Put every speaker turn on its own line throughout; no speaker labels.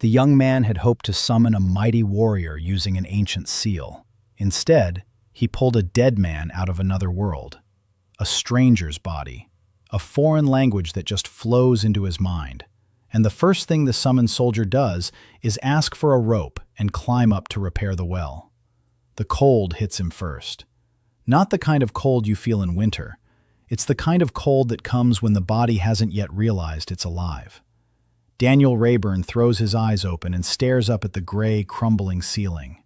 The young man had hoped to summon a mighty warrior using an ancient seal. Instead, he pulled a dead man out of another world. A stranger's body. A foreign language that just flows into his mind. And the first thing the summoned soldier does is ask for a rope and climb up to repair the well. The cold hits him first. Not the kind of cold you feel in winter. It's the kind of cold that comes when the body hasn't yet realized it's alive. Daniel Rayburn throws his eyes open and stares up at the gray, crumbling ceiling.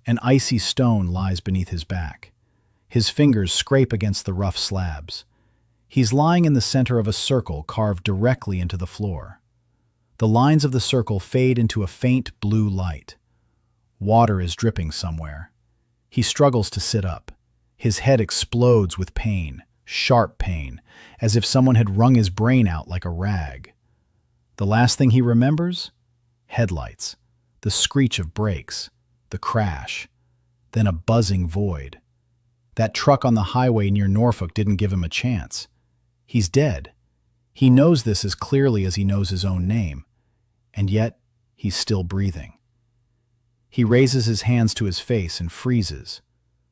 An icy stone lies beneath his back. His fingers scrape against the rough slabs. He's lying in the center of a circle carved directly into the floor. The lines of the circle fade into a faint blue light. Water is dripping somewhere. He struggles to sit up. His head explodes with pain, sharp pain, as if someone had wrung his brain out like a rag. The last thing he remembers? Headlights, the screech of brakes, the crash, then a buzzing void. That truck on the highway near Norfolk didn't give him a chance. He's dead. He knows this as clearly as he knows his own name, and yet he's still breathing. He raises his hands to his face and freezes.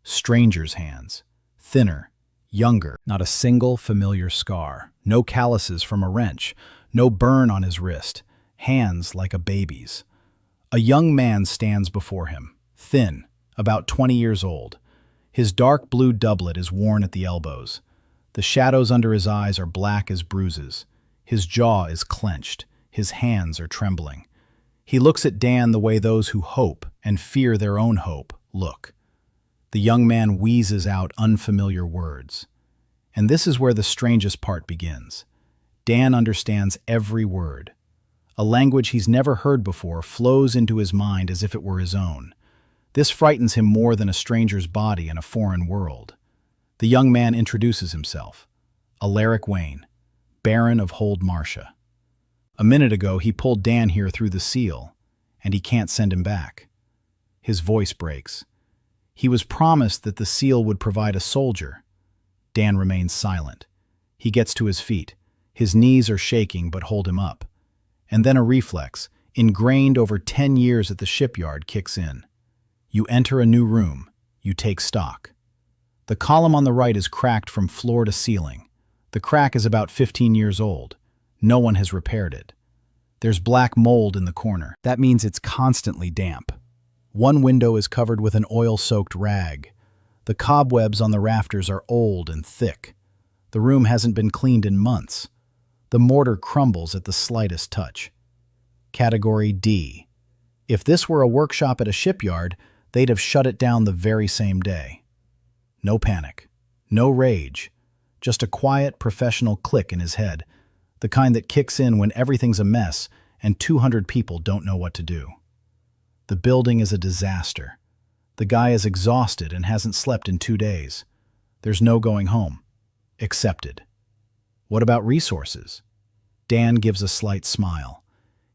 Stranger's hands, thinner, younger. Not a single familiar scar, no calluses from a wrench, no burn on his wrist, hands like a baby's. A young man stands before him, thin, about 20 years old. His dark blue doublet is worn at the elbows. The shadows under his eyes are black as bruises. His jaw is clenched. His hands are trembling. He looks at Dan the way those who hope and fear their own hope look. The young man wheezes out unfamiliar words. And this is where the strangest part begins. Dan understands every word. A language he's never heard before flows into his mind as if it were his own. This frightens him more than a stranger's body in a foreign world. The young man introduces himself. Alaric Vayne, Baron of Horde. A minute ago, he pulled Dan here through the seal, and he can't send him back. His voice breaks. He was promised that the seal would provide a soldier. Dan remains silent. He gets to his feet. His knees are shaking but hold him up. And then a reflex, ingrained over 10 years at the shipyard, kicks in. You enter a new room. You take stock. The column on the right is cracked from floor to ceiling. The crack is about 15 years old. No one has repaired it. There's black mold in the corner. That means it's constantly damp. One window is covered with an oil-soaked rag. The cobwebs on the rafters are old and thick. The room hasn't been cleaned in months. The mortar crumbles at the slightest touch. Category D. If this were a workshop at a shipyard, they'd have shut it down the very same day. No panic. No rage. Just a quiet, professional click in his head, the kind that kicks in when everything's a mess and 200 people don't know what to do. The building is a disaster. The guy is exhausted and hasn't slept in 2 days. There's no going home. Accepted. What about resources? Dan gives a slight smile.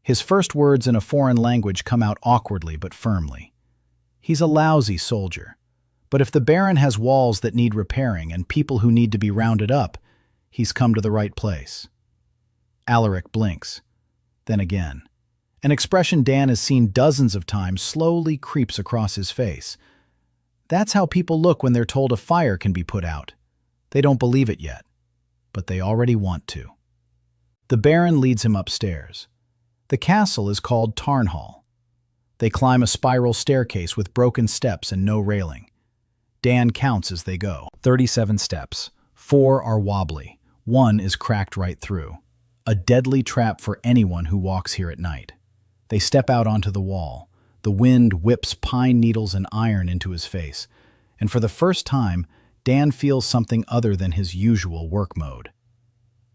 His first words in a foreign language come out awkwardly but firmly. He's a lousy soldier. But if the Baron has walls that need repairing and people who need to be rounded up, he's come to the right place. Alaric blinks. Then again. An expression Dan has seen dozens of times slowly creeps across his face. That's how people look when they're told a fire can be put out. They don't believe it yet, but they already want to. The Baron leads him upstairs. The castle is called Tarn Hall. They climb a spiral staircase with broken steps and no railing. Dan counts as they go. 37 steps. 4 are wobbly. 1 is cracked right through. A deadly trap for anyone who walks here at night. They step out onto the wall. The wind whips pine needles and iron into his face. And for the first time, Dan feels something other than his usual work mode.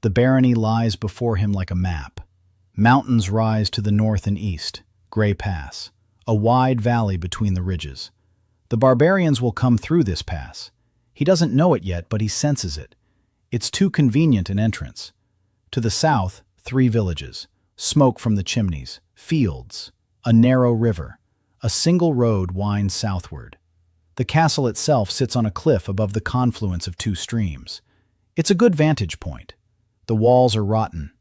The barony lies before him like a map. Mountains rise to the north and east. Gray Pass. A wide valley between the ridges. The barbarians will come through this pass. He doesn't know it yet, but he senses it. It's too convenient an entrance. To the south, 3 villages. Smoke from the chimneys. Fields. A narrow river. A single road winds southward. The castle itself sits on a cliff above the confluence of 2 streams. It's a good vantage point. The walls are rotten.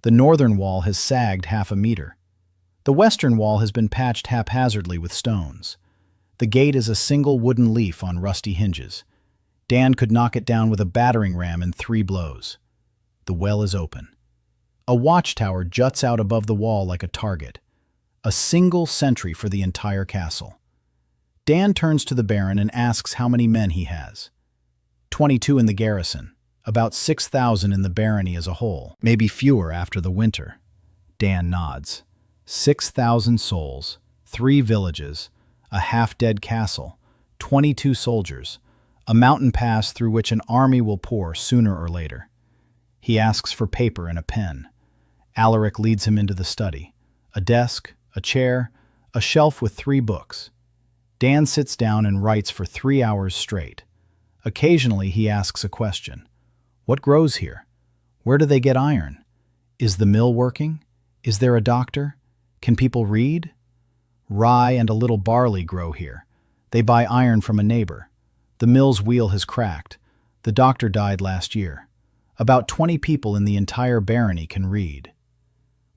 The northern wall has sagged half a meter. The western wall has been patched haphazardly with stones. The gate is a single wooden leaf on rusty hinges. Dan could knock it down with a battering ram in 3 blows. The well is open. A watchtower juts out above the wall like a target. A single sentry for the entire castle. Dan turns to the Baron and asks how many men he has. 22 in the garrison, about 6,000 in the barony as a whole, maybe fewer after the winter. Dan nods. 6,000 souls, 3 villages, a half-dead castle, 22 soldiers, a mountain pass through which an army will pour sooner or later. He asks for paper and a pen. Alaric leads him into the study. A desk, a chair, a shelf with 3 books. Dan sits down and writes for 3 hours straight. Occasionally he asks a question. What grows here? Where do they get iron? Is the mill working? Is there a doctor? Can people read? Rye and a little barley grow here. They buy iron from a neighbor. The mill's wheel has cracked. The doctor died last year. About 20 people in the entire barony can read.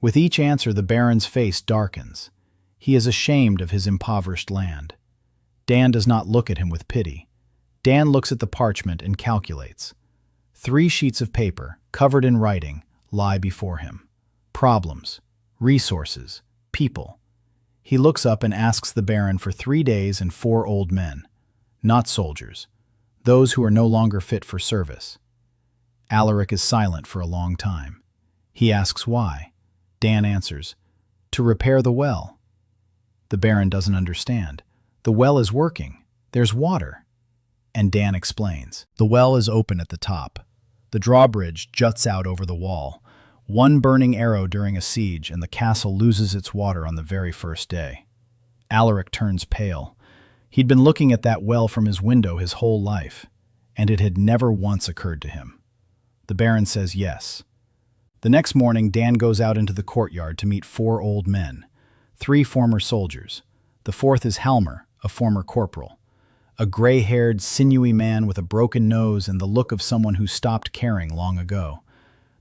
With each answer, the Baron's face darkens. He is ashamed of his impoverished land. Dan does not look at him with pity. Dan looks at the parchment and calculates. 3 sheets of paper, covered in writing, lie before him. Problems, resources, people. He looks up and asks the Baron for 3 days and 4 old men. Not soldiers. Those who are no longer fit for service. Alaric is silent for a long time. He asks why. Dan answers, to repair the well. The Baron doesn't understand. The well is working. There's water. And Dan explains. The well is open at the top. The drawbridge juts out over the wall. 1 burning arrow during a siege, and the castle loses its water on the very first day. Alaric turns pale. He'd been looking at that well from his window his whole life, and it had never once occurred to him. The Baron says yes. The next morning, Dan goes out into the courtyard to meet 4 old men, 3 former soldiers. The 4th is Halmer, a former corporal. A gray-haired, sinewy man with a broken nose and the look of someone who stopped caring long ago.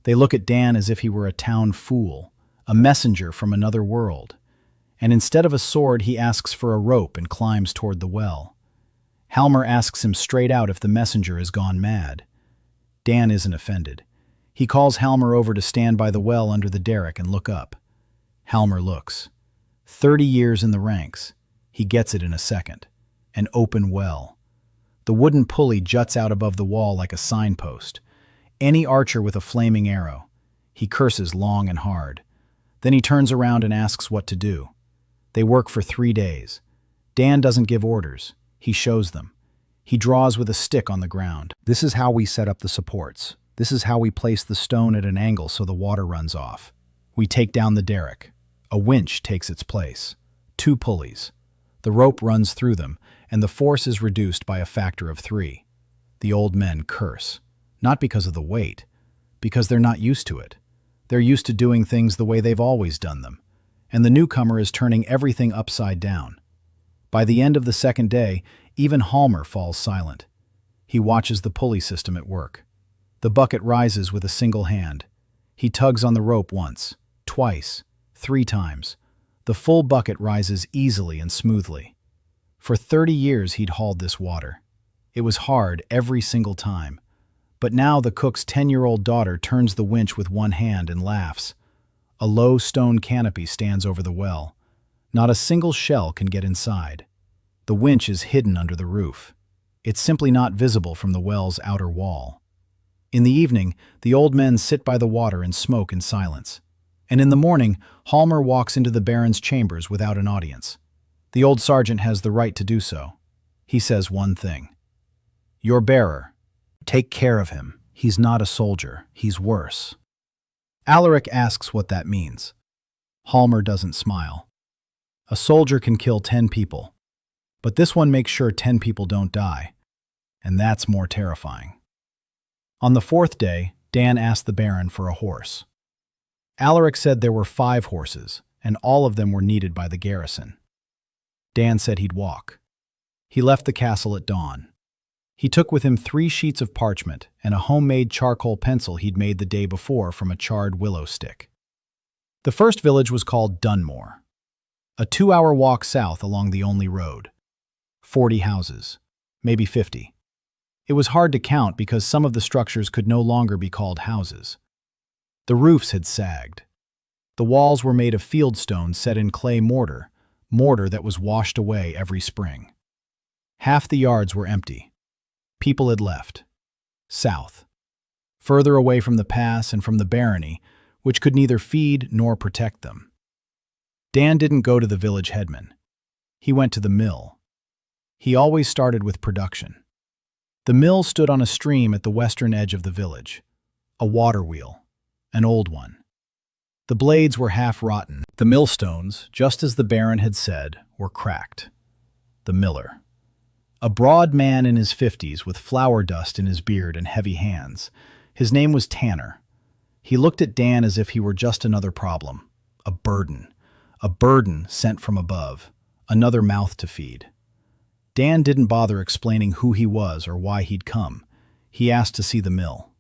They look at Dan as if he were a town fool, a messenger from another world. And instead of a sword, he asks for a rope and climbs toward the well. Halmer asks him straight out if the messenger has gone mad. Dan isn't offended. He calls Halmer over to stand by the well under the derrick and look up. Halmer looks. 30 years in the ranks. He gets it in a second. An open well. The wooden pulley juts out above the wall like a signpost. Any archer with a flaming arrow. He curses long and hard. Then he turns around and asks what to do. They work for 3 days. Dan doesn't give orders. He shows them. He draws with a stick on the ground. This is how we set up the supports. This is how we place the stone at an angle so the water runs off. We take down the derrick. A winch takes its place. 2 pulleys. The rope runs through them, and the force is reduced by a factor of 3. The old men curse. Not because of the weight, because they're not used to it. They're used to doing things the way they've always done them, and the newcomer is turning everything upside down. By the end of the 2nd day, even Halmer falls silent. He watches the pulley system at work. The bucket rises with a single hand. He tugs on the rope once, twice, 3 times. The full bucket rises easily and smoothly. For 30 years he'd hauled this water. It was hard every single time. But now the cook's 10-year-old daughter turns the winch with one hand and laughs. A low stone canopy stands over the well. Not a single shell can get inside. The winch is hidden under the roof. It's simply not visible from the well's outer wall. In the evening, the old men sit by the water and smoke in silence. And in the morning, Halmer walks into the Baron's chambers without an audience. The old sergeant has the right to do so. He says one thing. Your bearer. Take care of him. He's not a soldier. He's worse. Alaric asks what that means. Halmer doesn't smile. A soldier can kill 10 people, but this one makes sure 10 people don't die, and that's more terrifying. On the 4th day, Dan asked the Baron for a horse. Alaric said there were 5 horses, and all of them were needed by the garrison. Dan said he'd walk. He left the castle at dawn. He took with him 3 sheets of parchment and a homemade charcoal pencil he'd made the day before from a charred willow stick. The first village was called Dunmore. A 2-hour walk south along the only road. 40 houses. Maybe 50. It was hard to count because some of the structures could no longer be called houses. The roofs had sagged. The walls were made of fieldstone set in clay mortar that was washed away every spring. Half the yards were empty. People had left. South. Further away from the pass and from the barony, which could neither feed nor protect them. Dan didn't go to the village headman. He went to the mill. He always started with production. The mill stood on a stream at the western edge of the village. A water wheel. An old one. The blades were half rotten. The millstones, just as the Baron had said, were cracked. The miller. A broad man in his 50s with flour dust in his beard and heavy hands. His name was Tanner. He looked at Dan as if he were just another problem. A burden. A burden sent from above. Another mouth to feed. Dan didn't bother explaining who he was or why he'd come. He asked to see the mill.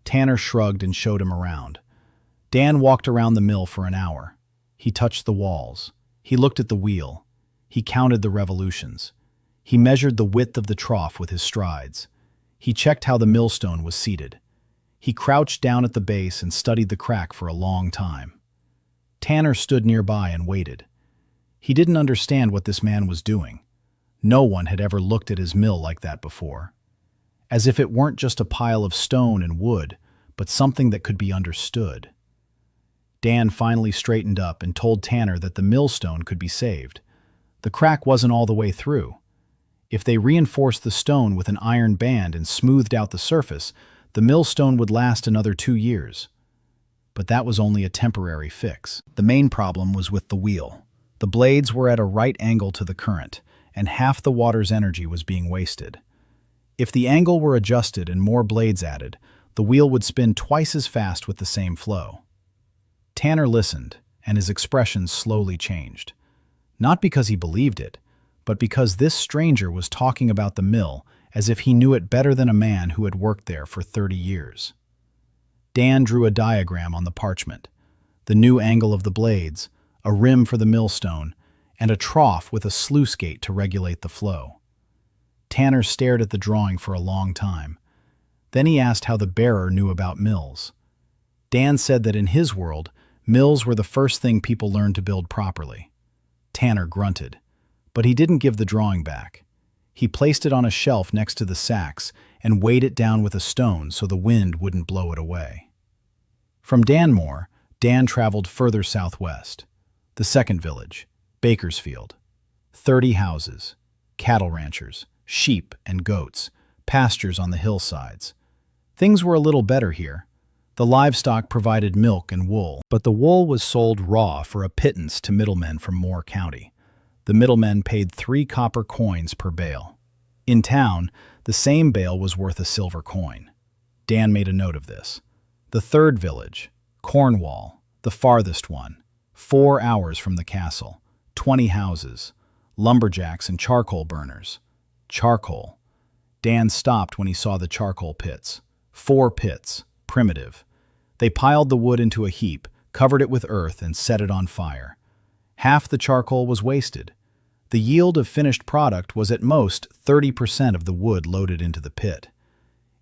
Tanner shrugged and showed him around. Dan walked around the mill for an hour. He touched the walls. He looked at the wheel. He counted the revolutions. He measured the width of the trough with his strides. He checked how the millstone was seated. He crouched down at the base and studied the crack for a long time. Tanner stood nearby and waited. He didn't understand what this man was doing. No one had ever looked at his mill like that before. As if it weren't just a pile of stone and wood, but something that could be understood. Dan finally straightened up and told Tanner that the millstone could be saved. The crack wasn't all the way through. If they reinforced the stone with an iron band and smoothed out the surface, the millstone would last another 2 years. But that was only a temporary fix. The main problem was with the wheel. The blades were at a right angle to the current, and half the water's energy was being wasted. If the angle were adjusted and more blades added, the wheel would spin twice as fast with the same flow. Tanner listened, and his expression slowly changed. Not because he believed it, but because this stranger was talking about the mill as if he knew it better than a man who had worked there for 30 years. Dan drew a diagram on the parchment. The new angle of the blades, a rim for the millstone, and a trough with a sluice gate to regulate the flow. Tanner stared at the drawing for a long time. Then he asked how the bearer knew about mills. Dan said that in his world, mills were the first thing people learned to build properly. Tanner grunted, but he didn't give the drawing back. He placed it on a shelf next to the sacks and weighed it down with a stone so the wind wouldn't blow it away. From Danmore, Dan traveled further southwest. The second village, Bakersfield. 30 houses, cattle ranchers, sheep and goats, pastures on the hillsides. Things were a little better here. The livestock provided milk and wool, but the wool was sold raw for a pittance to middlemen from Moore County. The middlemen paid 3 copper coins per bale. In town, the same bale was worth a silver coin. Dan made a note of this. The third village, Cornwall, the farthest one, 4 hours from the castle, 20 houses, lumberjacks and charcoal burners. Charcoal. Dan stopped when he saw the charcoal pits. 4 pits, primitive. They piled the wood into a heap, covered it with earth, and set it on fire. Half the charcoal was wasted. The yield of finished product was at most 30% of the wood loaded into the pit.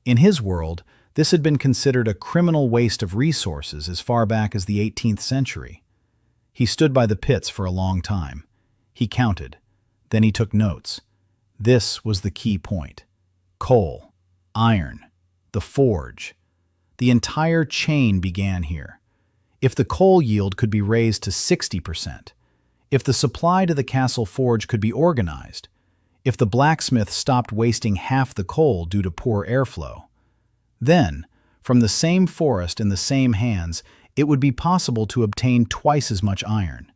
In his world, this had been considered a criminal waste of resources as far back as the 18th century. He stood by the pits for a long time. He counted. Then he took notes. This was the key point. Coal, iron, the forge. The entire chain began here. If the coal yield could be raised to 60%, if the supply to the castle forge could be organized, if the blacksmith stopped wasting half the coal due to poor airflow, then, from the same forest in the same hands, it would be possible to obtain twice as much iron.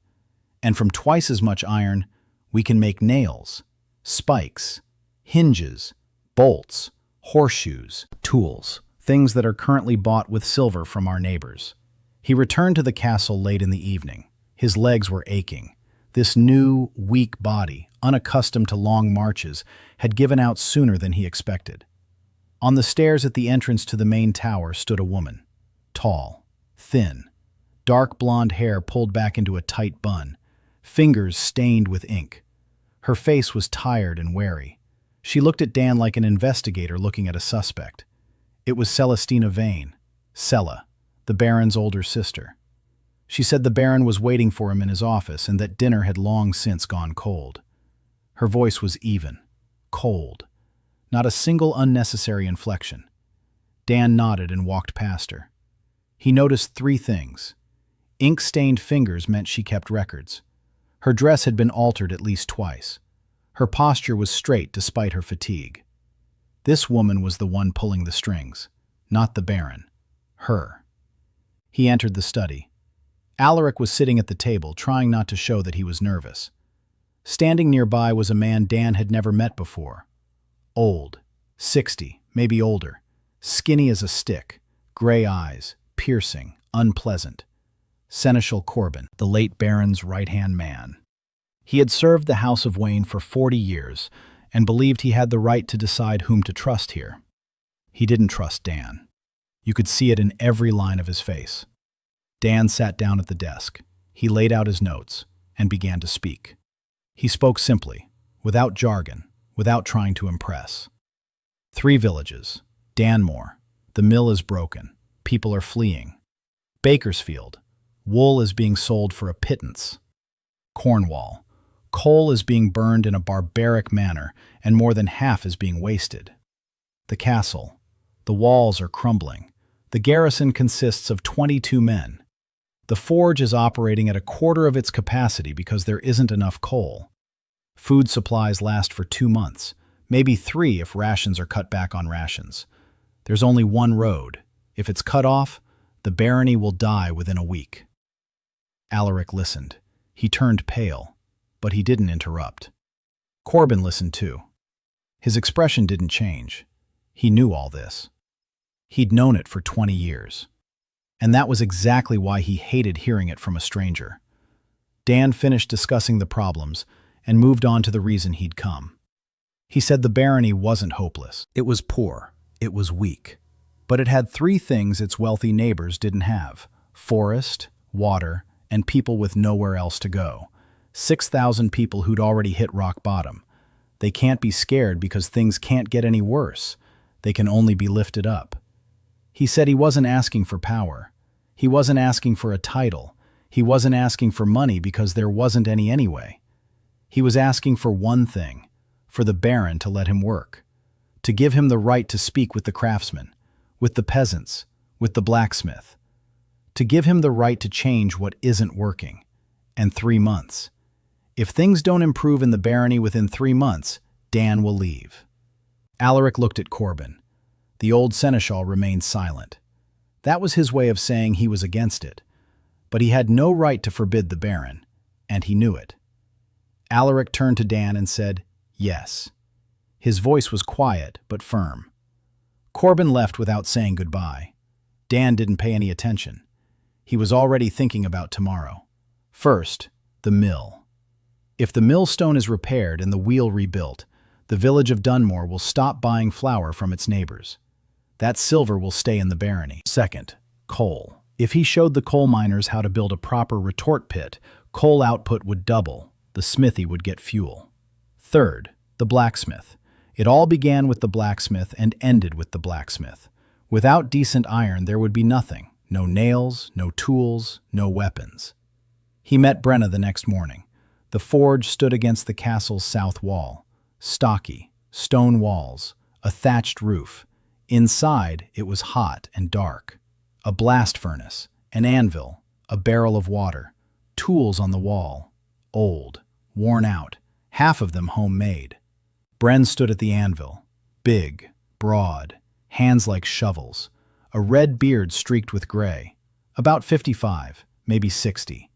And from twice as much iron, we can make nails, spikes, hinges, bolts, horseshoes, tools, things that are currently bought with silver from our neighbors. He returned to the castle late in the evening. His legs were aching. This new, weak body, unaccustomed to long marches, had given out sooner than he expected. On the stairs at the entrance to the main tower stood a woman. Tall, thin, dark blonde hair pulled back into a tight bun, fingers stained with ink. Her face was tired and wary. She looked at Dan like an investigator looking at a suspect. It was Celestina Vayne, Sella, the Baron's older sister. She said the Baron was waiting for him in his office and that dinner had long since gone cold. Her voice was even, cold, not a single unnecessary inflection. Dan nodded and walked past her. He noticed 3 things. Ink-stained fingers meant she kept records. Her dress had been altered at least twice. Her posture was straight despite her fatigue. This woman was the one pulling the strings, not the Baron. Her. He entered the study. Alaric was sitting at the table, trying not to show that he was nervous. Standing nearby was a man Dan had never met before. Old, 60, maybe older, skinny as a stick, gray eyes, piercing, unpleasant. Seneschal Corbin, the late Baron's right-hand man. He had served the House of Vayne for 40 years and believed he had the right to decide whom to trust here. He didn't trust Dan. You could see it in every line of his face. Dan sat down at the desk. He laid out his notes and began to speak. He spoke simply, without jargon, without trying to impress. 3 villages. Danmore. The mill is broken. People are fleeing. Bakersfield. Wool is being sold for a pittance. Cornwall. Coal is being burned in a barbaric manner, and more than half is being wasted. The castle. The walls are crumbling. The garrison consists of 22 men. The forge is operating at a quarter of its capacity because there isn't enough coal. Food supplies last for 2 months, maybe 3 if rations are cut back on rations. There's only one road. If it's cut off, the barony will die within a week. Alaric listened. He turned pale, but he didn't interrupt. Corbin listened too. His expression didn't change. He knew all this. He'd known it for 20 years. And that was exactly why he hated hearing it from a stranger. Dan finished discussing the problems and moved on to the reason he'd come. He said the barony wasn't hopeless. It was poor. It was weak. But it had 3 things its wealthy neighbors didn't have: forest, water, and people with nowhere else to go. 6,000 people who'd already hit rock bottom. They can't be scared because things can't get any worse. They can only be lifted up. He said he wasn't asking for power. He wasn't asking for a title. He wasn't asking for money because there wasn't any anyway. He was asking for one thing, for the Baron to let him work, to give him the right to speak with the craftsmen, with the peasants, with the blacksmith, to give him the right to change what isn't working. And 3 months. If things don't improve in the barony within 3 months, Dan will leave. Alaric looked at Corbin. The old seneschal remained silent. That was his way of saying he was against it. But he had no right to forbid the Baron, and he knew it. Alaric turned to Dan and said, "Yes." His voice was quiet but firm. Corbin left without saying goodbye. Dan didn't pay any attention. He was already thinking about tomorrow. First, the mill. If the millstone is repaired and the wheel rebuilt, the village of Dunmore will stop buying flour from its neighbors. That silver will stay in the barony. Second, coal. If he showed the coal miners how to build a proper retort pit, coal output would double. The smithy would get fuel. Third, the blacksmith. It all began with the blacksmith and ended with the blacksmith. Without decent iron, there would be nothing. No nails, no tools, no weapons. He met Brenn the next morning. The forge stood against the castle's south wall. Stocky, stone walls, a thatched roof. Inside, it was hot and dark. A blast furnace, an anvil, a barrel of water, tools on the wall. Old, worn out, half of them homemade. Brenn stood at the anvil, big, broad, hands like shovels, a red beard streaked with gray, about 55, maybe 60.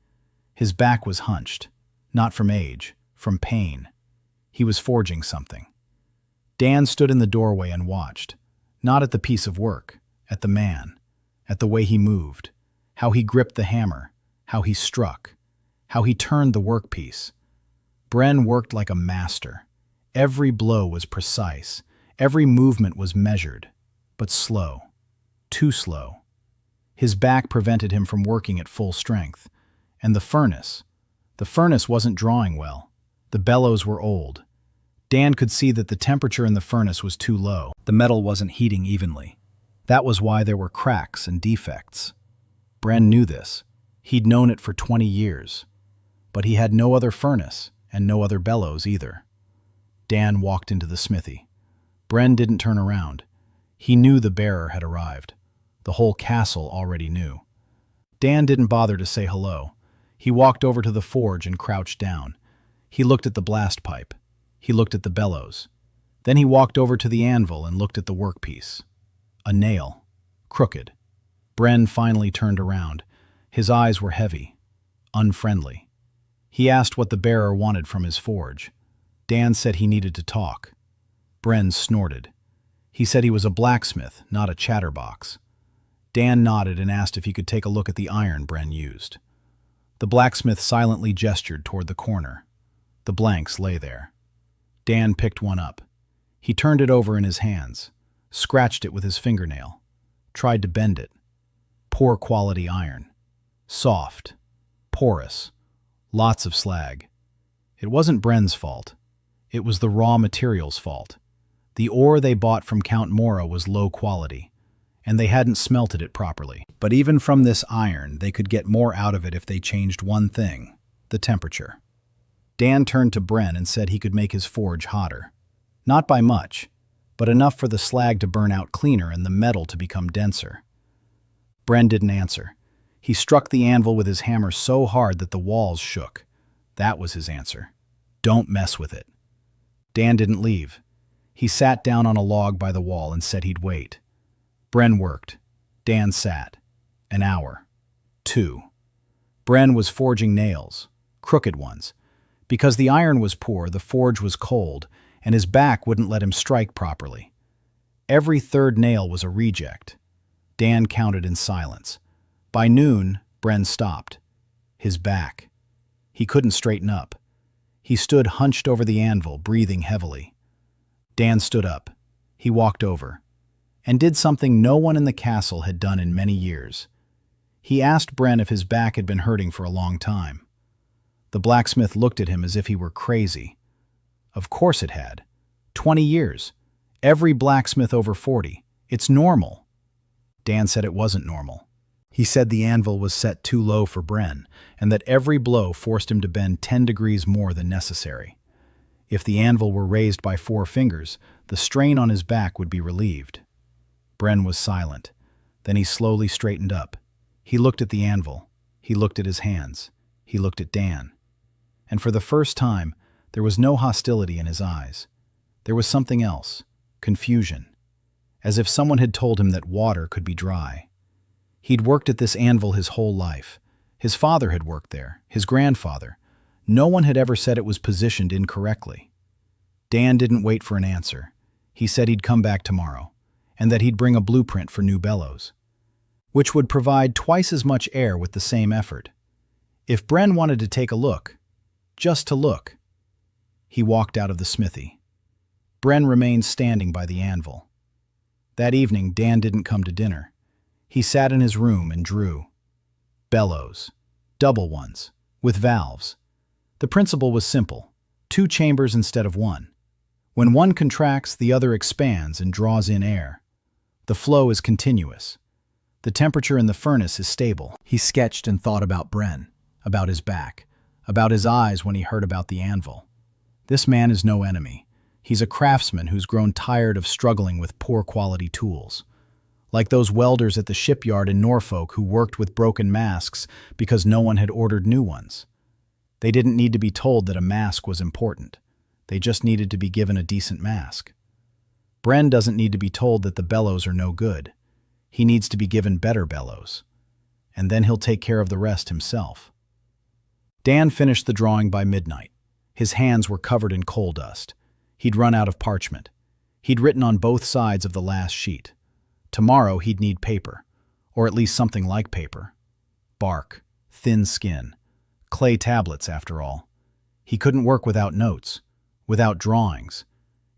His back was hunched, not from age, from pain. He was forging something. Dan stood in the doorway and watched, not at the piece of work, at the man, at the way he moved, how he gripped the hammer, how he struck, how he turned the workpiece. Brenn worked like a master. Every blow was precise, every movement was measured, but slow. Too slow. His back prevented him from working at full strength, and the furnace, The furnace wasn't drawing well. The bellows were old. Dan could see that the temperature in the furnace was too low. The metal wasn't heating evenly. That was why there were cracks and defects. Brenn knew this. He'd known it for 20 years. But he had no other furnace and no other bellows either. Dan walked into the smithy. Brenn didn't turn around. He knew the bearer had arrived. The whole castle already knew. Dan didn't bother to say hello. He walked over to the forge and crouched down. He looked at the blast pipe. He looked at the bellows. Then he walked over to the anvil and looked at the workpiece. A nail. Crooked. Brenn finally turned around. His eyes were heavy. Unfriendly. He asked what the bearer wanted from his forge. Dan said he needed to talk. Brenn snorted. He said he was a blacksmith, not a chatterbox. Dan nodded and asked if he could take a look at the iron Brenn used. The blacksmith silently gestured toward the corner. The blanks lay there. Dan picked one up. He turned it over in his hands, scratched it with his fingernail, tried to bend it. Poor quality iron. Soft. Porous. Lots of slag. It wasn't Brenn's fault. It was the raw materials' fault. The ore they bought from Count Mora was low quality, and they hadn't smelted it properly. But even from this iron, they could get more out of it if they changed one thing: the temperature. Dan turned to Brenn and said he could make his forge hotter. Not by much, but enough for the slag to burn out cleaner and the metal to become denser. Brenn didn't answer. He struck the anvil with his hammer so hard that the walls shook. That was his answer. Don't mess with it. Dan didn't leave. He sat down on a log by the wall and said he'd wait. Brenn worked. Dan sat. An hour. 2. Brenn was forging nails, crooked ones. Because the iron was poor, the forge was cold, and his back wouldn't let him strike properly. Every third nail was a reject. Dan counted in silence. By noon, Brenn stopped. His back. He couldn't straighten up. He stood hunched over the anvil, breathing heavily. Dan stood up. He walked over and did something no one in the castle had done in many years. He asked Brenn if his back had been hurting for a long time. The blacksmith looked at him as if he were crazy. Of course it had. 20 years. Every blacksmith over 40. It's normal. Dan said it wasn't normal. He said the anvil was set too low for Brenn, and that every blow forced him to bend 10 degrees more than necessary. If the anvil were raised by 4 fingers, the strain on his back would be relieved. Brenn was silent. Then he slowly straightened up. He looked at the anvil. He looked at his hands. He looked at Dan. And for the first time, there was no hostility in his eyes. There was something else, confusion, as if someone had told him that water could be dry. He'd worked at this anvil his whole life. His father had worked there, his grandfather. No one had ever said it was positioned incorrectly. Dan didn't wait for an answer. He said he'd come back tomorrow, and that he'd bring a blueprint for new bellows, which would provide twice as much air with the same effort. If Brenn wanted to take a look, just to look. He walked out of the smithy. Brenn remained standing by the anvil. That evening, Dan didn't come to dinner. He sat in his room and drew. Bellows. Double ones. With valves. The principle was simple. 2 chambers instead of 1. When one contracts, the other expands and draws in air. The flow is continuous. The temperature in the furnace is stable. He sketched and thought about Brenn, about his back, about his eyes when he heard about the anvil. This man is no enemy. He's a craftsman who's grown tired of struggling with poor quality tools. Like those welders at the shipyard in Norfolk who worked with broken masks because no one had ordered new ones. They didn't need to be told that a mask was important. They just needed to be given a decent mask. Brenn doesn't need to be told that the bellows are no good. He needs to be given better bellows. And then he'll take care of the rest himself. Dan finished the drawing by midnight. His hands were covered in coal dust. He'd run out of parchment. He'd written on both sides of the last sheet. Tomorrow he'd need paper, or at least something like paper. Bark, thin skin, clay tablets after all. He couldn't work without notes, without drawings.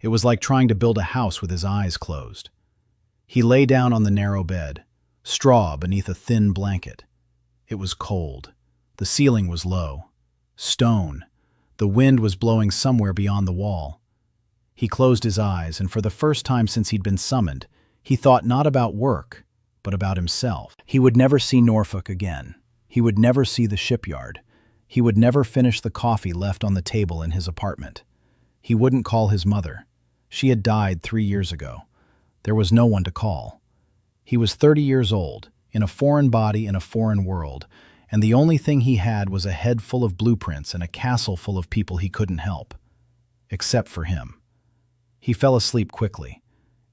It was like trying to build a house with his eyes closed. He lay down on the narrow bed, straw beneath a thin blanket. It was cold. The ceiling was low. Stone. The wind was blowing somewhere beyond the wall. He closed his eyes, and for the first time since he'd been summoned, he thought not about work, but about himself. He would never see Norfolk again. He would never see the shipyard. He would never finish the coffee left on the table in his apartment. He wouldn't call his mother. She had died 3 years ago. There was no one to call. He was 30 years old, in a foreign body in a foreign world, and the only thing he had was a head full of blueprints and a castle full of people he couldn't help. Except for him. He fell asleep quickly.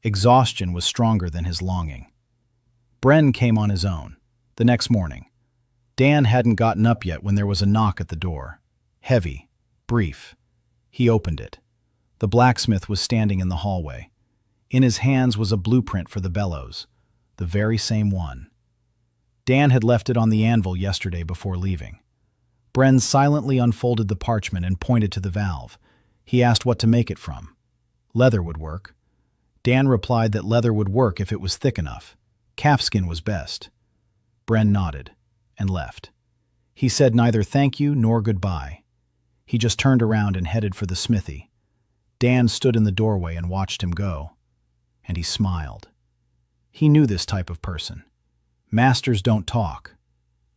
Exhaustion was stronger than his longing. Brenn came on his own, the next morning. Dan hadn't gotten up yet when there was a knock at the door. Heavy, brief. He opened it. The blacksmith was standing in the hallway. In his hands was a blueprint for the bellows, the very same one. Dan had left it on the anvil yesterday before leaving. Brenn silently unfolded the parchment and pointed to the valve. He asked what to make it from. Leather would work. Dan replied that leather would work if it was thick enough. Calfskin was best. Brenn nodded and left. He said neither thank you nor goodbye. He just turned around and headed for the smithy. Dan stood in the doorway and watched him go, and he smiled. He knew this type of person. Masters don't talk.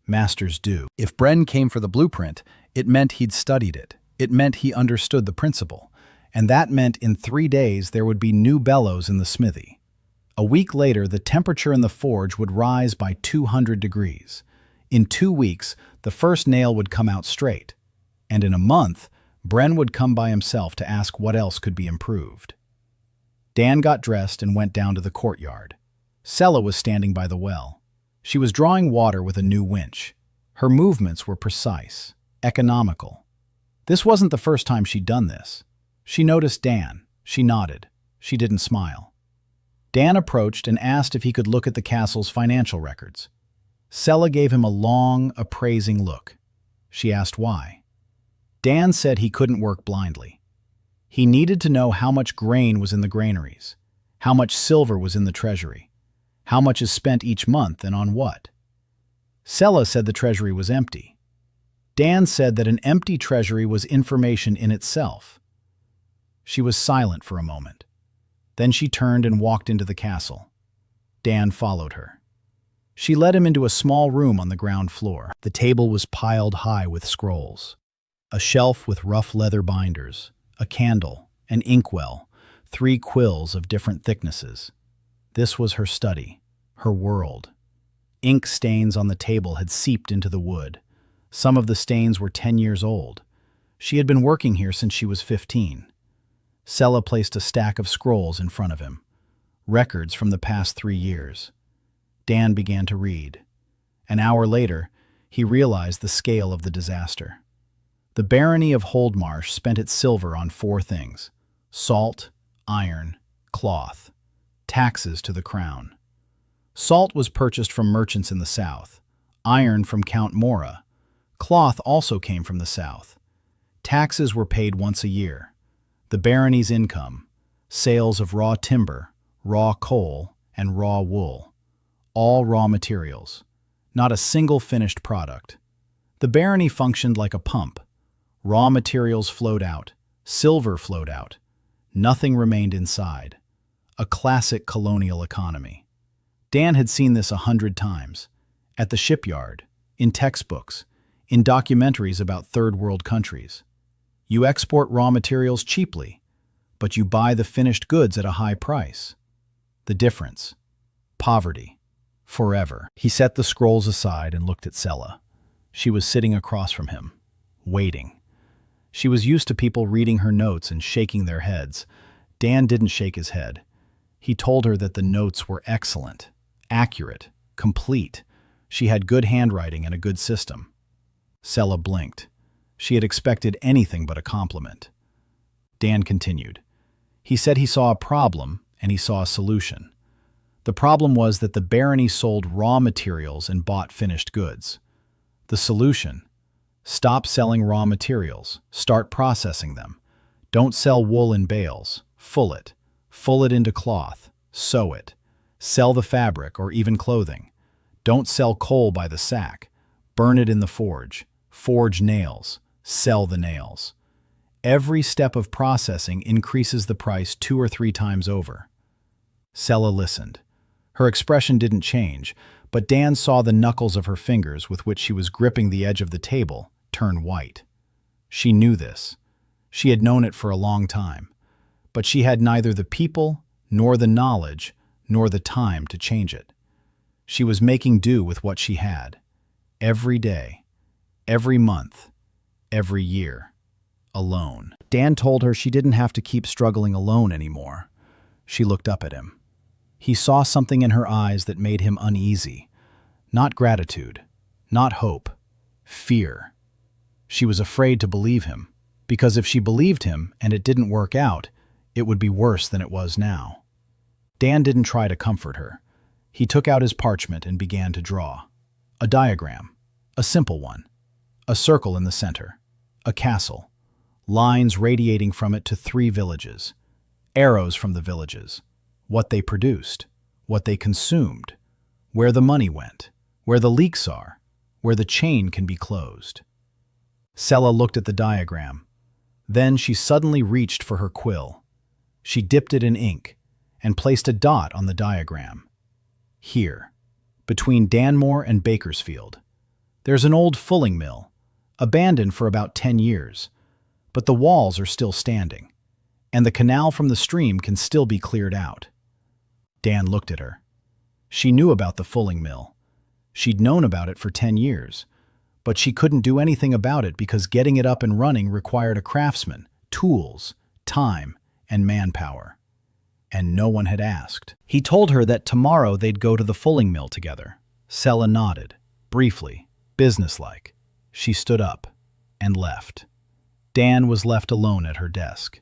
Masters do. If Brenn came for the blueprint, it meant he'd studied it. It meant he understood the principle. And that meant in 3 days there would be new bellows in the smithy. A week later, the temperature in the forge would rise by 200 degrees. In 2 weeks, the first nail would come out straight. And in a month, Brenn would come by himself to ask what else could be improved. Dan got dressed and went down to the courtyard. Sella was standing by the well. She was drawing water with a new winch. Her movements were precise, economical. This wasn't the first time she'd done this. She noticed Dan. She nodded. She didn't smile. Dan approached and asked if he could look at the castle's financial records. Sella gave him a long, appraising look. She asked why. Dan said he couldn't work blindly. He needed to know how much grain was in the granaries, how much silver was in the treasury, how much is spent each month and on what. Sella said the treasury was empty. Dan said that an empty treasury was information in itself. She was silent for a moment. Then she turned and walked into the castle. Dan followed her. She led him into a small room on the ground floor. The table was piled high with scrolls. A shelf with rough leather binders, a candle, an inkwell, 3 quills of different thicknesses. This was her study, her world. Ink stains on the table had seeped into the wood. Some of the stains were 10 years old. She had been working here since she was 15. Sella placed a stack of scrolls in front of him, records from the past 3 years. Dan began to read. An hour later, he realized the scale of the disaster. The barony of Horde spent its silver on 4 things: salt, iron, cloth. Taxes to the crown. Salt was purchased from merchants in the south. Iron from Count Mora. Cloth also came from the south. Taxes were paid once a year. The barony's income, sales of raw timber, raw coal, and raw wool. All raw materials. Not a single finished product. The barony functioned like a pump. Raw materials flowed out. Silver flowed out. Nothing remained inside. A classic colonial economy. Dan had seen this 100 times. At the shipyard, in textbooks, in documentaries about third world countries. You export raw materials cheaply, but you buy the finished goods at a high price. The difference. Poverty. Forever. He set the scrolls aside and looked at Sella. She was sitting across from him, waiting. She was used to people reading her notes and shaking their heads. Dan didn't shake his head. He told her that the notes were excellent, accurate, complete. She had good handwriting and a good system. Sella blinked. She had expected anything but a compliment. Dan continued. He said he saw a problem and he saw a solution. The problem was that the barony sold raw materials and bought finished goods. The solution: stop selling raw materials, start processing them. Don't sell wool in bales, full it into cloth, sew it, sell the fabric or even clothing. Don't sell coal by the sack, burn it in the forge, forge nails, Sell the nails. Every step of processing increases the price 2 or 3 times over. Sella listened. Her expression didn't change, but Dan saw the knuckles of her fingers with which she was gripping the edge of the table turn white. She knew this. She had known it for a long time. But she had neither the people, nor the knowledge, nor the time to change it. She was making do with what she had. Every day, every month, every year, alone. Dan told her she didn't have to keep struggling alone anymore. She looked up at him. He saw something in her eyes that made him uneasy. Not gratitude, not hope, fear. She was afraid to believe him, because if she believed him and it didn't work out, it would be worse than it was now. Dan didn't try to comfort her. He took out his parchment and began to draw. A diagram, a simple one. A circle in the center, a castle, lines radiating from it to 3 villages, arrows from the villages, what they produced, what they consumed, where the money went, where the leaks are, where the chain can be closed. Sella looked at the diagram. Then she suddenly reached for her quill. She dipped it in ink and placed a dot on the diagram. Here, between Danmore and Bakersfield, there's an old fulling mill, abandoned for about 10 years, but the walls are still standing, and the canal from the stream can still be cleared out. Dan looked at her. She knew about the fulling mill. She'd known about it for 10 years, but she couldn't do anything about it because getting it up and running required a craftsman, tools, time, and manpower. And no one had asked. He told her that tomorrow they'd go to the fulling mill together. Sella nodded, briefly, businesslike. She stood up and left. Dan was left alone at her desk.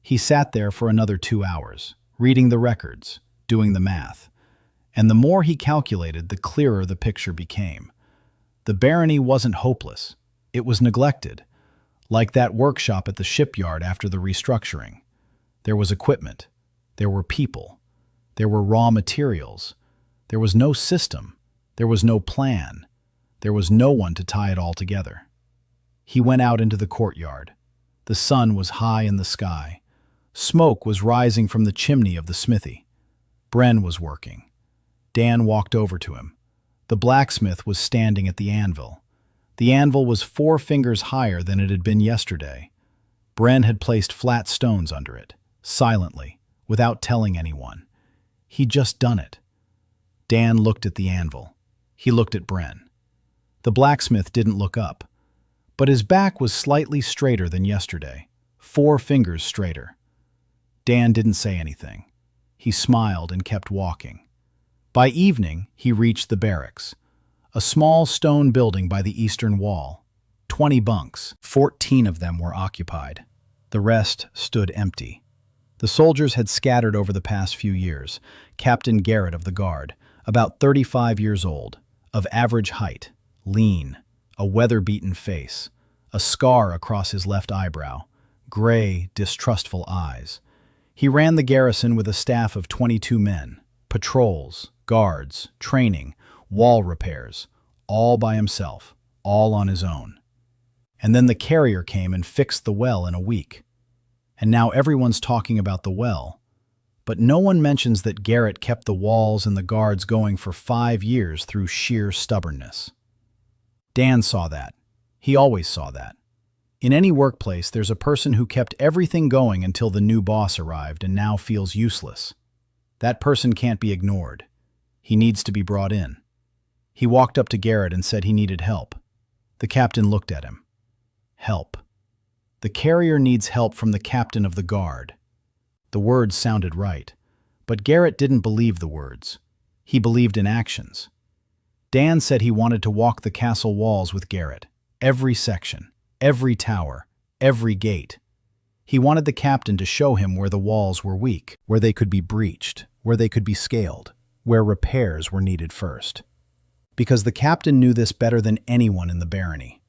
He sat there for another 2 hours, reading the records, doing the math. And the more he calculated, the clearer the picture became. The barony wasn't hopeless. It was neglected, like that workshop at the shipyard after the restructuring. There was equipment. There were people. There were raw materials. There was no system. There was no plan. There was no one to tie it all together. He went out into the courtyard. The sun was high in the sky. Smoke was rising from the chimney of the smithy. Brenn was working. Dan walked over to him. The blacksmith was standing at the anvil. The anvil was 4 fingers higher than it had been yesterday. Brenn had placed flat stones under it, silently, without telling anyone. He'd just done it. Dan looked at the anvil. He looked at Brenn. The blacksmith didn't look up, but his back was slightly straighter than yesterday, 4 fingers straighter. Dan didn't say anything. He smiled and kept walking. By evening, he reached the barracks, a small stone building by the eastern wall. 20 bunks, 14 of them were occupied. The rest stood empty. The soldiers had scattered over the past few years. Captain Garrett of the Guard, about 35 years old, of average height, lean, a weather-beaten face, a scar across his left eyebrow, gray, distrustful eyes. He ran the garrison with a staff of 22 men, patrols, guards, training, wall repairs, all by himself, all on his own. And then the carrier came and fixed the well in a week. And now everyone's talking about the well, but no one mentions that Garrett kept the walls and the guards going for 5 years through sheer stubbornness. Dan saw that. He always saw that. In any workplace, there's a person who kept everything going until the new boss arrived and now feels useless. That person can't be ignored. He needs to be brought in. He walked up to Garrett and said he needed help. The captain looked at him. Help. The carrier needs help from the captain of the guard. The words sounded right, but Garrett didn't believe the words. He believed in actions. Dan said he wanted to walk the castle walls with Garrett, every section, every tower, every gate. He wanted the captain to show him where the walls were weak, where they could be breached, where they could be scaled, where repairs were needed first. Because the captain knew this better than anyone in the barony.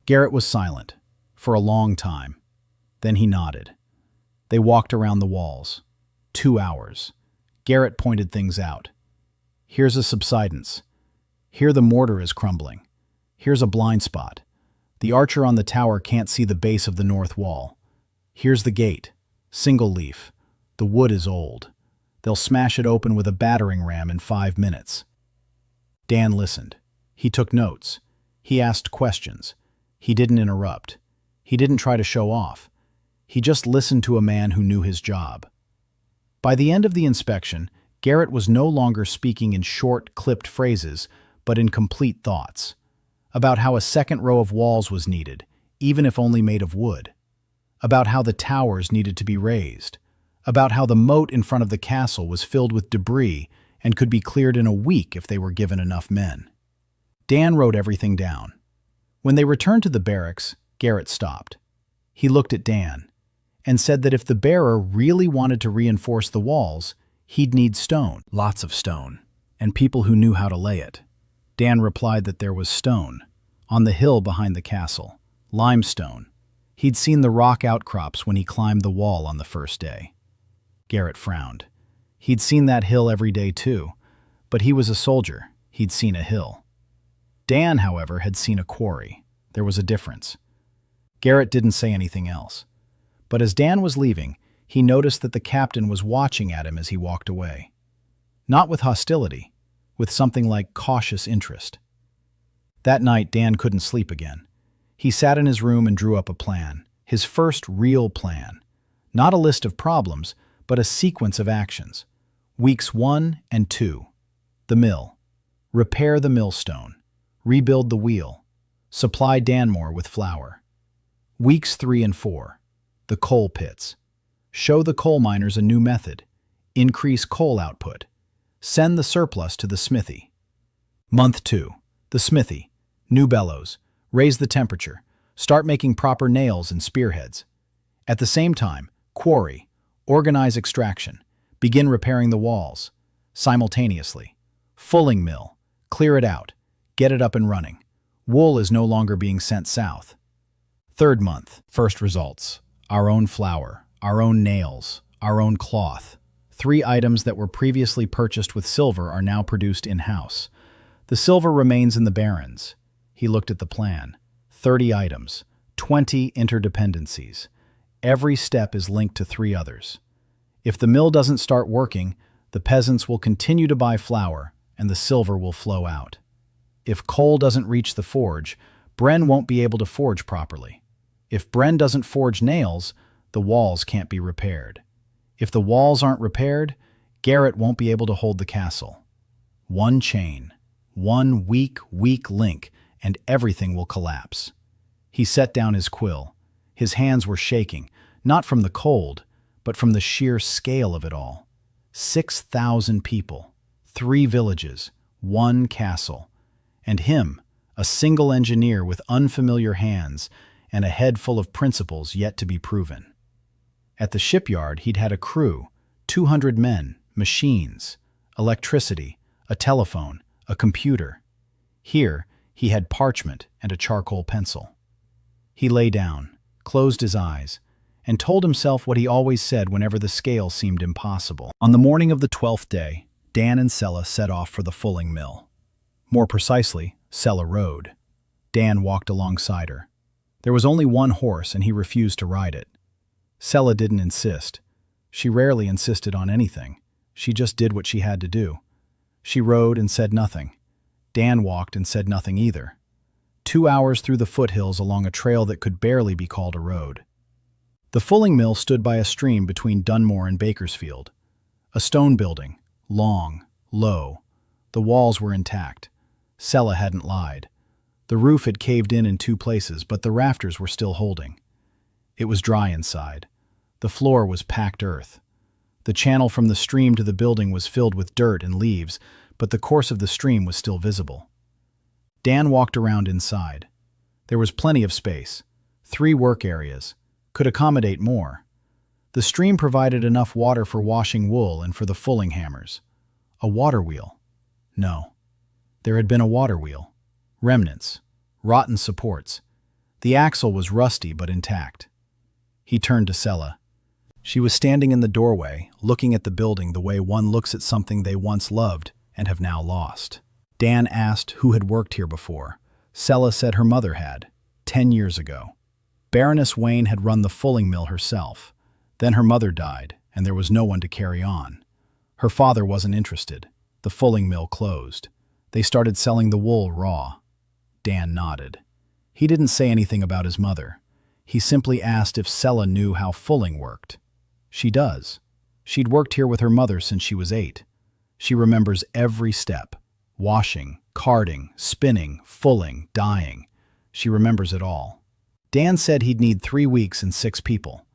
Garrett was silent, for a long time. Then he nodded. They walked around the walls. 2 hours. Garrett pointed things out. Here's a subsidence. Here the mortar is crumbling. Here's a blind spot. The archer on the tower can't see the base of the north wall. Here's the gate. Single leaf. The wood is old. They'll smash it open with a battering ram in 5 minutes. Dan listened. He took notes. He asked questions. He didn't interrupt. He didn't try to show off. He just listened to a man who knew his job. By the end of the inspection, Garrett was no longer speaking in short, clipped phrases, but in complete thoughts. About how a second row of walls was needed, even if only made of wood. About how the towers needed to be raised. About how the moat in front of the castle was filled with debris and could be cleared in a week if they were given enough men. Dan wrote everything down. When they returned to the barracks, Garrett stopped. He looked at Dan and said that if the bearer really wanted to reinforce the walls, he'd need stone, lots of stone, and people who knew how to lay it. Dan replied that there was stone, on the hill behind the castle, limestone. He'd seen the rock outcrops when he climbed the wall on the first day. Garrett frowned. He'd seen that hill every day too, but he was a soldier. He'd seen a hill. Dan, however, had seen a quarry. There was a difference. Garrett didn't say anything else. But as Dan was leaving, he noticed that the captain was watching at him as he walked away. Not with hostility, with something like cautious interest. That night, Dan couldn't sleep again. He sat in his room and drew up a plan, his first real plan. Not a list of problems, but a sequence of actions. Weeks 1 and 2. The mill. Repair the millstone. Rebuild the wheel. Supply Danmore with flour. Weeks 3 and 4. The coal pits. Show the coal miners a new method. Increase coal output. Send the surplus to the smithy. Month 2. The smithy. New bellows. Raise the temperature. Start making proper nails and spearheads. At the same time, quarry. Organize extraction. Begin repairing the walls. Simultaneously. Fulling mill. Clear it out. Get it up and running. Wool is no longer being sent south. Third month. First results. Our own flour. Our own nails. Our own cloth. 3 items that were previously purchased with silver are now produced in-house. The silver remains in the barons. He looked at the plan. 30 items. 20 interdependencies. Every step is linked to 3 others. If the mill doesn't start working, the peasants will continue to buy flour, and the silver will flow out. If coal doesn't reach the forge, Brenn won't be able to forge properly. If Brenn doesn't forge nails, the walls can't be repaired. If the walls aren't repaired, Garrett won't be able to hold the castle. One chain, one weak link, and everything will collapse. He set down his quill. His hands were shaking, not from the cold, but from the sheer scale of it all. 6,000 people, 3 villages, 1 castle, and him, a single engineer with unfamiliar hands and a head full of principles yet to be proven. At the shipyard, he'd had a crew, 200 men, machines, electricity, a telephone, a computer. Here, he had parchment and a charcoal pencil. He lay down, closed his eyes, and told himself what he always said whenever the scale seemed impossible. On the morning of the 12th day, Dan and Sella set off for the fulling mill. More precisely, Sella rode. Dan walked alongside her. There was only one horse, and he refused to ride it. Sella didn't insist. She rarely insisted on anything. She just did what she had to do. She rode and said nothing. Dan walked and said nothing either. 2 hours through the foothills along a trail that could barely be called a road. The fulling mill stood by a stream between Dunmore and Bakersfield. A stone building, long, low. The walls were intact. Sella hadn't lied. The roof had caved in 2 places, but the rafters were still holding. It was dry inside. The floor was packed earth. The channel from the stream to the building was filled with dirt and leaves, but the course of the stream was still visible. Dan walked around inside. There was plenty of space. 3 work areas. Could accommodate more. The stream provided enough water for washing wool and for the fulling hammers. A water wheel. No. There had been a water wheel. Remnants. Rotten supports. The axle was rusty but intact. He turned to Sella. She was standing in the doorway, looking at the building the way one looks at something they once loved and have now lost. Dan asked who had worked here before. Sella said her mother had. 10 years ago. Baroness Vayne had run the fulling mill herself. Then her mother died, and there was no one to carry on. Her father wasn't interested. The fulling mill closed. They started selling the wool raw. Dan nodded. He didn't say anything about his mother. He simply asked if Sella knew how fulling worked. She does. She'd worked here with her mother since she was 8. She remembers every step. Washing, carding, spinning, fulling, dyeing. She remembers it all. Dan said he'd need 3 weeks and 6 people,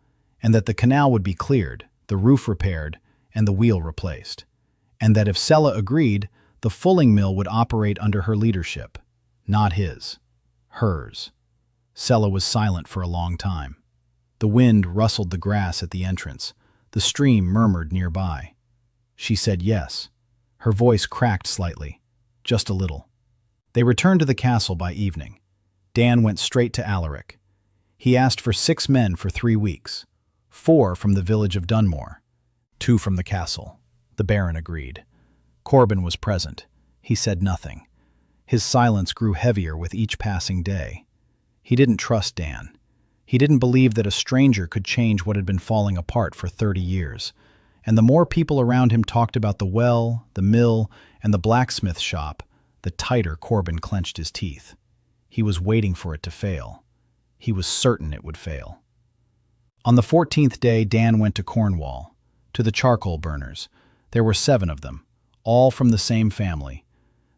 and that the canal would be cleared, the roof repaired, and the wheel replaced. And that if Sella agreed, the fulling mill would operate under her leadership. Not his. Hers. Sella was silent for a long time. The wind rustled the grass at the entrance. The stream murmured nearby. She said yes. Her voice cracked slightly. Just a little. They returned to the castle by evening. Dan went straight to Alaric. He asked for 6 men for 3 weeks. 4 from the village of Dunmore. 2 from the castle. The Baron agreed. Corbin was present. He said nothing. His silence grew heavier with each passing day. He didn't trust Dan. He didn't believe that a stranger could change what had been falling apart for 30 years. And the more people around him talked about the well, the mill, and the blacksmith shop, the tighter Corbin clenched his teeth. He was waiting for it to fail. He was certain it would fail. On the 14th day, Dan went to Cornwall, to the charcoal burners. There were 7 of them, all from the same family.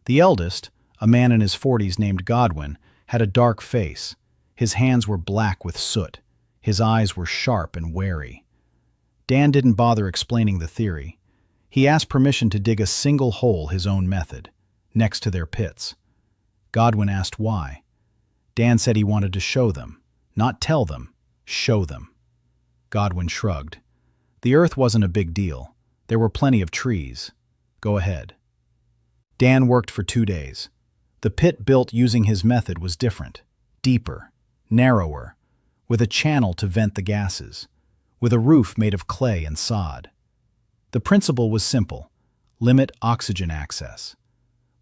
The eldest, a man in his 40s named Godwin, had a dark face. His hands were black with soot. His eyes were sharp and wary. Dan didn't bother explaining the theory. He asked permission to dig a single hole his own method, next to their pits. Godwin asked why. Dan said he wanted to show them, not tell them, show them. Godwin shrugged. The earth wasn't a big deal. There were plenty of trees. Go ahead. Dan worked for 2 days. The pit built using his method was different, deeper, narrower, with a channel to vent the gases, with a roof made of clay and sod. The principle was simple: limit oxygen access.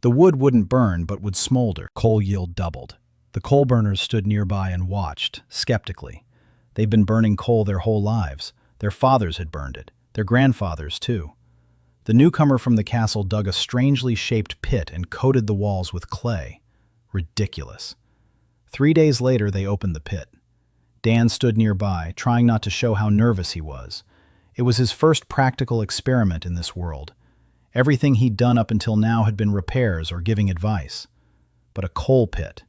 The wood wouldn't burn but would smolder. Coal yield doubled. The coal burners stood nearby and watched, skeptically. They'd been burning coal their whole lives. Their fathers had burned it, their grandfathers too. The newcomer from the castle dug a strangely shaped pit and coated the walls with clay. Ridiculous. 3 days later, they opened the pit. Dan stood nearby, trying not to show how nervous he was. It was his first practical experiment in this world. Everything he'd done up until now had been repairs or giving advice. But a coal pit.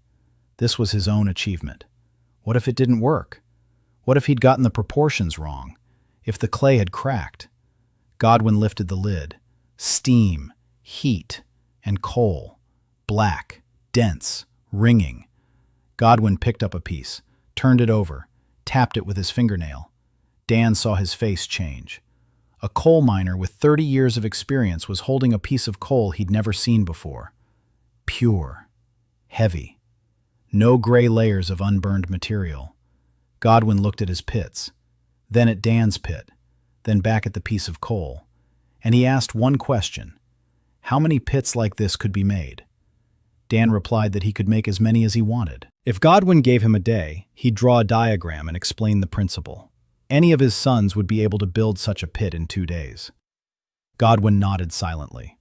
This was his own achievement. What if it didn't work? What if he'd gotten the proportions wrong? If the clay had cracked? Godwin lifted the lid. Steam, heat, and coal. Black, dense, ringing. Godwin picked up a piece, turned it over, tapped it with his fingernail. Dan saw his face change. A coal miner with 30 years of experience was holding a piece of coal he'd never seen before. Pure. Heavy. No gray layers of unburned material. Godwin looked at his pits, then at Dan's pit, then back at the piece of coal, and he asked one question: how many pits like this could be made? Dan replied that he could make as many as he wanted. If Godwin gave him a day, he'd draw a diagram and explain the principle. Any of his sons would be able to build such a pit in 2 days. Godwin nodded silently.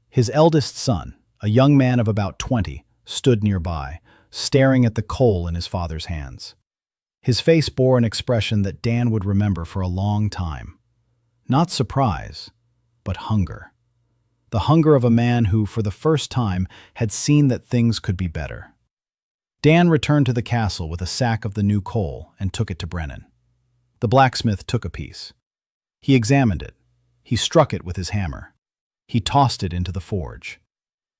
His eldest son, a young man of about 20, stood nearby, staring at the coal in his father's hands. His face bore an expression that Dan would remember for a long time. Not surprise, but hunger. The hunger of a man who, for the first time, had seen that things could be better. Dan returned to the castle with a sack of the new coal and took it to Brenn. The blacksmith took a piece. He examined it. He struck it with his hammer. He tossed it into the forge.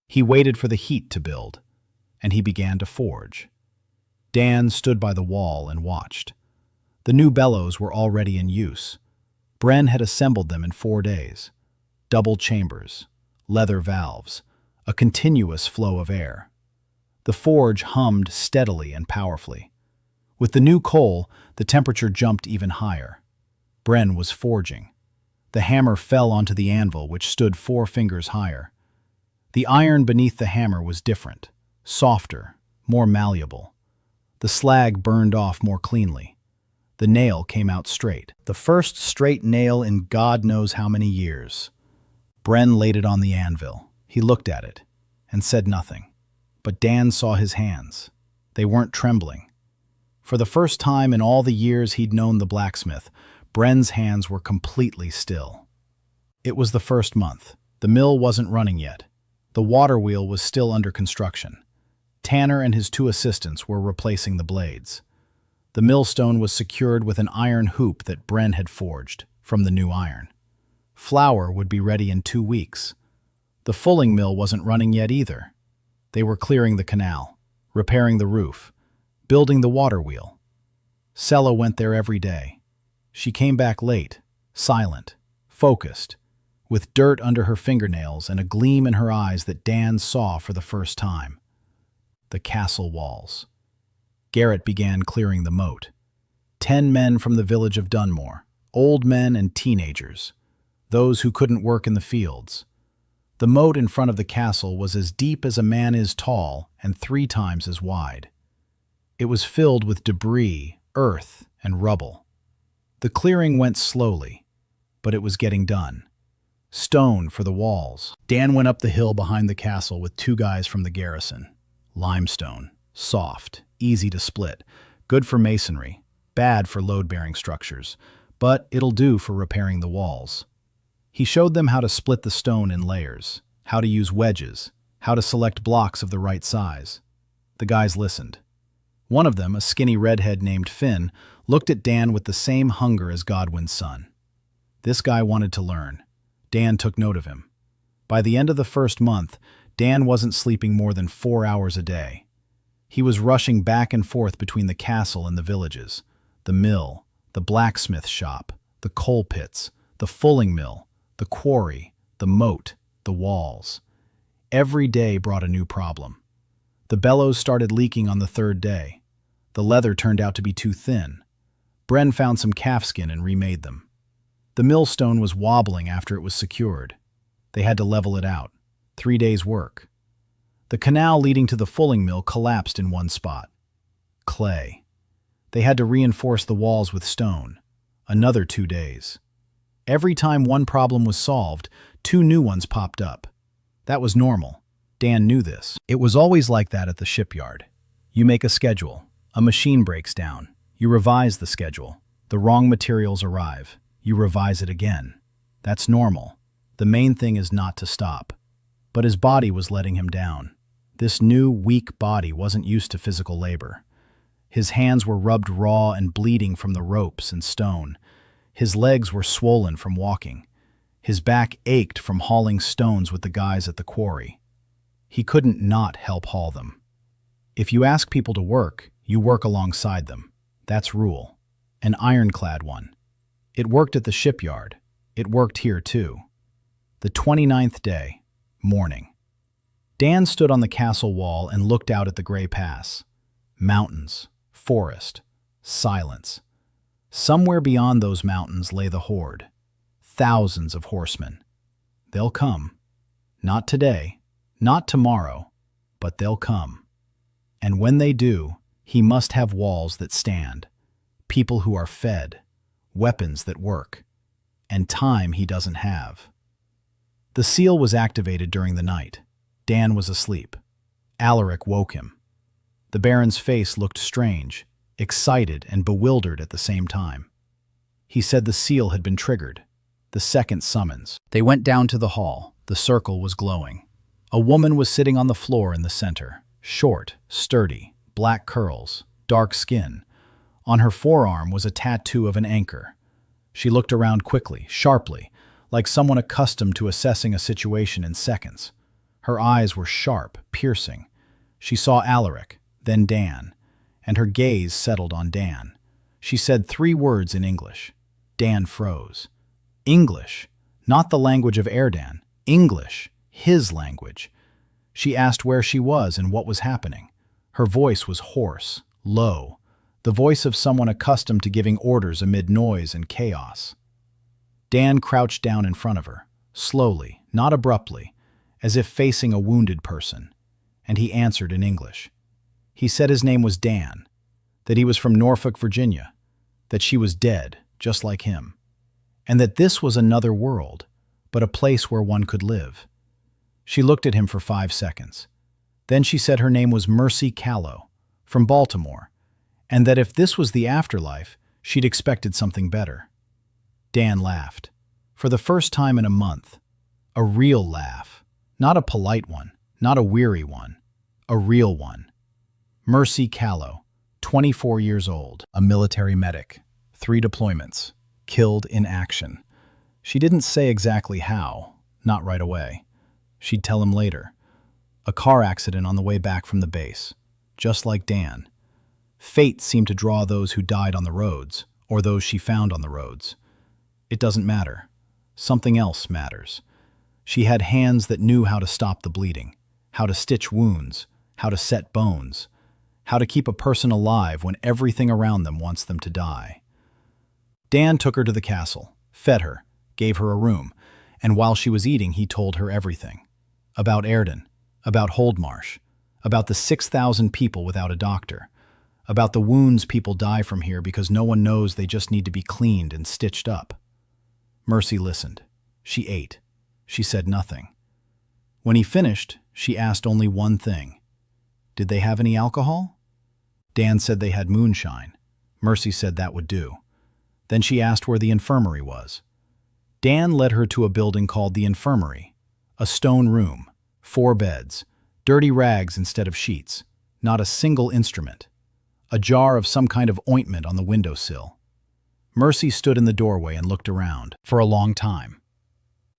He waited for the heat to build, and he began to forge. Dan stood by the wall and watched. The new bellows were already in use. Brenn had assembled them in 4 days. Double chambers, leather valves, a continuous flow of air. The forge hummed steadily and powerfully. With the new coal, the temperature jumped even higher. Brenn was forging. The hammer fell onto the anvil, which stood 4 fingers higher. The iron beneath the hammer was different, softer, more malleable. The slag burned off more cleanly. The nail came out straight. The first straight nail in God knows how many years. Brenn laid it on the anvil. He looked at it and said nothing. But Dan saw his hands. They weren't trembling. For the first time in all the years he'd known the blacksmith, Brenn's hands were completely still. It was the first month. The mill wasn't running yet. The water wheel was still under construction. Tanner and his 2 assistants were replacing the blades. The millstone was secured with an iron hoop that Brenn had forged from the new iron. Flour would be ready in 2 weeks. The fulling mill wasn't running yet either. They were clearing the canal, repairing the roof, building the water wheel. Sella went there every day. She came back late, silent, focused, with dirt under her fingernails and a gleam in her eyes that Dan saw for the first time. The castle walls. Garrett began clearing the moat. 10 men from the village of Dunmore, old men and teenagers, those who couldn't work in the fields. The moat in front of the castle was as deep as a man is tall and 3 times as wide. It was filled with debris, earth, and rubble. The clearing went slowly, but it was getting done. Stone for the walls. Dan went up the hill behind the castle with 2 guys from the garrison. Limestone, soft, easy to split, good for masonry, bad for load-bearing structures, but it'll do for repairing the walls. He showed them how to split the stone in layers, how to use wedges, how to select blocks of the right size. The guys listened. One of them, a skinny redhead named Finn, looked at Dan with the same hunger as Godwin's son. This guy wanted to learn. Dan took note of him. By the end of the first month, Dan wasn't sleeping more than 4 hours a day. He was rushing back and forth between the castle and the villages, the mill, the blacksmith shop, the coal pits, the fulling mill, the quarry, the moat, the walls. Every day brought a new problem. The bellows started leaking on the 3rd day. The leather turned out to be too thin. Brenn found some calfskin and remade them. The millstone was wobbling after it was secured. They had to level it out. 3 days' work. The canal leading to the fulling mill collapsed in one spot. Clay. They had to reinforce the walls with stone. Another 2 days. Every time one problem was solved, 2 new ones popped up. That was normal. Dan knew this. It was always like that at the shipyard. You make a schedule. A machine breaks down. You revise the schedule. The wrong materials arrive. You revise it again. That's normal. The main thing is not to stop. But his body was letting him down. This new, weak body wasn't used to physical labor. His hands were rubbed raw and bleeding from the ropes and stone. His legs were swollen from walking. His back ached from hauling stones with the guys at the quarry. He couldn't not help haul them. If you ask people to work, you work alongside them. That's rule. An ironclad one. It worked at the shipyard. It worked here too. The 29th day, morning. Dan stood on the castle wall and looked out at the gray pass. Mountains, forest, silence. Somewhere beyond those mountains lay the Horde. Thousands of horsemen. They'll come. Not today, not tomorrow, but they'll come. And when they do, he must have walls that stand, people who are fed, weapons that work, and time he doesn't have. The seal was activated during the night. Dan was asleep. Alaric woke him. The Baron's face looked strange, excited and bewildered at the same time. He said the seal had been triggered, the second summons. They went down to the hall. The circle was glowing. A woman was sitting on the floor in the center, short, sturdy, black curls, dark skin. On her forearm was a tattoo of an anchor. She looked around quickly, sharply, like someone accustomed to assessing a situation in seconds. Her eyes were sharp, piercing. She saw Alaric, then Dan, and her gaze settled on Dan. She said 3 words in English. Dan froze. English, not the language of Erdan. English, his language. She asked where she was and what was happening. Her voice was hoarse, low, the voice of someone accustomed to giving orders amid noise and chaos. Dan crouched down in front of her, slowly, not abruptly, as if facing a wounded person, and he answered in English. He said his name was Dan, that he was from Norfolk, Virginia, that she was dead, just like him, and that this was another world, but a place where one could live. She looked at him for 5 seconds. Then she said her name was Mercy Callow, from Baltimore, and that if this was the afterlife, she'd expected something better. Dan laughed. For the first time in a month. A real laugh. Not a polite one, not a weary one. A real one. Mercy Callow, 24 years old, a military medic, 3 deployments, killed in action. She didn't say exactly how, not right away. She'd tell him later. A car accident on the way back from the base, just like Dan. Fate seemed to draw those who died on the roads, or those she found on the roads. It doesn't matter. Something else matters. She had hands that knew how to stop the bleeding, how to stitch wounds, how to set bones, how to keep a person alive when everything around them wants them to die. Dan took her to the castle, fed her, gave her a room, and while she was eating he told her everything. About Erden, about Holdmarsh, about the 6,000 people without a doctor, about the wounds people die from here because no one knows they just need to be cleaned and stitched up. Mercy listened. She ate. She said nothing. When he finished, she asked only one thing. Did they have any alcohol? Dan said they had moonshine. Mercy said that would do. Then she asked where the infirmary was. Dan led her to a building called the infirmary, a stone room, 4 beds, dirty rags instead of sheets, not a single instrument, a jar of some kind of ointment on the windowsill. Mercy stood in the doorway and looked around for a long time.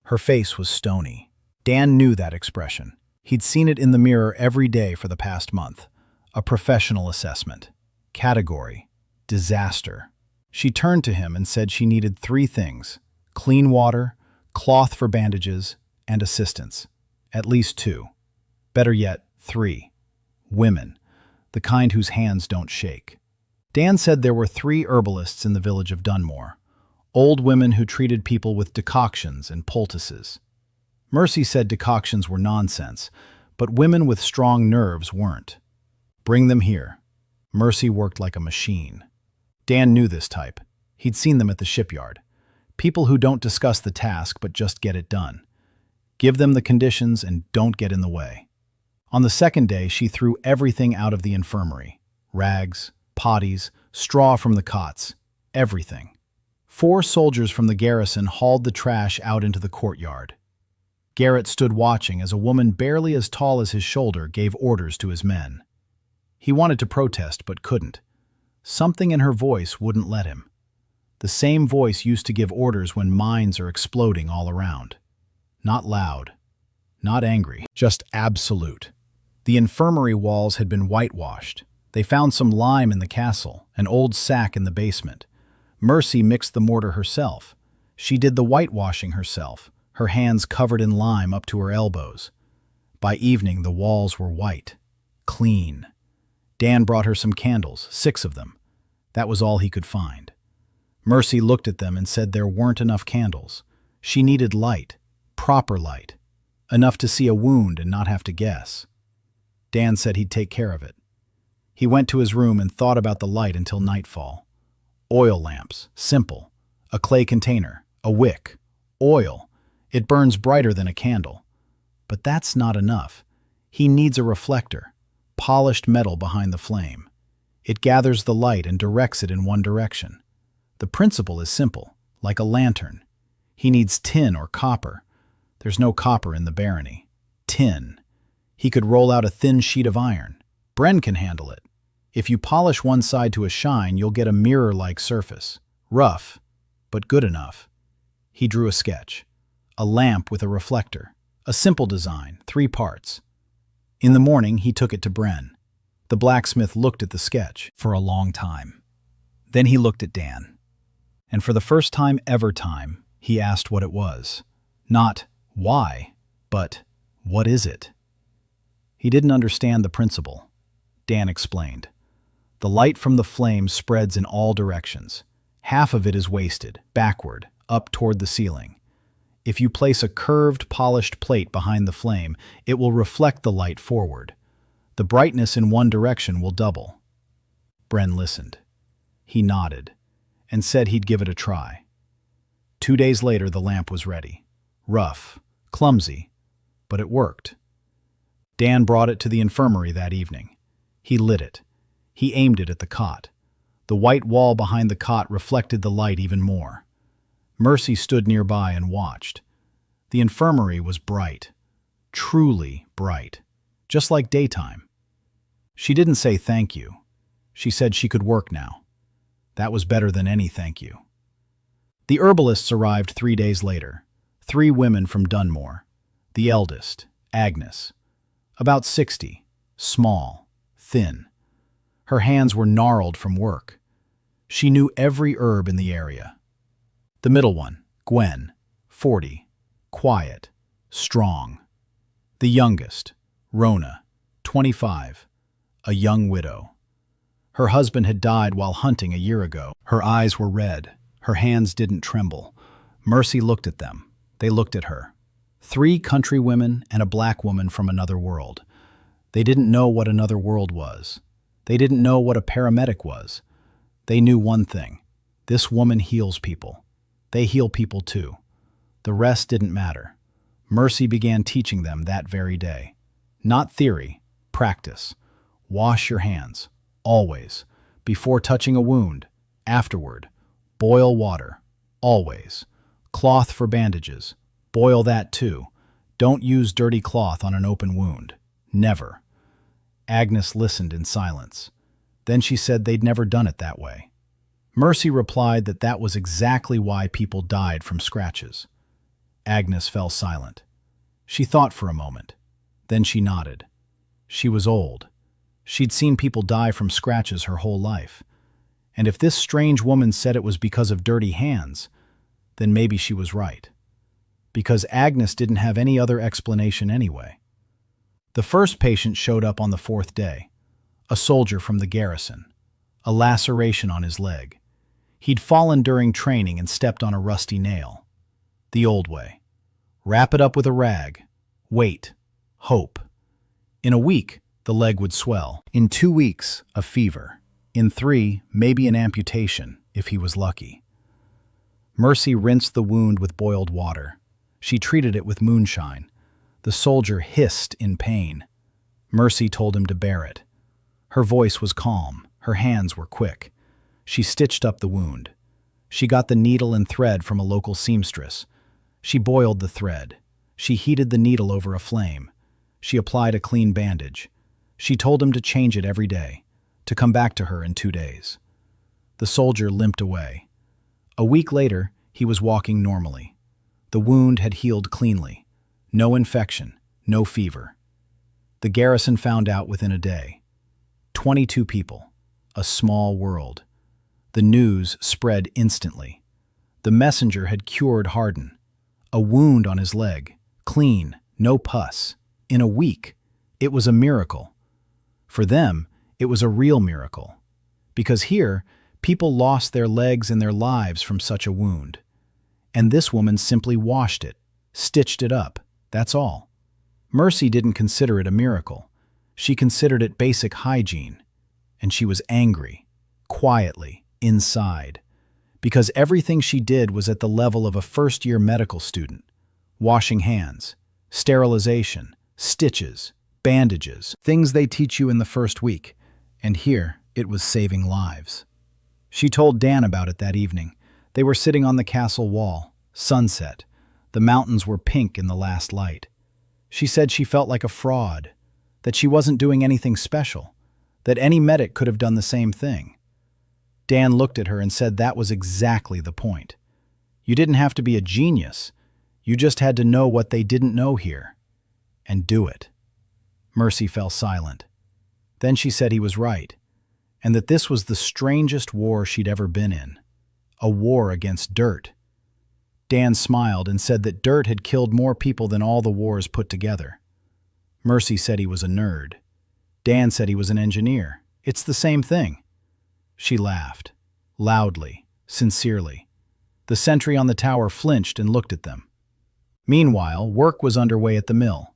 Her face was stony. Dan knew that expression. He'd seen it in the mirror every day for the past month. A professional assessment. Category: disaster. She turned to him and said she needed 3 things: clean water, cloth for bandages, and assistance. At least 2. Better yet, 3. Women, the kind whose hands don't shake. Dan said there were 3 herbalists in the village of Dunmore, old women who treated people with decoctions and poultices. Mercy said decoctions were nonsense, but women with strong nerves weren't. Bring them here. Mercy worked like a machine. Dan knew this type. He'd seen them at the shipyard. People who don't discuss the task but just get it done. Give them the conditions and don't get in the way. On the second day, she threw everything out of the infirmary. Rags, potties, straw from the cots, everything. 4 soldiers from the garrison hauled the trash out into the courtyard. Garrett stood watching as a woman barely as tall as his shoulder gave orders to his men. He wanted to protest but couldn't. Something in her voice wouldn't let him. The same voice used to give orders when mines are exploding all around. Not loud, not angry, just absolute. The infirmary walls had been whitewashed. They found some lime in the castle, an old sack in the basement. Mercy mixed the mortar herself. She did the whitewashing herself, her hands covered in lime up to her elbows. By evening, the walls were white, clean. Dan brought her some candles, 6 of them. That was all he could find. Mercy looked at them and said there weren't enough candles. She needed light, proper light, enough to see a wound and not have to guess. Dan said he'd take care of it. He went to his room and thought about the light until nightfall. Oil lamps, simple. A clay container, a wick, oil. It burns brighter than a candle. But that's not enough. He needs a reflector, polished metal behind the flame. It gathers the light and directs it in one direction. The principle is simple, like a lantern. He needs tin or copper. There's no copper in the barony. Tin. He could roll out a thin sheet of iron. Brenn can handle it. If you polish one side to a shine, you'll get a mirror-like surface. Rough, but good enough. He drew a sketch. A lamp with a reflector. A simple design, 3 parts. In the morning, he took it to Brenn. The blacksmith looked at the sketch for a long time. Then he looked at Dan. And for the first time ever he asked what it was. Not why, but what is it? He didn't understand the principle. Dan explained. The light from the flame spreads in all directions. Half of it is wasted, backward, up toward the ceiling. If you place a curved, polished plate behind the flame, it will reflect the light forward. The brightness in one direction will double. Brenn listened. He nodded and said he'd give it a try. 2 days later, the lamp was ready. Rough, clumsy, but it worked. Dan brought it to the infirmary that evening. He lit it. He aimed it at the cot. The white wall behind the cot reflected the light even more. Mercy stood nearby and watched. The infirmary was bright, truly bright, just like daytime. She didn't say thank you. She said she could work now. That was better than any thank you. The herbalists arrived 3 days later. 3 women from Dunmore. The eldest, Agnes, about 60, small, thin. Her hands were gnarled from work. She knew every herb in the area. The middle one, Gwen, 40, quiet, strong. The youngest, Rona, 25, a young widow. Her husband had died while hunting a year ago. Her eyes were red. Her hands didn't tremble. Mercy looked at them. They looked at her. 3 country women and a black woman from another world. They didn't know what another world was. They didn't know what a paramedic was. They knew one thing. This woman heals people. They heal people too. The rest didn't matter. Mercy began teaching them that very day. Not theory, practice. Wash your hands, always. Before touching a wound, afterward. Boil water, always. Cloth for bandages. Boil that too. Don't use dirty cloth on an open wound. Never. Agnes listened in silence. Then she said they'd never done it that way. Mercy replied that that was exactly why people died from scratches. Agnes fell silent. She thought for a moment. Then she nodded. She was old. She'd seen people die from scratches her whole life. And if this strange woman said it was because of dirty hands, then maybe she was right. Because Agnes didn't have any other explanation anyway. The first patient showed up on the 4th day. A soldier from the garrison. A laceration on his leg. He'd fallen during training and stepped on a rusty nail. The old way. Wrap it up with a rag. Wait. Hope. In a week, the leg would swell. In 2 weeks, a fever. In 3, maybe an amputation, if he was lucky. Mercy rinsed the wound with boiled water. She treated it with moonshine. The soldier hissed in pain. Mercy told him to bear it. Her voice was calm. Her hands were quick. She stitched up the wound. She got the needle and thread from a local seamstress. She boiled the thread. She heated the needle over a flame. She applied a clean bandage. She told him to change it every day, to come back to her in 2 days. The soldier limped away. A week later, he was walking normally. The wound had healed cleanly. No infection, no fever. The garrison found out within a day. 22 people. A small world. The news spread instantly. The messenger had cured Hardin. A wound on his leg. Clean, no pus. In a week. It was a miracle. For them, it was a real miracle. Because here, people lost their legs and their lives from such a wound. And this woman simply washed it, stitched it up. That's all. Mercy didn't consider it a miracle. She considered it basic hygiene. And she was angry, quietly, inside. Because everything she did was at the level of a first-year medical student. Washing hands, sterilization, stitches, bandages, things they teach you in the first week. And here, it was saving lives. She told Dan about it that evening. They were sitting on the castle wall, sunset. The mountains were pink in the last light. She said she felt like a fraud, that she wasn't doing anything special, that any medic could have done the same thing. Dan looked at her and said that was exactly the point. You didn't have to be a genius. You just had to know what they didn't know here, and do it. Mercy fell silent. Then she said he was right, and that this was the strangest war she'd ever been in. A war against dirt. Dan smiled and said that dirt had killed more people than all the wars put together. Mercy said he was a nerd. Dan said he was an engineer. It's the same thing. She laughed, loudly, sincerely. The sentry on the tower flinched and looked at them. Meanwhile, work was underway at the mill.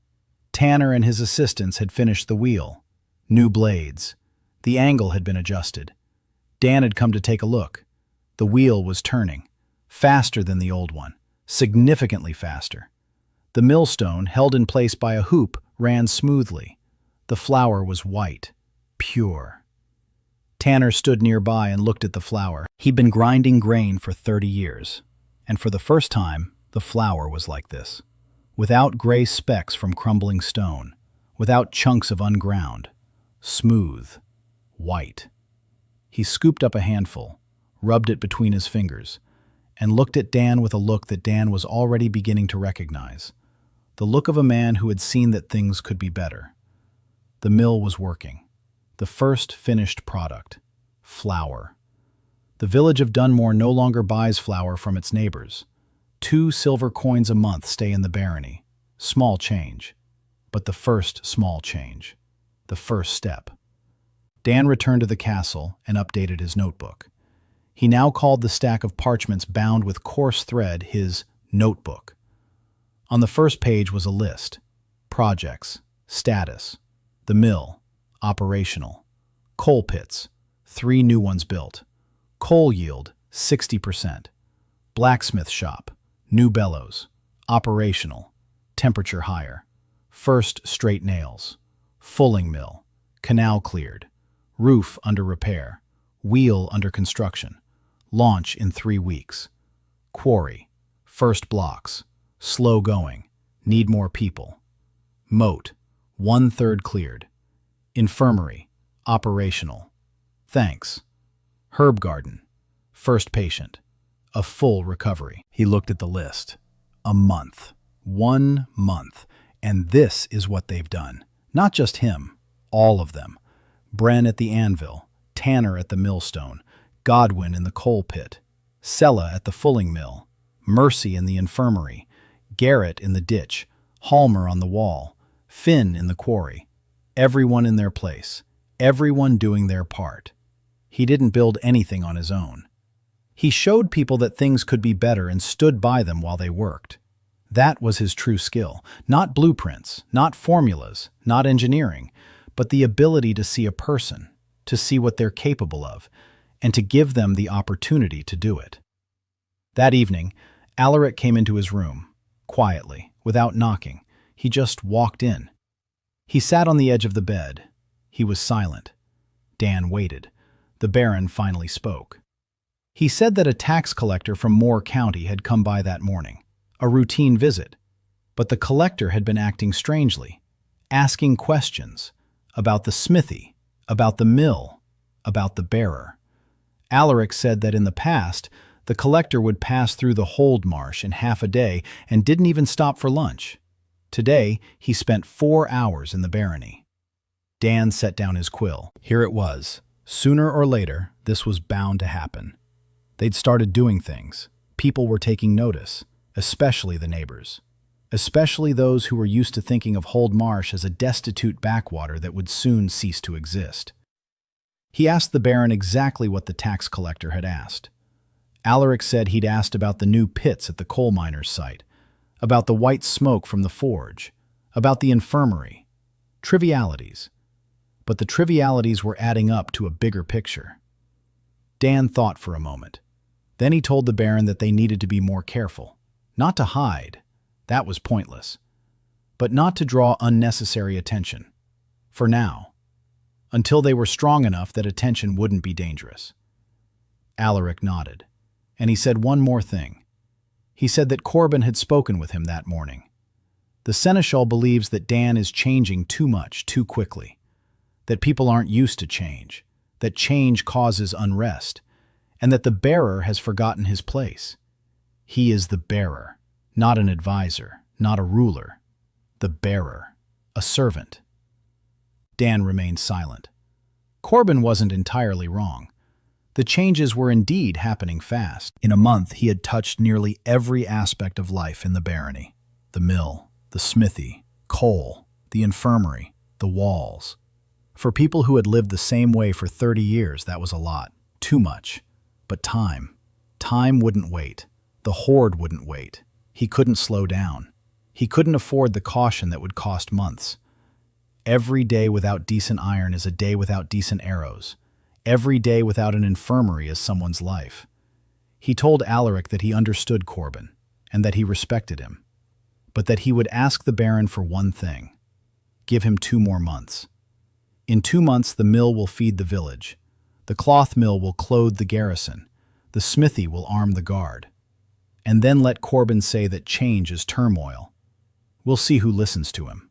Tanner and his assistants had finished the wheel. New blades. The angle had been adjusted. Dan had come to take a look. The wheel was turning, faster than the old one, significantly faster. The millstone, held in place by a hoop, ran smoothly. The flour was white, pure. Tanner stood nearby and looked at the flour. He'd been grinding grain for 30 years, and for the first time, the flour was like this. Without gray specks from crumbling stone, without chunks of unground, smooth, white. He scooped up a handful, rubbed it between his fingers, and looked at Dan with a look that Dan was already beginning to recognize. The look of a man who had seen that things could be better. The mill was working. The first finished product, flour. The village of Dunmore no longer buys flour from its neighbors. 2 silver coins a month stay in the barony. Small change, but the first small change. The first step. Dan returned to the castle and updated his notebook. He now called the stack of parchments bound with coarse thread his notebook. On the first page was a list. Projects, status, the mill, operational, coal pits, 3 new ones built, coal yield, 60%, blacksmith shop, new bellows, operational, temperature higher, first straight nails, fulling mill, canal cleared, roof under repair, wheel under construction, launch in 3 weeks, quarry, first blocks, slow going, need more people, moat, 1/3 cleared, infirmary, operational, thanks, herb garden, first patient, a full recovery. He looked at the list. A month. 1 month. And this is what they've done. Not just him, all of them. Brenn at the anvil, Tanner at the millstone, Godwin in the coal pit, Sella at the fulling mill, Mercy in the infirmary, Garrett in the ditch, Halmer on the wall, Finn in the quarry. Everyone in their place, everyone doing their part. He didn't build anything on his own. He showed people that things could be better and stood by them while they worked. That was his true skill. Not blueprints, not formulas, not engineering, but the ability to see a person, to see what they're capable of, and to give them the opportunity to do it. That evening, Alaric came into his room, quietly, without knocking. He just walked in. He sat on the edge of the bed. He was silent. Dan waited. The Baron finally spoke. He said that a tax collector from Moore County had come by that morning, a routine visit, but the collector had been acting strangely, asking questions about the smithy, about the mill, about the bearer. Alaric said that in the past, the collector would pass through the hold marsh in half a day and didn't even stop for lunch. Today, he spent 4 hours in the barony. Dan set down his quill. Here it was. Sooner or later, this was bound to happen. They'd started doing things. People were taking notice, especially the neighbors. Especially those who were used to thinking of Hold Marsh as a destitute backwater that would soon cease to exist. He asked the Baron exactly what the tax collector had asked. Alaric said he'd asked about the new pits at the coal miners' site, about the white smoke from the forge, about the infirmary. Trivialities. But the trivialities were adding up to a bigger picture. Dan thought for a moment. Then he told the Baron that they needed to be more careful. Not to hide. That was pointless. But not to draw unnecessary attention. For now. Until they were strong enough that attention wouldn't be dangerous. Alaric nodded. And he said one more thing. He said that Corbin had spoken with him that morning. The Seneschal believes that Dan is changing too much, too quickly. That people aren't used to change. That change causes unrest. And that the bearer has forgotten his place. He is the bearer, not an advisor, not a ruler. The bearer, a servant. Dan remained silent. Corbin wasn't entirely wrong. The changes were indeed happening fast. In a month, he had touched nearly every aspect of life in the barony. The mill, the smithy, coal, the infirmary, the walls. For people who had lived the same way for 30 years, that was a lot. Too much. But time. Time wouldn't wait. The Horde wouldn't wait. He couldn't slow down. He couldn't afford the caution that would cost months. Every day without decent iron is a day without decent arrows. Every day without an infirmary is someone's life. He told Alaric that he understood Corbin, and that he respected him, but that he would ask the Baron for one thing: give him 2 more months. In 2 months the mill will feed the village, the cloth mill will clothe the garrison, the smithy will arm the guard. And then let Corbin say that change is turmoil. We'll see who listens to him.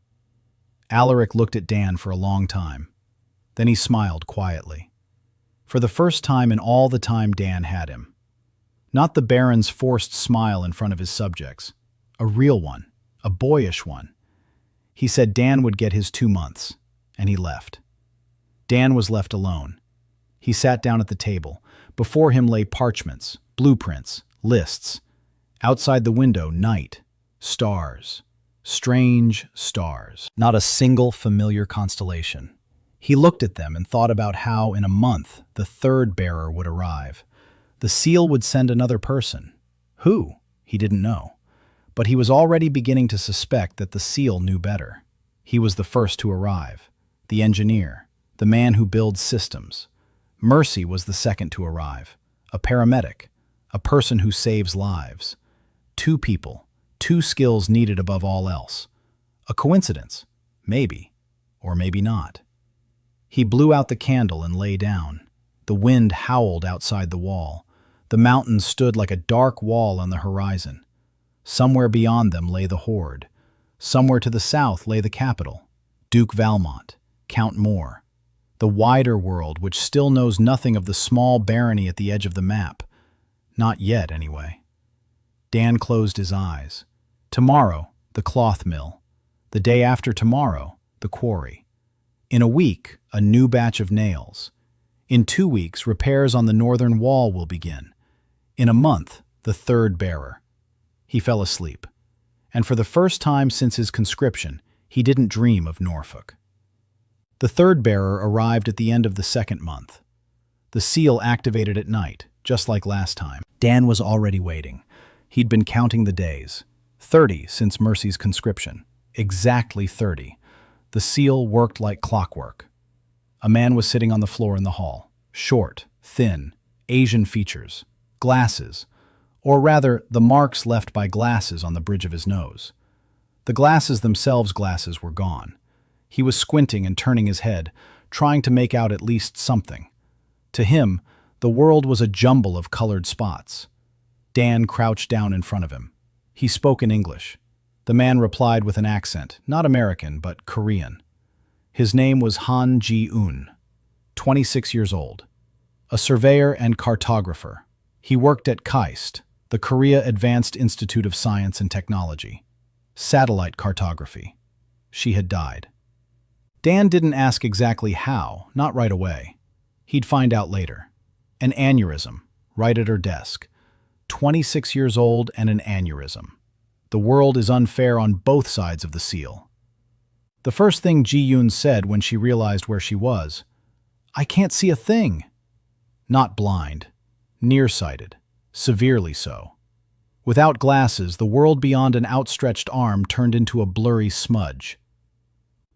Alaric looked at Dan for a long time. Then he smiled quietly. For the first time in all the time Dan had him. Not the Baron's forced smile in front of his subjects. A real one, a boyish one. He said Dan would get his 2 months, and he left. Dan was left alone. He sat down at the table. Before him lay parchments, blueprints, lists. Outside the window, night, stars, strange stars. Not a single familiar constellation. He looked at them and thought about how, in a month, the 3rd bearer would arrive. The seal would send another person. Who? He didn't know. But he was already beginning to suspect that the seal knew better. He was the first to arrive, the engineer, the man who builds systems. Mercy was the second to arrive, a paramedic, a person who saves lives. 2 people, 2 skills needed above all else. A coincidence? Maybe, or maybe not. He blew out the candle and lay down. The wind howled outside the wall. The mountains stood like a dark wall on the horizon. Somewhere beyond them lay the Horde. Somewhere to the south lay the capital, Duke Valmont, Count Moore. The wider world which still knows nothing of the small barony at the edge of the map. Not yet, anyway. Dan closed his eyes. Tomorrow, the cloth mill. The day after tomorrow, the quarry. In a week, a new batch of nails. In 2 weeks, repairs on the northern wall will begin. In a month, the 3rd bearer. He fell asleep. And for the first time since his conscription, he didn't dream of Norfolk. The 3rd bearer arrived at the end of the 2nd month. The seal activated at night, just like last time. Dan was already waiting. He'd been counting the days. 30 since Mercy's conscription. Exactly 30. The seal worked like clockwork. A man was sitting on the floor in the hall. Short, thin, Asian features. Glasses. Or rather, the marks left by glasses on the bridge of his nose. The glasses themselves glasses were gone. He was squinting and turning his head, trying to make out at least something. To him, the world was a jumble of colored spots. Dan crouched down in front of him. He spoke in English. The man replied with an accent, not American, but Korean. His name was Han Ji-un, 26 years old. A surveyor and cartographer. He worked at KAIST, the Korea Advanced Institute of Science and Technology. Satellite cartography. She had died. Dan didn't ask exactly how, not right away. He'd find out later. An aneurysm, right at her desk. 26 years old and an aneurysm. The world is unfair on both sides of the seal. The first thing Ji-yoon said when she realized where she was, "I can't see a thing." Not blind, nearsighted, severely so. Without glasses, the world beyond an outstretched arm turned into a blurry smudge.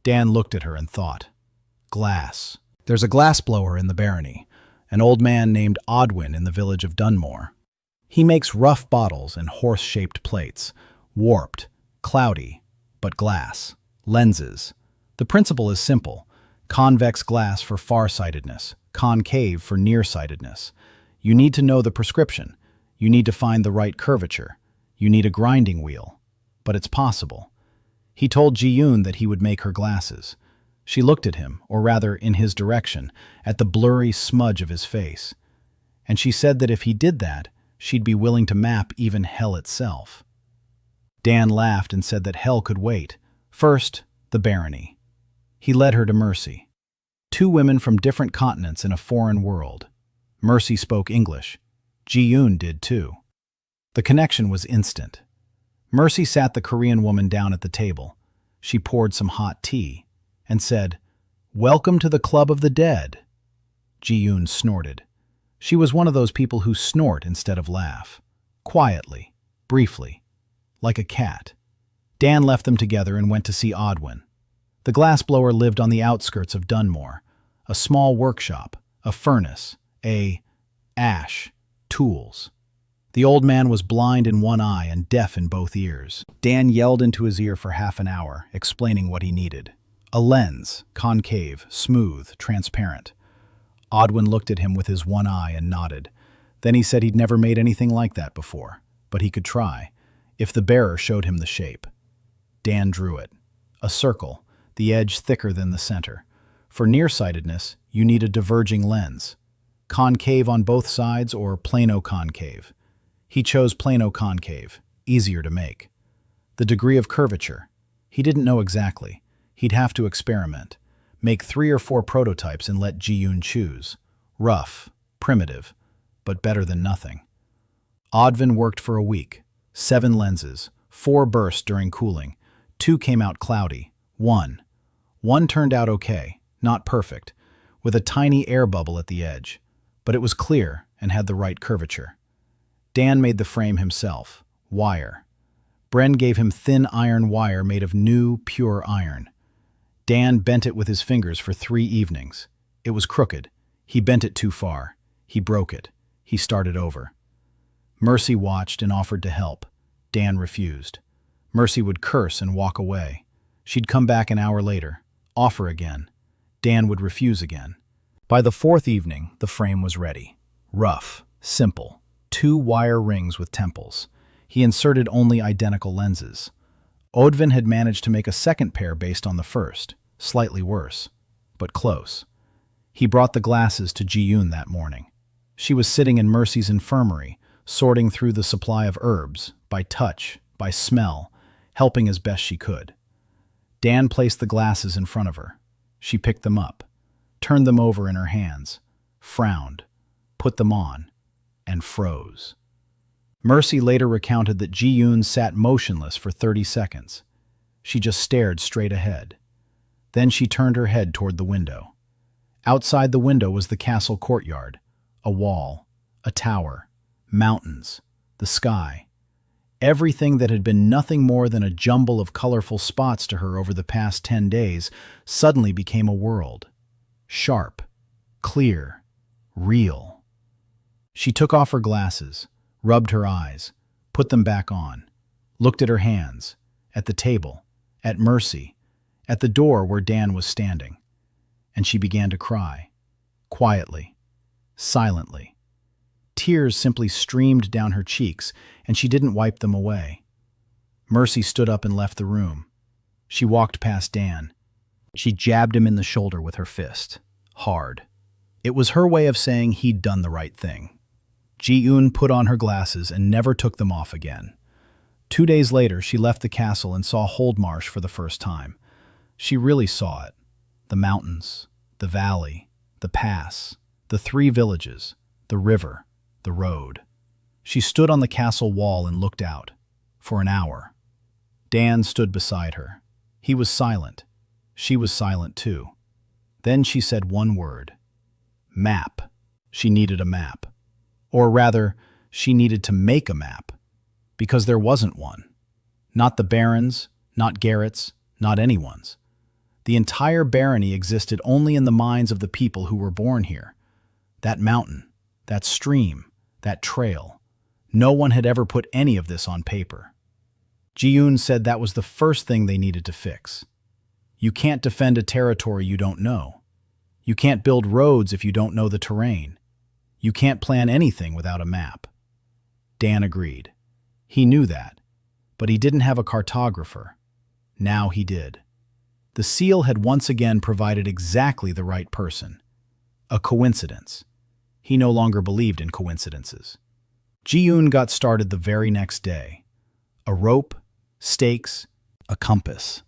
Dan looked at her and thought, glass. There's a glassblower in the barony, an old man named Odwin in the village of Dunmore. He makes rough bottles and horse-shaped plates, warped, cloudy, but glass, lenses. The principle is simple: convex glass for farsightedness, concave for nearsightedness. You need to know the prescription. You need to find the right curvature. You need a grinding wheel. But it's possible. He told Ji-yoon that he would make her glasses. She looked at him, or rather in his direction, at the blurry smudge of his face. And she said that if he did that, she'd be willing to map even hell itself. Dan laughed and said that hell could wait. First, the barony. He led her to Mercy. 2 women from different continents in a foreign world. Mercy spoke English. Ji-yoon did too. The connection was instant. Mercy sat the Korean woman down at the table. She poured some hot tea and said, "Welcome to the Club of the Dead." Ji-yoon snorted. She was one of those people who snort instead of laugh. Quietly, briefly, like a cat. Dan left them together and went to see Odwin. The glassblower lived on the outskirts of Dunmore, a small workshop, a furnace, ash, tools. The old man was blind in one eye and deaf in both ears. Dan yelled into his ear for half an hour, explaining what he needed. A lens, concave, smooth, transparent. Odwin looked at him with his one eye and nodded. Then he said he'd never made anything like that before, but he could try, if the bearer showed him the shape. Dan drew it. A circle, the edge thicker than the center. For nearsightedness, you need a diverging lens. Concave on both sides or plano-concave. He chose plano-concave, easier to make. The degree of curvature, he didn't know exactly. He'd have to experiment. Make 3 or 4 prototypes and let Ji-yoon choose. Rough, primitive, but better than nothing. Odvin worked for a week. 7 lenses, 4 burst during cooling. 2 came out cloudy. 1 turned out okay, not perfect, with a tiny air bubble at the edge, but it was clear and had the right curvature. Dan made the frame himself, wire. Brenn gave him thin iron wire made of new, pure iron. Dan bent it with his fingers for 3 evenings. It was crooked. He bent it too far. He broke it. He started over. Mercy watched and offered to help. Dan refused. Mercy would curse and walk away. She'd come back an hour later, offer again. Dan would refuse again. By the 4th evening, the frame was ready. Rough, simple, 2 wire rings with temples. He inserted only identical lenses. Odvin had managed to make a second pair based on the first, slightly worse, but close. He brought the glasses to Ji-yoon that morning. She was sitting in Mercy's infirmary, sorting through the supply of herbs, by touch, by smell, helping as best she could. Dan placed the glasses in front of her. She picked them up, turned them over in her hands, frowned, put them on, and froze. Mercy later recounted that Ji-yoon sat motionless for 30 seconds. She just stared straight ahead. Then she turned her head toward the window. Outside the window was the castle courtyard, a wall, a tower, mountains, the sky. Everything that had been nothing more than a jumble of colorful spots to her over the past 10 days suddenly became a world. Sharp, clear, real. She took off her glasses, rubbed her eyes, put them back on, looked at her hands, at the table, at Mercy, at the door where Dan was standing, and she began to cry, quietly, silently. Tears simply streamed down her cheeks, and she didn't wipe them away. Mercy stood up and left the room. She walked past Dan. She jabbed him in the shoulder with her fist, hard. It was her way of saying he'd done the right thing. Ji-yoon put on her glasses and never took them off again. 2 days later, she left the castle and saw Holdmarsh for the first time. She really saw it. The mountains, the valley, the pass, the 3 villages, the river, the road. She stood on the castle wall and looked out. For an hour. Dan stood beside her. He was silent. She was silent too. Then she said one word. Map. She needed a map. Or rather, she needed to make a map. Because there wasn't one. Not the Baron's, not Garrett's, not anyone's. The entire barony existed only in the minds of the people who were born here. That mountain, that stream, that trail. No one had ever put any of this on paper. Ji-yoon said that was the first thing they needed to fix. You can't defend a territory you don't know. You can't build roads if you don't know the terrain. You can't plan anything without a map. Dan agreed. He knew that, but he didn't have a cartographer. Now he did. The seal had once again provided exactly the right person. A coincidence. He no longer believed in coincidences. Ji-yoon got started the very next day. A rope, stakes, a compass.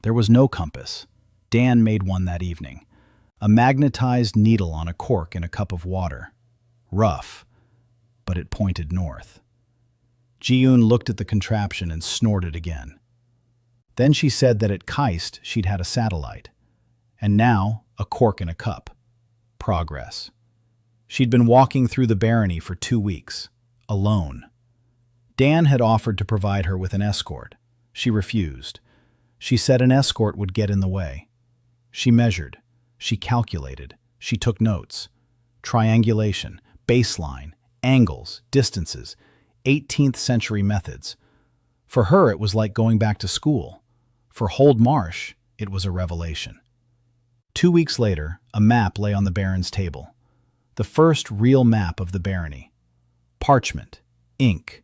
There was no compass. Dan made one that evening. A magnetized needle on a cork in a cup of water. Rough, but it pointed north. Ji-yoon looked at the contraption and snorted again. Then she said that at Keist she'd had a satellite. And now, a cork in a cup. Progress. She'd been walking through the barony for 2 weeks, alone. Dan had offered to provide her with an escort. She refused. She said an escort would get in the way. She measured. She calculated. She took notes. triangulation, baseline, angles, distances, 18th century methods. For her, it was like going back to school. For Hold Marsh, it was a revelation. 2 weeks later, a map lay on the Baron's table. The first real map of the barony. Parchment, ink,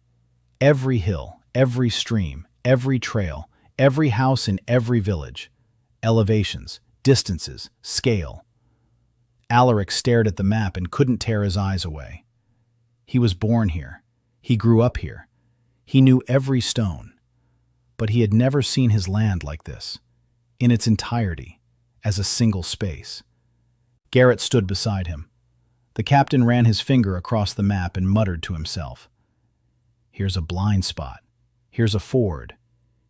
every hill, every stream, every trail, every house in every village, elevations, distances, scale. Alaric stared at the map and couldn't tear his eyes away. He was born here. He grew up here. He knew every stone. But he had never seen his land like this, in its entirety, as a single space. Garrett stood beside him. The captain ran his finger across the map and muttered to himself. Here's a blind spot. Here's a ford.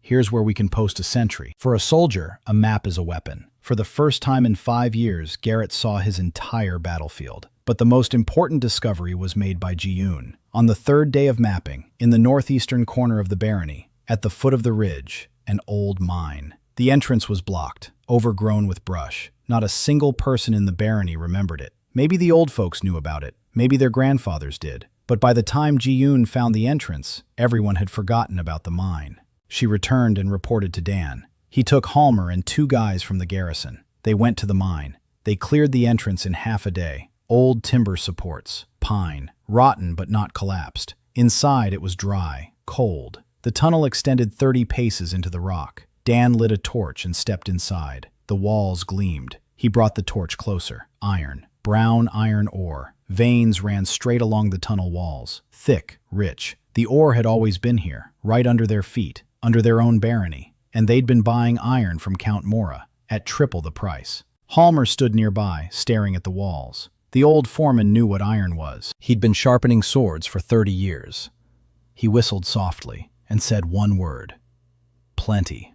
Here's where we can post a sentry. For a soldier, a map is a weapon. For the first time in 5 years, Garrett saw his entire battlefield. But the most important discovery was made by Ji-yoon. On the third day of mapping, in the northeastern corner of the barony, at the foot of the ridge, an old mine. The entrance was blocked, overgrown with brush. Not a single person in the barony remembered it. Maybe the old folks knew about it. Maybe their grandfathers did. But by the time Ji-yoon found the entrance, everyone had forgotten about the mine. She returned and reported to Dan. He took Halmer and 2 guys from the garrison. They went to the mine. They cleared the entrance in half a day. Old timber supports, pine, rotten but not collapsed. Inside it was dry, cold. The tunnel extended 30 paces into the rock. Dan lit a torch and stepped inside. The walls gleamed. He brought the torch closer. Iron, brown iron ore. Veins ran straight along the tunnel walls. Thick, rich. The ore had always been here, right under their feet, under their own barony. And they'd been buying iron from Count Mora, at triple the price. Halmer stood nearby, staring at the walls. The old foreman knew what iron was. He'd been sharpening swords for 30 years. He whistled softly and said one word. Plenty.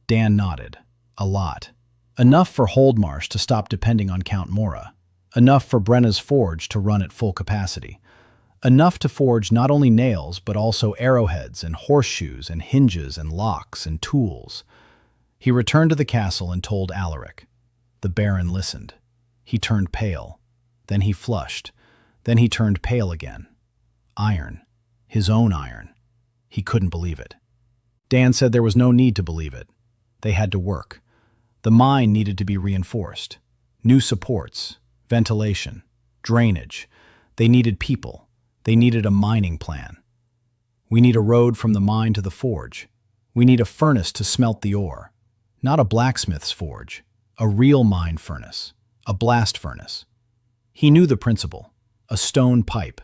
Dan nodded. A lot. Enough for Holdmarsh to stop depending on Count Mora. Enough for Brenna's forge to run at full capacity. Enough to forge not only nails, but also arrowheads and horseshoes and hinges and locks and tools. He returned to the castle and told Alaric. The Baron listened. He turned pale. Then he flushed. Then he turned pale again. Iron. His own iron. He couldn't believe it. Dan said there was no need to believe it. They had to work. The mine needed to be reinforced. New supports, ventilation, drainage. They needed people. They needed a mining plan. We need a road from the mine to the forge. We need a furnace to smelt the ore. Not a blacksmith's forge. A real mine furnace. A blast furnace. He knew the principle. A stone pipe.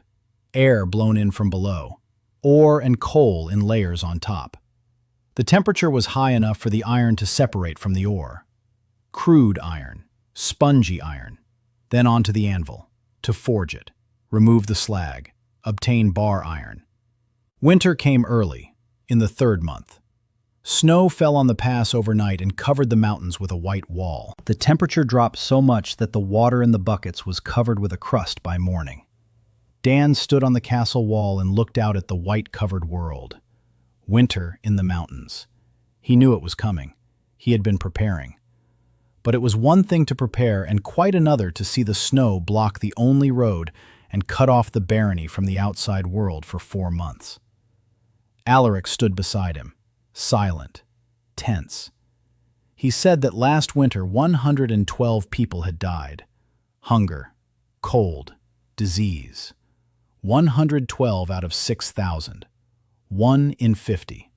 Air blown in from below. Ore and coal in layers on top. The temperature was high enough for the iron to separate from the ore. Crude iron. Spongy iron. Then onto the anvil. To forge it. Remove the slag. Obtain bar iron. Winter came early, in the 3rd month. Snow fell on the pass overnight and covered the mountains with a white wall. The temperature dropped so much that the water in the buckets was covered with a crust by morning. Dan stood on the castle wall and looked out at the white-covered world. Winter in the mountains. He knew it was coming. He had been preparing. But it was one thing to prepare and quite another to see the snow block the only road and cut off the barony from the outside world for 4 months. Alaric stood beside him, silent, tense. He said that last winter 112 people had died. Hunger, cold, disease. 112 out of 6,000. 1 in 50.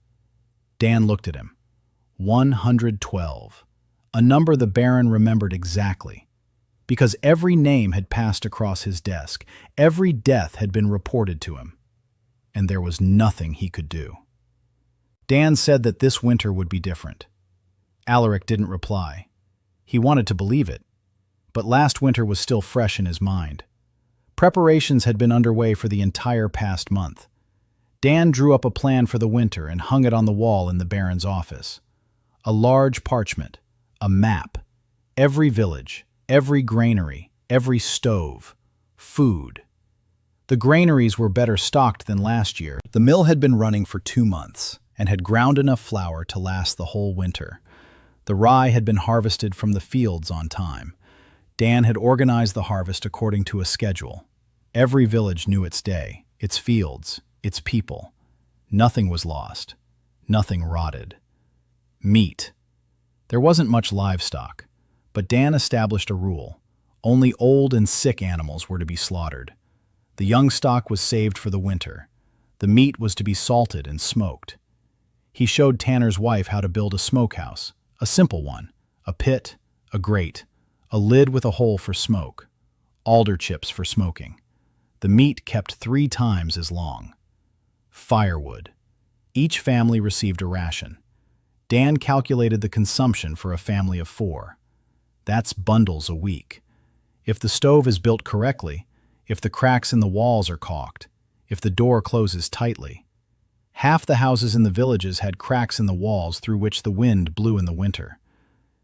Dan looked at him. 112. A number the Baron remembered exactly. Because every name had passed across his desk. Every death had been reported to him. And there was nothing he could do. Dan said that this winter would be different. Alaric didn't reply. He wanted to believe it. But last winter was still fresh in his mind. Preparations had been underway for the entire past month. Dan drew up a plan for the winter and hung it on the wall in the Baron's office. A large parchment, a map, every village, every granary, every stove, food. The granaries were better stocked than last year. The mill had been running for 2 months and had ground enough flour to last the whole winter. The rye had been harvested from the fields on time. Dan had organized the harvest according to a schedule. Every village knew its day, its fields, its people. Nothing was lost. Nothing rotted. Meat. There wasn't much livestock, but Dan established a rule. Only old and sick animals were to be slaughtered. The young stock was saved for the winter. The meat was to be salted and smoked. He showed Tanner's wife how to build a smokehouse, a simple one, a pit, a grate, a lid with a hole for smoke, alder chips for smoking. The meat kept 3 times as long. Firewood. Each family received a ration. Dan calculated the consumption for a family of 4. That's bundles a week. If the stove is built correctly, if the cracks in the walls are caulked, if the door closes tightly. Half the houses in the villages had cracks in the walls through which the wind blew in the winter.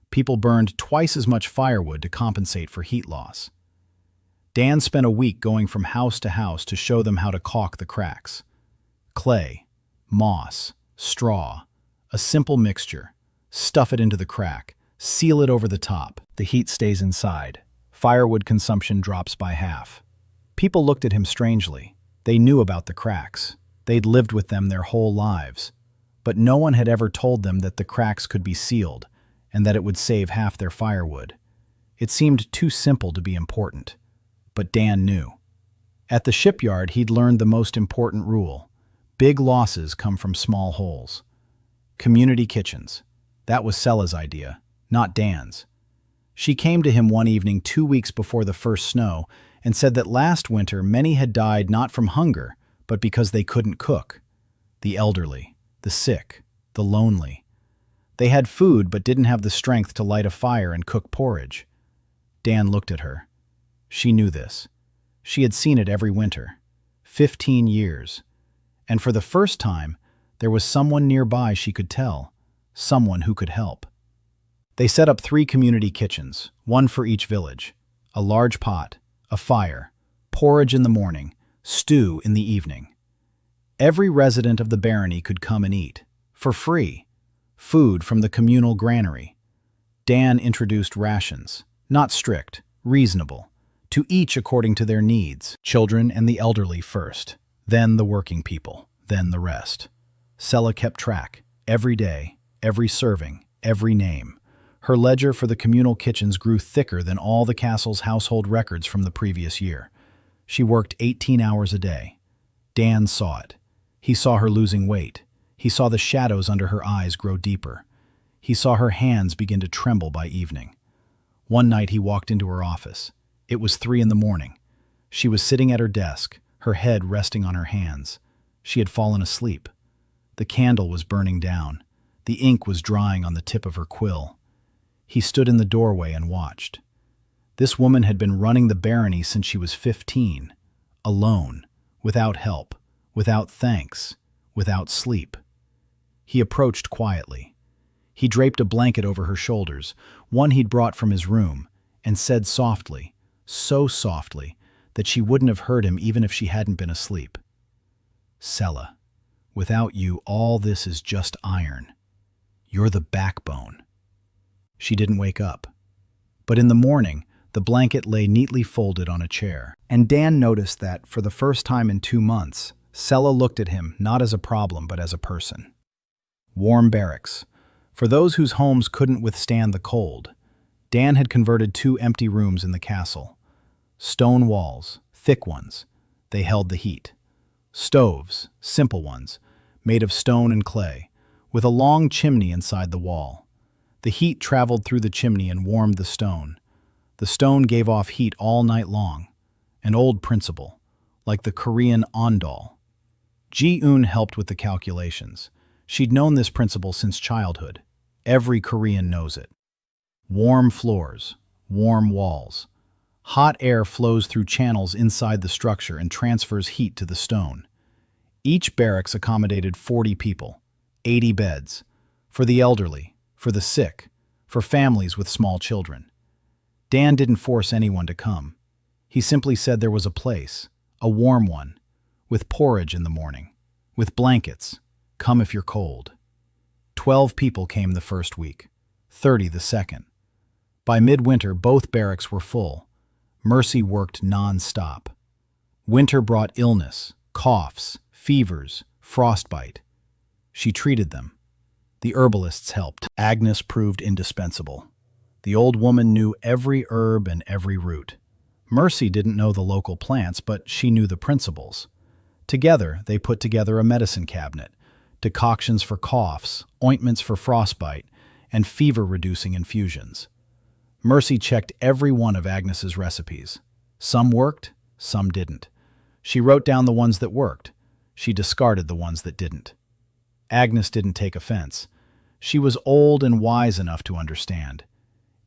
People burned twice as much firewood to compensate for heat loss. Dan spent a week going from house to house to show them how to caulk the cracks. Clay, moss, straw, a simple mixture. Stuff it into the crack, seal it over the top. The heat stays inside. Firewood consumption drops by half. People looked at him strangely. They knew about the cracks. They'd lived with them their whole lives. But no one had ever told them that the cracks could be sealed and that it would save half their firewood. It seemed too simple to be important. But Dan knew. At the shipyard, he'd learned the most important rule. Big losses come from small holes. Community kitchens. That was Sella's idea, not Dan's. She came to him one evening 2 weeks before the first snow and said that last winter many had died not from hunger, but because they couldn't cook. The elderly, the sick, the lonely. They had food but didn't have the strength to light a fire and cook porridge. Dan looked at her. She knew this. She had seen it every winter. 15 years. And for the first time, there was someone nearby she could tell. Someone who could help. They set up 3 community kitchens, one for each village. A large pot, a fire, porridge in the morning, stew in the evening. Every resident of the barony could come and eat, for free, food from the communal granary. Dan introduced rations, not strict, reasonable, to each according to their needs. Children and the elderly first, then the working people, then the rest. Sella kept track, every day, every serving, every name. Her ledger for the communal kitchens grew thicker than all the castle's household records from the previous year. She worked 18 hours a day. Dan saw it. He saw her losing weight. He saw the shadows under her eyes grow deeper. He saw her hands begin to tremble by evening. One night he walked into her office. It was 3 in the morning. She was sitting at her desk, her head resting on her hands. She had fallen asleep. The candle was burning down. The ink was drying on the tip of her quill. He stood in the doorway and watched. This woman had been running the barony since she was 15, alone, without help, without thanks, without sleep. He approached quietly. He draped a blanket over her shoulders, one he'd brought from his room, and said softly, so softly that she wouldn't have heard him even if she hadn't been asleep. Sella, without you, all this is just iron. You're the backbone. She didn't wake up. But in the morning, the blanket lay neatly folded on a chair. And Dan noticed that, for the first time in 2 months, Sella looked at him not as a problem but as a person. Warm barracks. For those whose homes couldn't withstand the cold, Dan had converted 2 empty rooms in the castle. Stone walls, thick ones. They held the heat. Stoves, simple ones, made of stone and clay, with a long chimney inside the wall. The heat traveled through the chimney and warmed the stone. The stone gave off heat all night long. An old principle, like the Korean ondol. Ji-eun helped with the calculations. She'd known this principle since childhood. Every Korean knows it. Warm floors, warm walls. Hot air flows through channels inside the structure and transfers heat to the stone. Each barracks accommodated 40 people, 80 beds, for the elderly, for the sick, for families with small children. Dan didn't force anyone to come. He simply said there was a place, a warm one, with porridge in the morning, with blankets. Come if you're cold. 12 people came the first week, 30 the second. By midwinter, both barracks were full. Mercy worked non-stop. Winter brought illness, coughs, fevers, frostbite. She treated them. The herbalists helped. Agnes proved indispensable. The old woman knew every herb and every root. Mercy didn't know the local plants, but she knew the principles. Together, they put together a medicine cabinet, decoctions for coughs, ointments for frostbite, and fever-reducing infusions. Mercy checked every one of Agnes's recipes. Some worked, some didn't. She wrote down the ones that worked. She discarded the ones that didn't. Agnes didn't take offense. She was old and wise enough to understand.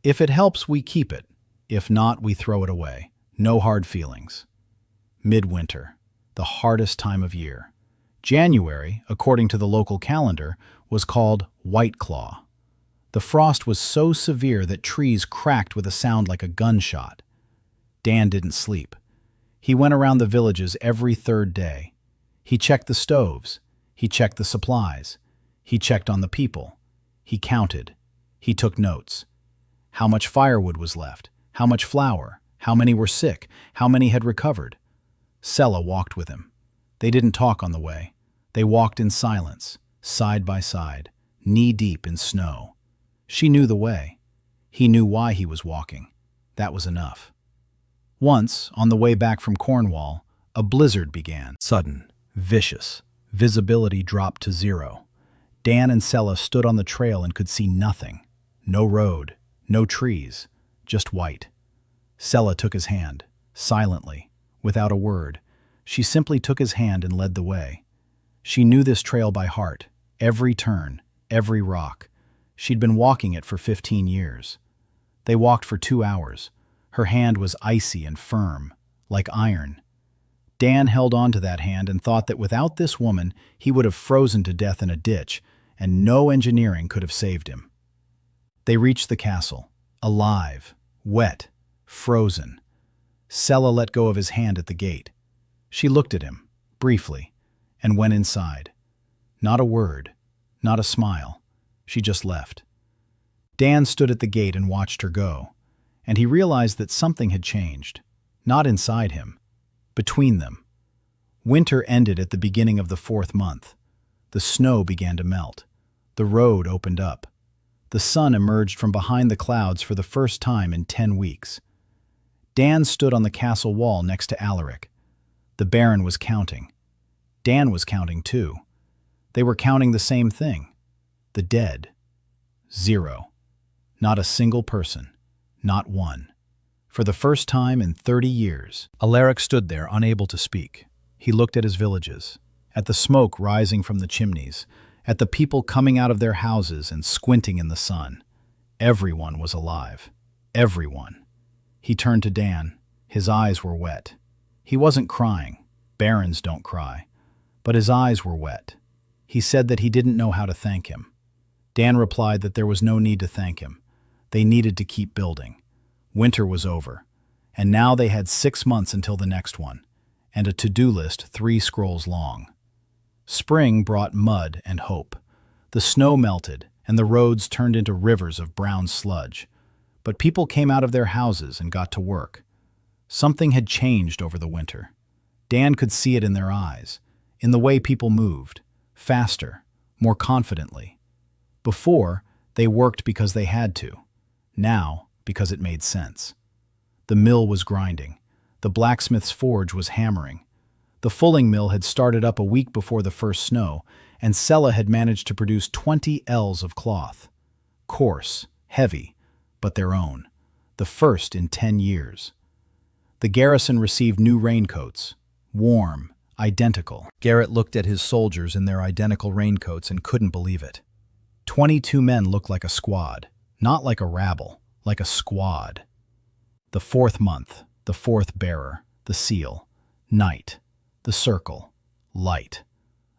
If it helps, we keep it. If not, we throw it away. No hard feelings. Midwinter, the hardest time of year. January, according to the local calendar, was called White Claw. The frost was so severe that trees cracked with a sound like a gunshot. Dan didn't sleep. He went around the villages every third day. He checked the stoves. He checked the supplies. He checked on the people. He counted. He took notes. How much firewood was left? How much flour? How many were sick? How many had recovered? Sella walked with him. They didn't talk on the way. They walked in silence, side by side, knee-deep in snow. She knew the way. He knew why he was walking. That was enough. Once, on the way back from Cornwall, a blizzard began. Sudden, vicious. Visibility dropped to zero. Dan and Sella stood on the trail and could see nothing. No road, no trees, just white. Sella took his hand, silently, without a word. She simply took his hand and led the way. She knew this trail by heart, every turn, every rock. She'd been walking it for 15 years. They walked for 2 hours. Her hand was icy and firm, like iron. Dan held on to that hand and thought that without this woman, he would have frozen to death in a ditch, and no engineering could have saved him. They reached the castle, alive, wet, frozen. Sella let go of his hand at the gate. She looked at him, briefly, and went inside. Not a word, not a smile. She just left. Dan stood at the gate and watched her go, and he realized that something had changed, not inside him, between them. Winter ended at the beginning of the 4th month. The snow began to melt. The road opened up. The sun emerged from behind the clouds for the first time in 10 weeks. Dan stood on the castle wall next to Alaric. The Baron was counting. Dan was counting too. They were counting the same thing. The dead. 0. Not a single person. Not one. For the first time in 30 years, Alaric stood there, unable to speak. He looked at his villages, at the smoke rising from the chimneys, at the people coming out of their houses and squinting in the sun. Everyone was alive. Everyone. He turned to Dan. His eyes were wet. He wasn't crying. Barons don't cry. But his eyes were wet. He said that he didn't know how to thank him. Dan replied that there was no need to thank him. They needed to keep building. Winter was over, and now they had 6 months until the next one, and a to-do list 3 scrolls long. Spring brought mud and hope. The snow melted, and the roads turned into rivers of brown sludge. But people came out of their houses and got to work. Something had changed over the winter. Dan could see it in their eyes, in the way people moved, faster, more confidently. Before, they worked because they had to. Now, because it made sense. The mill was grinding. The blacksmith's forge was hammering. The fulling mill had started up a week before the first snow, and Sella had managed to produce 20 ells of cloth. Coarse, heavy, but their own. The first in 10 years. The garrison received new raincoats. Warm, identical. Garrett looked at his soldiers in their identical raincoats and couldn't believe it. 22 men looked like a squad. Not like a rabble, like a squad. The 4th month, the 4th bearer, the seal, night, the circle, light.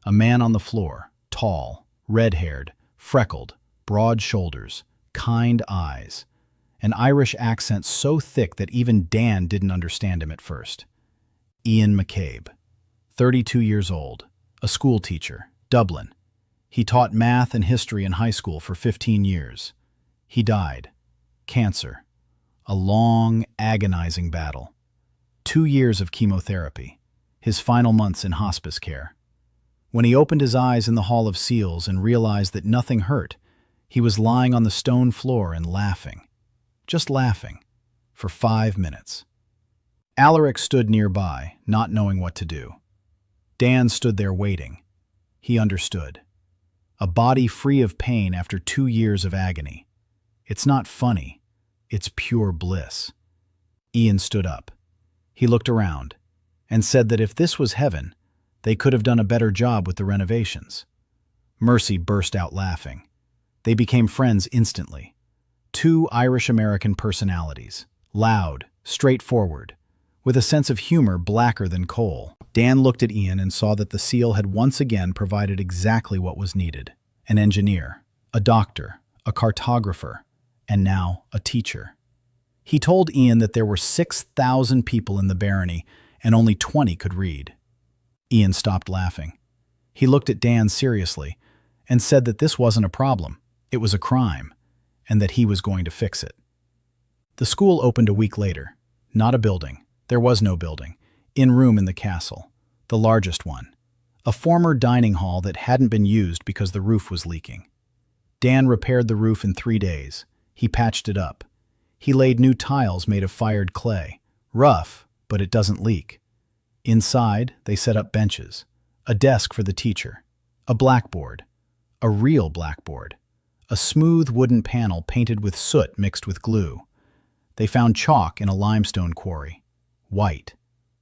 A man on the floor, tall, red-haired, freckled, broad shoulders, kind eyes. An Irish accent so thick that even Dan didn't understand him at first. Ian McCabe, 32 years old, a schoolteacher, Dublin. He taught math and history in high school for 15 years. He died. Cancer. A long, agonizing battle. 2 years of chemotherapy. His final months in hospice care. When he opened his eyes in the Hall of Seals and realized that nothing hurt, he was lying on the stone floor and laughing. Just laughing. For 5 minutes. Alaric stood nearby, not knowing what to do. Dan stood there waiting. He understood. A body free of pain after 2 years of agony. It's not funny. It's pure bliss. Ian stood up. He looked around and said that if this was heaven, they could have done a better job with the renovations. Mercy burst out laughing. They became friends instantly. 2 Irish-American personalities. Loud, straightforward, with a sense of humor blacker than coal. Dan looked at Ian and saw that the seal had once again provided exactly what was needed. An engineer, a doctor, a cartographer, and now a teacher. He told Ian that there were 6,000 people in the barony and only 20 could read. Ian stopped laughing. He looked at Dan seriously and said that this wasn't a problem, it was a crime, and that he was going to fix it. The school opened a week later. Not a building. There was no building. In-room in the castle. The largest one. A former dining hall that hadn't been used because the roof was leaking. Dan repaired the roof in 3 days. He patched it up. He laid new tiles made of fired clay. Rough, but it doesn't leak. Inside, they set up benches. A desk for the teacher. A blackboard. A real blackboard. A smooth wooden panel painted with soot mixed with glue. They found chalk in a limestone quarry. White.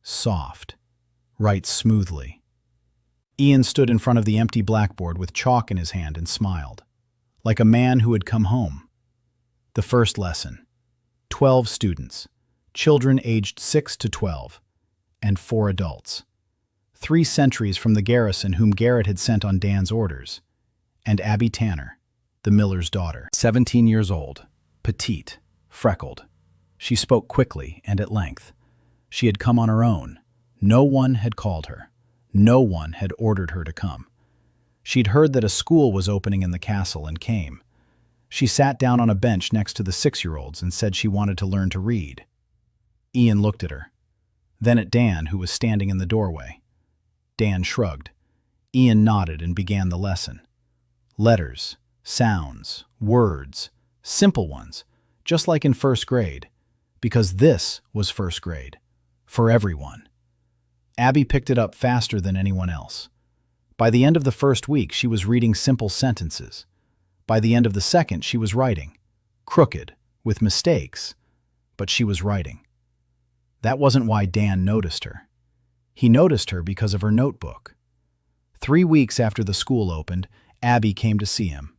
Soft. Writes smoothly. Ian stood in front of the empty blackboard with chalk in his hand and smiled. Like a man who had come home. The first lesson. 12 students. Children aged 6 to 12. And 4 adults. 3 sentries from the garrison whom Garrett had sent on Dan's orders. And Abby Tanner, the miller's daughter. 17 years old. Petite. Freckled. She spoke quickly and at length. She had come on her own. No one had called her. No one had ordered her to come. She'd heard that a school was opening in the castle and came. She sat down on a bench next to the 6-year-olds and said she wanted to learn to read. Ian looked at her. Then at Dan, who was standing in the doorway. Dan shrugged. Ian nodded and began the lesson. Letters, sounds, words, simple ones, just like in first grade. Because this was first grade. For everyone. Abby picked it up faster than anyone else. By the end of the first week, she was reading simple sentences. By the end of the second, she was writing. Crooked, with mistakes, but she was writing. That wasn't why Dan noticed her. He noticed her because of her notebook. 3 weeks after the school opened, Abby came to see him.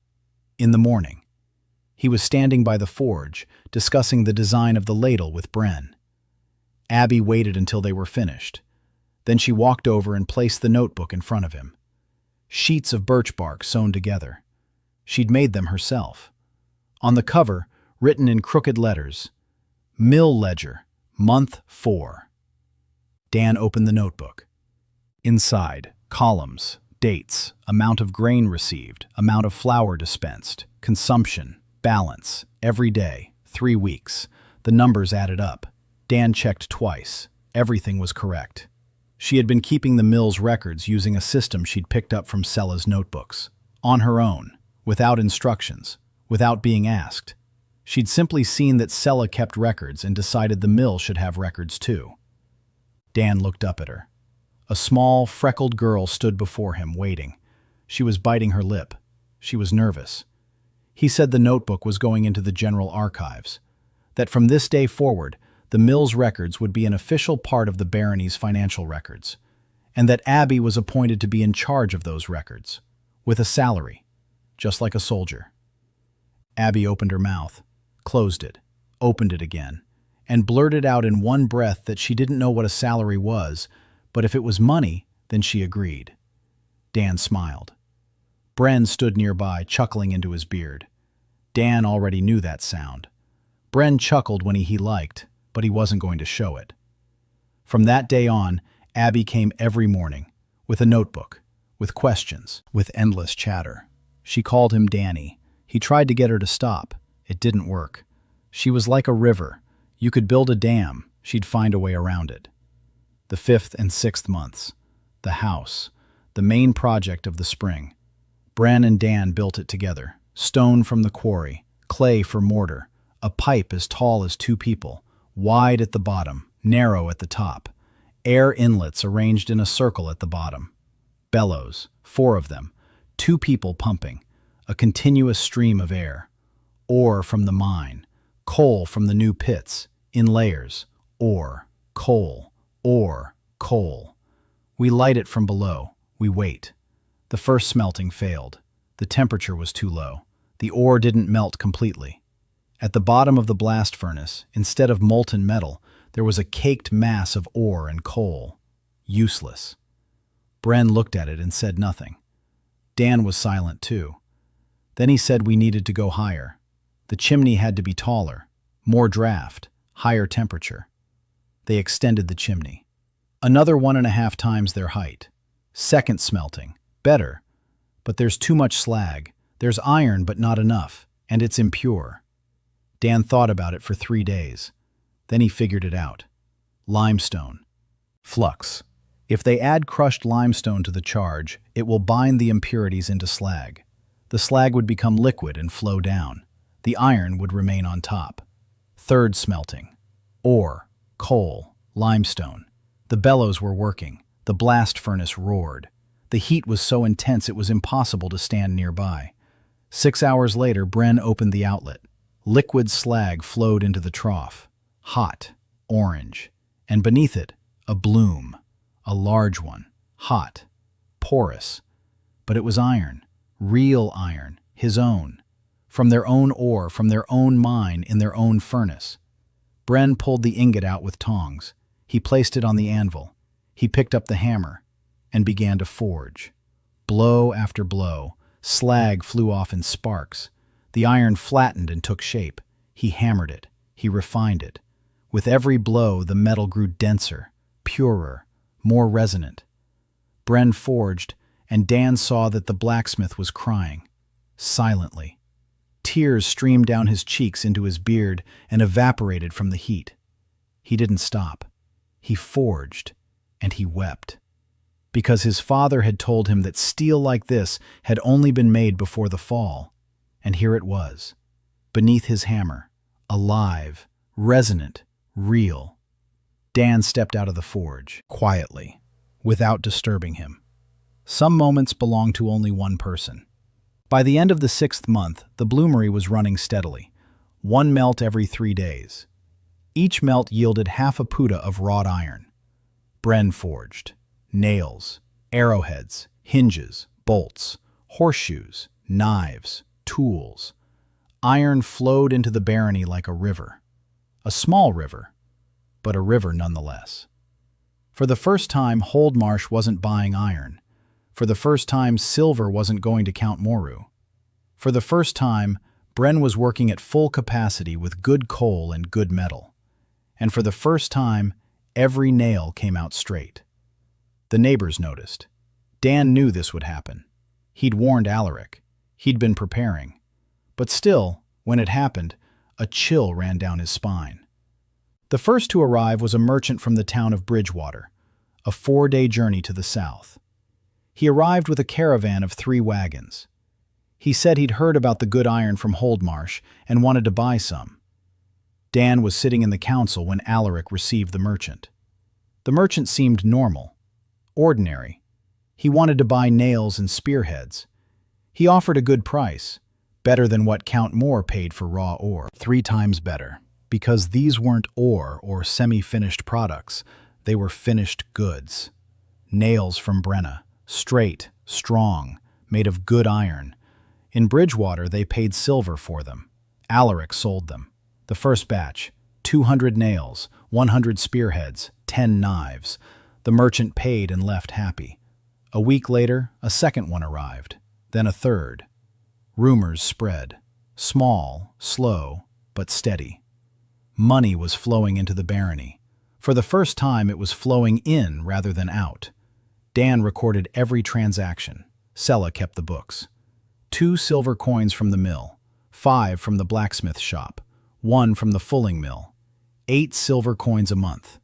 In the morning. He was standing by the forge, discussing the design of the ladle with Brenn. Abby waited until they were finished. Then she walked over and placed the notebook in front of him. Sheets of birch bark sewn together. She'd made them herself. On the cover, written in crooked letters, Mill Ledger, Month 4. Dan opened the notebook. Inside, columns, dates, amount of grain received, amount of flour dispensed, consumption, balance, every day, 3 weeks. The numbers added up. Dan checked twice. Everything was correct. She had been keeping the mill's records using a system she'd picked up from Sella's notebooks. On her own, without instructions, without being asked. She'd simply seen that Sella kept records and decided the mill should have records too. Dan looked up at her. A small, freckled girl stood before him, waiting. She was biting her lip. She was nervous. He said the notebook was going into the general archives. That from this day forward, the mill's records would be an official part of the barony's financial records, and that Abby was appointed to be in charge of those records, with a salary, just like a soldier. Abby opened her mouth, closed it, opened it again, and blurted out in one breath that she didn't know what a salary was, but if it was money, then she agreed. Dan smiled. Brenn stood nearby, chuckling into his beard. Dan already knew that sound. Brenn chuckled when he liked, but he wasn't going to show it. From that day on, Abby came every morning, with a notebook, with questions, with endless chatter. She called him Danny. He tried to get her to stop. It didn't work. She was like a river. You could build a dam, she'd find a way around it. The 5th and 6th months. The house, the main project of the spring. Brenn and Dan built it together. Stone from the quarry, clay for mortar, a pipe as tall as 2 people, wide at the bottom, narrow at the top. Air inlets arranged in a circle at the bottom. Bellows, 4 of them, 2 people pumping, a continuous stream of air. Ore from the mine, coal from the new pits, in layers. Ore, coal, ore, coal. We light it from below. We wait. The first smelting failed. The temperature was too low. The ore didn't melt completely. At the bottom of the blast furnace, instead of molten metal, there was a caked mass of ore and coal. Useless. Brenn looked at it and said nothing. Dan was silent too. Then he said we needed to go higher. The chimney had to be taller, more draft, higher temperature. They extended the chimney. Another 1.5 times their height. Second smelting. Better. But there's too much slag. There's iron but not enough, and it's impure. Dan thought about it for 3 days. Then he figured it out. Limestone. Flux. If they add crushed limestone to the charge, it will bind the impurities into slag. The slag would become liquid and flow down. The iron would remain on top. Third smelting. Ore, coal, limestone. The bellows were working. The blast furnace roared. The heat was so intense it was impossible to stand nearby. 6 hours later, Brenn opened the outlet. Liquid slag flowed into the trough. Hot, orange, and beneath it, a bloom. A large one. Hot. Porous. But it was iron. Real iron. His own. From their own ore, from their own mine, in their own furnace. Brenn pulled the ingot out with tongs. He placed it on the anvil. He picked up the hammer and began to forge. Blow after blow, slag flew off in sparks. The iron flattened and took shape. He hammered it. He refined it. With every blow, the metal grew denser, purer, more resonant. Brenn forged, and Dan saw that the blacksmith was crying. Silently. Tears streamed down his cheeks into his beard and evaporated from the heat. He didn't stop. He forged, and he wept. Because his father had told him that steel like this had only been made before the fall. And here it was, beneath his hammer, alive, resonant, real. Dan stepped out of the forge, quietly, without disturbing him. Some moments belonged to only one person. By the end of the 6th month, the bloomery was running steadily, 1 melt every 3 days. Each melt yielded half a puta of wrought iron. Brenn forged. Nails, arrowheads, hinges, bolts, horseshoes, knives, tools. Iron flowed into the barony like a river. A small river, but a river nonetheless. For the first time, Holdmarsh wasn't buying iron. For the first time, silver wasn't going to Count Moru. For the first time, Brenn was working at full capacity with good coal and good metal. And for the first time, every nail came out straight. The neighbors noticed. Dan knew this would happen. He'd warned Alaric. He'd been preparing. But still, when it happened, a chill ran down his spine. The first to arrive was a merchant from the town of Bridgewater, a 4-day journey to the south. He arrived with a caravan of 3 wagons. He said he'd heard about the good iron from Holdmarsh and wanted to buy some. Dan was sitting in the council when Alaric received the merchant. The merchant seemed normal, ordinary. He wanted to buy nails and spearheads. He offered a good price, better than what Count Moore paid for raw ore. 3 times better, because these weren't ore or semi-finished products. They were finished goods. Nails from Brenn, straight, strong, made of good iron. In Bridgewater, they paid silver for them. Alaric sold them. The first batch, 200 nails, 100 spearheads, 10 knives. The merchant paid and left happy. A week later, a second one arrived, then a third. Rumors spread. Small, slow, but steady. Money was flowing into the barony. For the first time, it was flowing in rather than out. Dan recorded every transaction. Sella kept the books. 2 silver coins from the mill, 5 from the blacksmith shop, 1 from the fulling mill. 8 silver coins a month.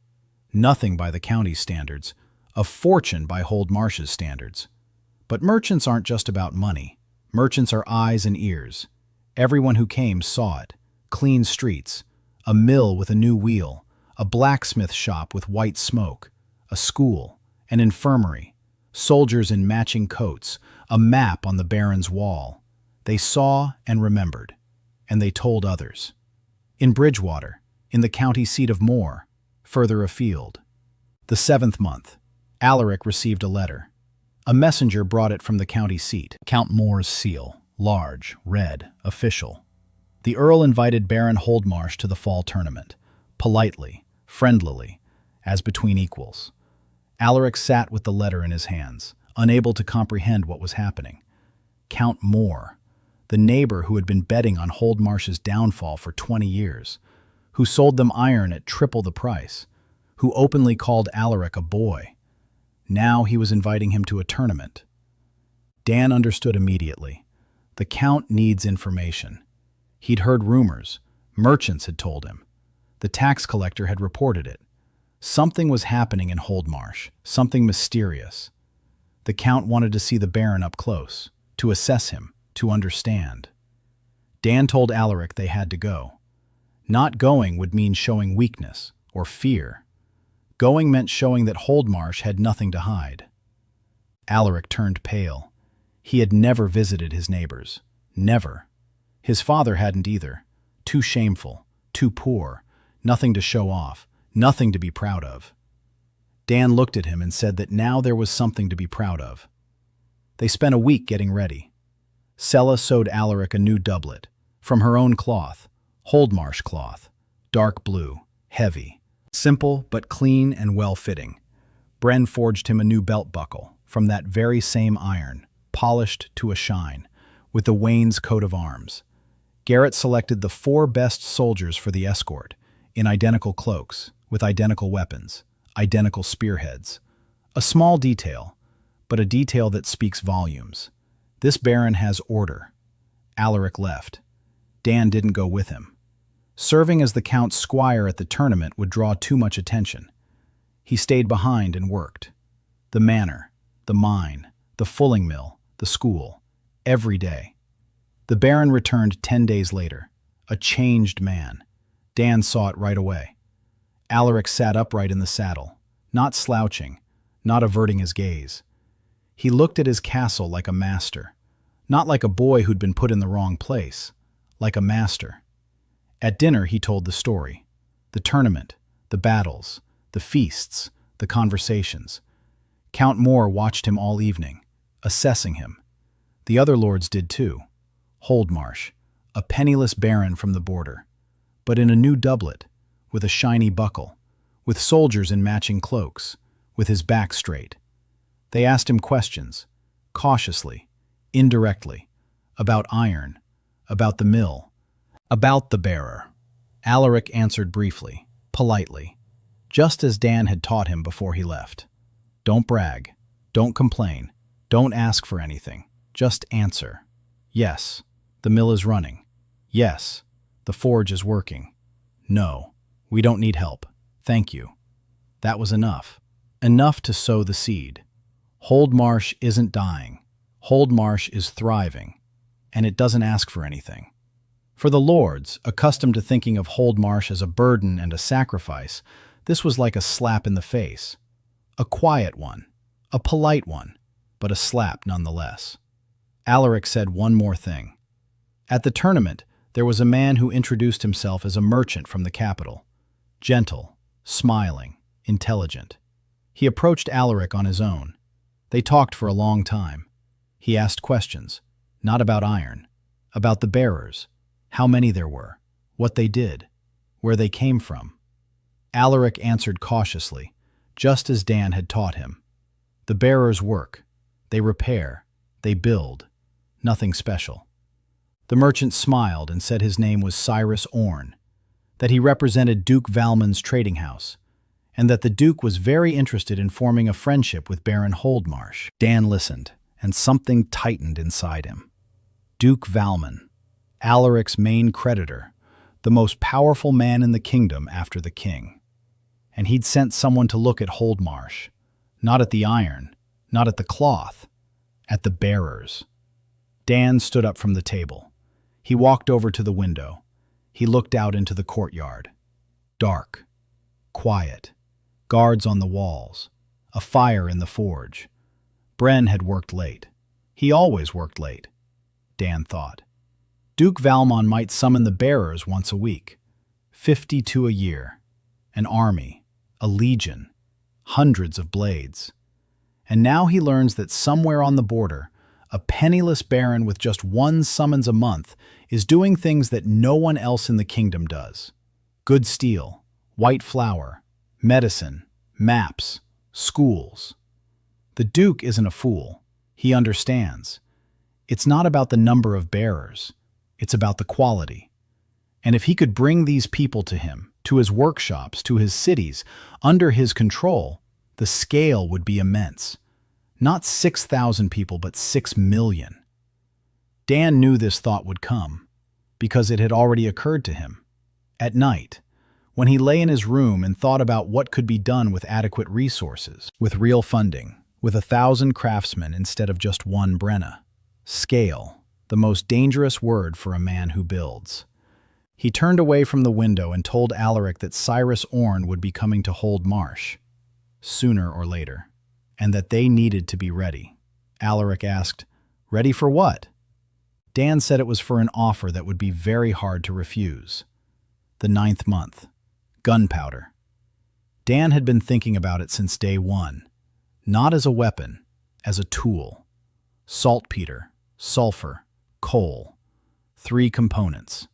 Nothing by the county's standards, a fortune by Hold Marsh's standards. But merchants aren't just about money. Merchants are eyes and ears. Everyone who came saw it. Clean streets, a mill with a new wheel, a blacksmith shop with white smoke, a school, an infirmary, soldiers in matching coats, a map on the Baron's wall. They saw and remembered, and they told others. In Bridgewater, in the county seat of Moore, further afield. The 7th month, Alaric received a letter. A messenger brought it from the county seat. Count Moore's seal, large, red, official. The Earl invited Baron Holdmarsh to the fall tournament, politely, friendlily, as between equals. Alaric sat with the letter in his hands, unable to comprehend what was happening. Count Moore, the neighbor who had been betting on Holdmarsh's downfall for 20 years, who sold them iron at triple the price, who openly called Alaric a boy. Now he was inviting him to a tournament. Dan understood immediately. The Count needs information. He'd heard rumors. Merchants had told him. The tax collector had reported it. Something was happening in Holdmarsh, something mysterious. The Count wanted to see the Baron up close, to assess him, to understand. Dan told Alaric they had to go. Not going would mean showing weakness or fear. Going meant showing that Holdmarsh had nothing to hide. Alaric turned pale. He had never visited his neighbors. Never. His father hadn't either. Too shameful, too poor, nothing to show off, nothing to be proud of. Dan looked at him and said that now there was something to be proud of. They spent a week getting ready. Sella sewed Alaric a new doublet, from her own cloth, Holdmarsh cloth, dark blue, heavy. Simple but clean and well-fitting. Brenn forged him a new belt buckle, from that very same iron, polished to a shine, with the Wayne's coat of arms. Garrett selected the 4 best soldiers for the escort, in identical cloaks, with identical weapons, identical spearheads. A small detail, but a detail that speaks volumes. This Baron has order. Alaric left. Dan didn't go with him. Serving as the Count's squire at the tournament would draw too much attention. He stayed behind and worked. The manor, the mine, the fulling mill, the school, every day. The Baron returned 10 days later, a changed man. Dan saw it right away. Alaric sat upright in the saddle, not slouching, not averting his gaze. He looked at his castle like a master, not like a boy who'd been put in the wrong place, like a master. At dinner he told the story, the tournament, the battles, the feasts, the conversations. Count Moore watched him all evening, assessing him. The other lords did too. Holdmarsh, a penniless baron from the border, but in a new doublet, with a shiny buckle, with soldiers in matching cloaks, with his back straight. They asked him questions, cautiously, indirectly, about iron, about the mill, about the bearer. Alaric answered briefly, politely, just as Dan had taught him before he left. Don't brag, don't complain, don't ask for anything, just answer. Yes, the mill is running. Yes, the forge is working. No, we don't need help. Thank you. That was enough. Enough to sow the seed. Holdmarsh isn't dying. Holdmarsh is thriving, and it doesn't ask for anything. For the lords, accustomed to thinking of Holdmarsh as a burden and a sacrifice, this was like a slap in the face. A quiet one, a polite one, but a slap nonetheless. Alaric said one more thing. At the tournament, there was a man who introduced himself as a merchant from the capital. Gentle, smiling, intelligent. He approached Alaric on his own. They talked for a long time. He asked questions, not about iron, about the bearers, how many there were, what they did, where they came from. Alaric answered cautiously, just as Dan had taught him. The bearers work. They repair. They build. Nothing special. The merchant smiled and said his name was Cyrus Orne, that he represented Duke Valmond's trading house, and that the Duke was very interested in forming a friendship with Baron Holdmarsh. Dan listened, and something tightened inside him. Duke Valmond, Alaric's main creditor, the most powerful man in the kingdom after the king. And he'd sent someone to look at Holdmarsh, not at the iron, not at the cloth, at the bearers. Dan stood up from the table. He walked over to the window. He looked out into the courtyard. Dark, quiet, guards on the walls, a fire in the forge. Brenn had worked late. He always worked late, Dan thought. Duke Valmon might summon the bearers once a week. 52 a year. An army, a legion, hundreds of blades. And now he learns that somewhere on the border, a penniless baron with just one summons a month is doing things that no one else in the kingdom does. Good steel, white flour, medicine, maps, schools. The Duke isn't a fool. He understands. It's not about the number of bearers. It's about the quality. And if he could bring these people to him, to his workshops, to his cities, under his control, the scale would be immense. Not 6,000 people, but 6 million. Dan knew this thought would come, because it had already occurred to him. At night, when he lay in his room and thought about what could be done with adequate resources, with real funding, with 1,000 craftsmen instead of just one Brenn. Scale, the most dangerous word for a man who builds. He turned away from the window and told Alaric that Cyrus Orne would be coming to Holdmarsh, sooner or later, and that they needed to be ready. Alaric asked, "Ready for what?" Dan said it was for an offer that would be very hard to refuse. The 9th month. Gunpowder. Dan had been thinking about it since day one, not as a weapon, as a tool. Saltpeter, sulfur, coal. 3 components.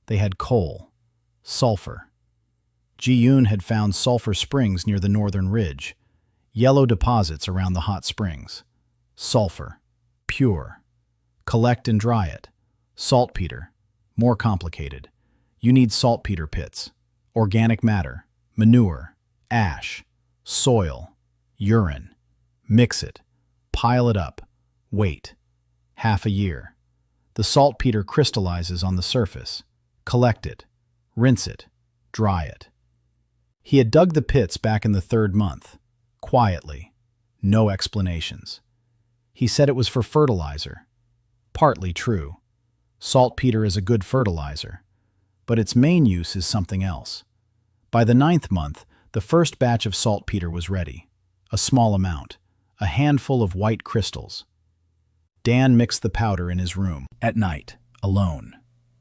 They had coal, sulfur. Ji-yoon had found sulfur springs near the northern ridge, yellow deposits around the hot springs. Sulfur, pure. Collect and dry it. Saltpeter, more complicated. You need saltpeter pits, organic matter, manure, ash, soil, urine. Mix it, pile it up, wait. Half a year. The saltpeter crystallizes on the surface. Collect it, rinse it, dry it. He had dug the pits back in the 3rd month, quietly, no explanations. He said it was for fertilizer. Partly true. Saltpeter is a good fertilizer, but its main use is something else. By the 9th month, the first batch of saltpeter was ready. A small amount, a handful of white crystals. Dan mixed the powder in his room, at night, alone.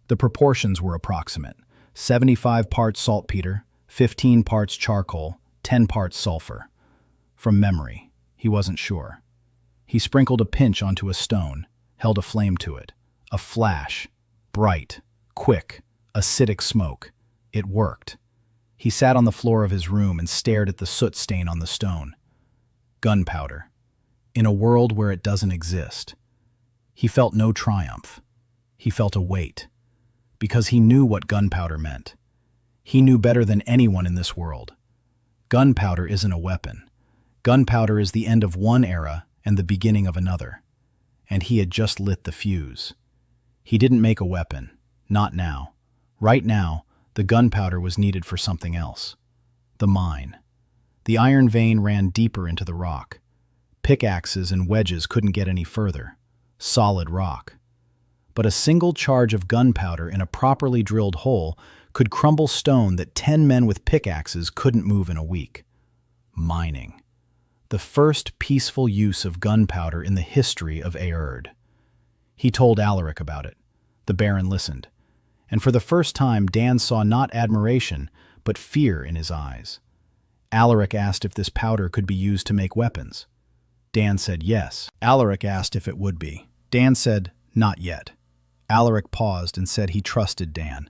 The proportions were approximate. 75 parts saltpeter, 15 parts charcoal, 10 parts sulfur. From memory, he wasn't sure. He sprinkled a pinch onto a stone, held a flame to it. A flash, bright, quick, acidic smoke. It worked. He sat on the floor of his room and stared at the soot stain on the stone. Gunpowder. In a world where it doesn't exist. He felt no triumph. He felt a weight. Because he knew what gunpowder meant. He knew better than anyone in this world. Gunpowder isn't a weapon. Gunpowder is the end of one era and the beginning of another. And he had just lit the fuse. He didn't make a weapon. Not now. Right now, the gunpowder was needed for something else. The mine. The iron vein ran deeper into the rock. Pickaxes and wedges couldn't get any further. Solid rock. But a single charge of gunpowder in a properly drilled hole could crumble stone that 10 men with pickaxes couldn't move in a week. Mining. The first peaceful use of gunpowder in the history of Horde. He told Alaric about it. The Baron listened. And for the first time, Dan saw not admiration, but fear in his eyes. Alaric asked if this powder could be used to make weapons. Dan said yes. Alaric asked if it would be. Dan said, not yet. Alaric paused and said he trusted Dan,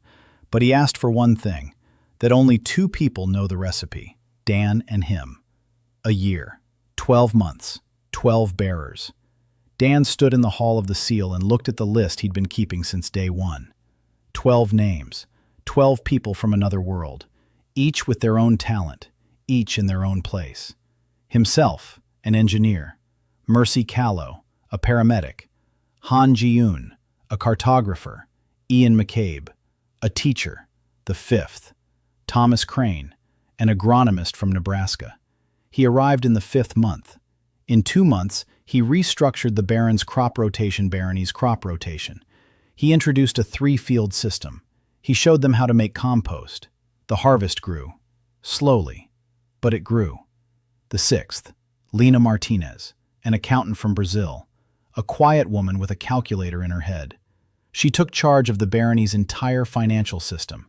but he asked for one thing, that only 2 people know the recipe, Dan and him. A year, 12 months, 12 bearers. Dan stood in the Hall of the Seal and looked at the list he'd been keeping since day one. 12 names, 12 people from another world, each with their own talent, each in their own place. Himself, an engineer. Mercy Callow, a paramedic. Han Ji-yoon, a cartographer. Ian McCabe, a teacher, The fifth, Thomas Crane, an agronomist from Nebraska. He arrived in the 5th month. In 2 months, he restructured the barony's crop rotation. He introduced a 3-field system. He showed them how to make compost. The harvest grew. Slowly, but it grew. The 6th, Lena Martinez, an accountant from Brazil, a quiet woman with a calculator in her head. She took charge of the barony's entire financial system: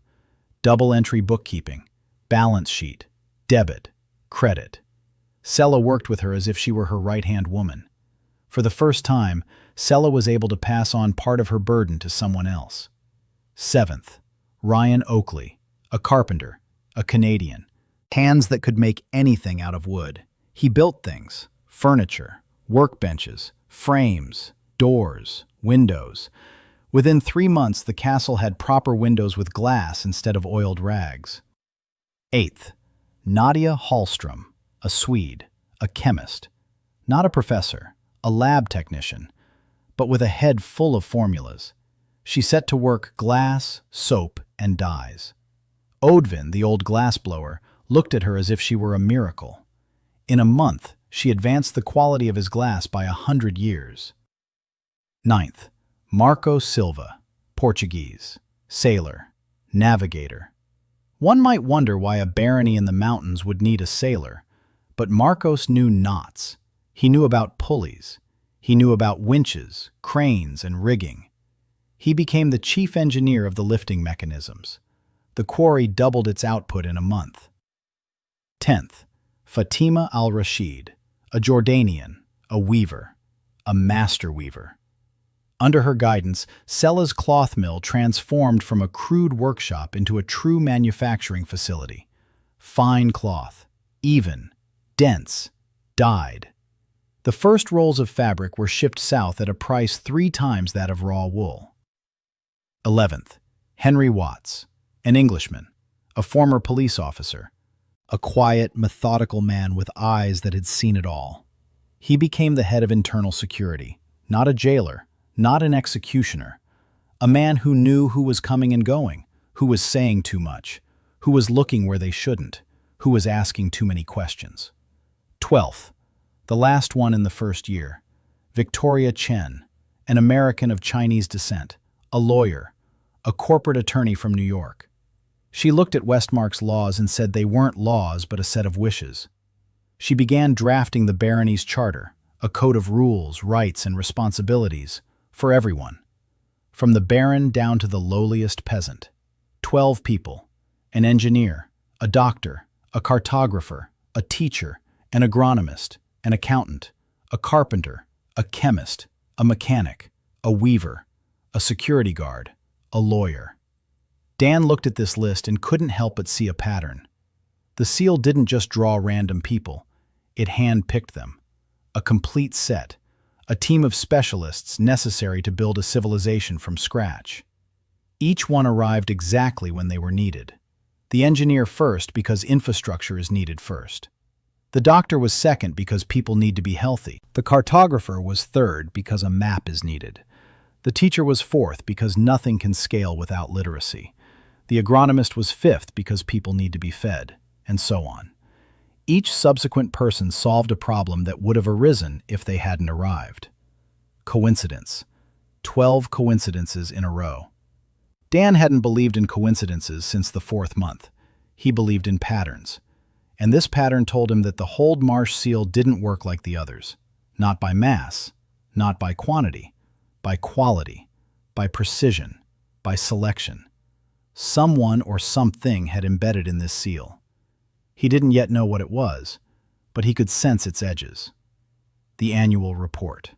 double-entry bookkeeping, balance sheet, debit, credit. Sella worked with her as if she were her right-hand woman. For the first time, Sella was able to pass on part of her burden to someone else. 7th, Ryan Oakley, a carpenter, a Canadian. Hands that could make anything out of wood. He built things: furniture, workbenches, frames, doors, windows. Within 3 months, the castle had proper windows with glass instead of oiled rags. 8th, Nadia Hallström, a Swede, a chemist. Not a professor, a lab technician, but with a head full of formulas. She set to work glass, soap, and dyes. Odvin, the old glassblower, looked at her as if she were a miracle. In a month, she advanced the quality of his glass by 100 years. 9th, Marco Silva, Portuguese, sailor, navigator. One might wonder why a barony in the mountains would need a sailor, but Marcos knew knots. He knew about pulleys. He knew about winches, cranes, and rigging. He became the chief engineer of the lifting mechanisms. The quarry doubled its output in a month. 10th, Fatima al-Rashid, a Jordanian, a weaver, a master weaver. Under her guidance, Sella's cloth mill transformed from a crude workshop into a true manufacturing facility. Fine cloth, even, dense, dyed. The first rolls of fabric were shipped south at a price 3 times that of raw wool. 11th, Henry Watts, an Englishman, a former police officer, a quiet, methodical man with eyes that had seen it all. He became the head of internal security, not a jailer, not an executioner, a man who knew who was coming and going, who was saying too much, who was looking where they shouldn't, who was asking too many questions. 12th, the last one in the first year, Victoria Chen, an American of Chinese descent, a lawyer, a corporate attorney from New York. She looked at Westmark's laws and said they weren't laws but a set of wishes. She began drafting the barony's charter, a code of rules, rights, and responsibilities for everyone, from the baron down to the lowliest peasant. 12 people: an engineer, a doctor, a cartographer, a teacher, an agronomist, an accountant, a carpenter, a chemist, a mechanic, a weaver, a security guard, a lawyer. Dan looked at this list and couldn't help but see a pattern. The seal didn't just draw random people, it hand-picked them. A complete set, a team of specialists necessary to build a civilization from scratch. Each one arrived exactly when they were needed. The engineer first because infrastructure is needed first. The doctor was second because people need to be healthy. The cartographer was third because a map is needed. The teacher was fourth because nothing can scale without literacy. The agronomist was fifth because people need to be fed, and so on. Each subsequent person solved a problem that would have arisen if they hadn't arrived. Coincidence. 12 coincidences in a row. Dan hadn't believed in coincidences since the 4th month. He believed in patterns. And this pattern told him that the Hold Marsh seal didn't work like the others. Not by mass, not by quantity, by quality, by precision, by selection. Someone or something had embedded in this seal. He didn't yet know what it was, but he could sense its edges. The annual report.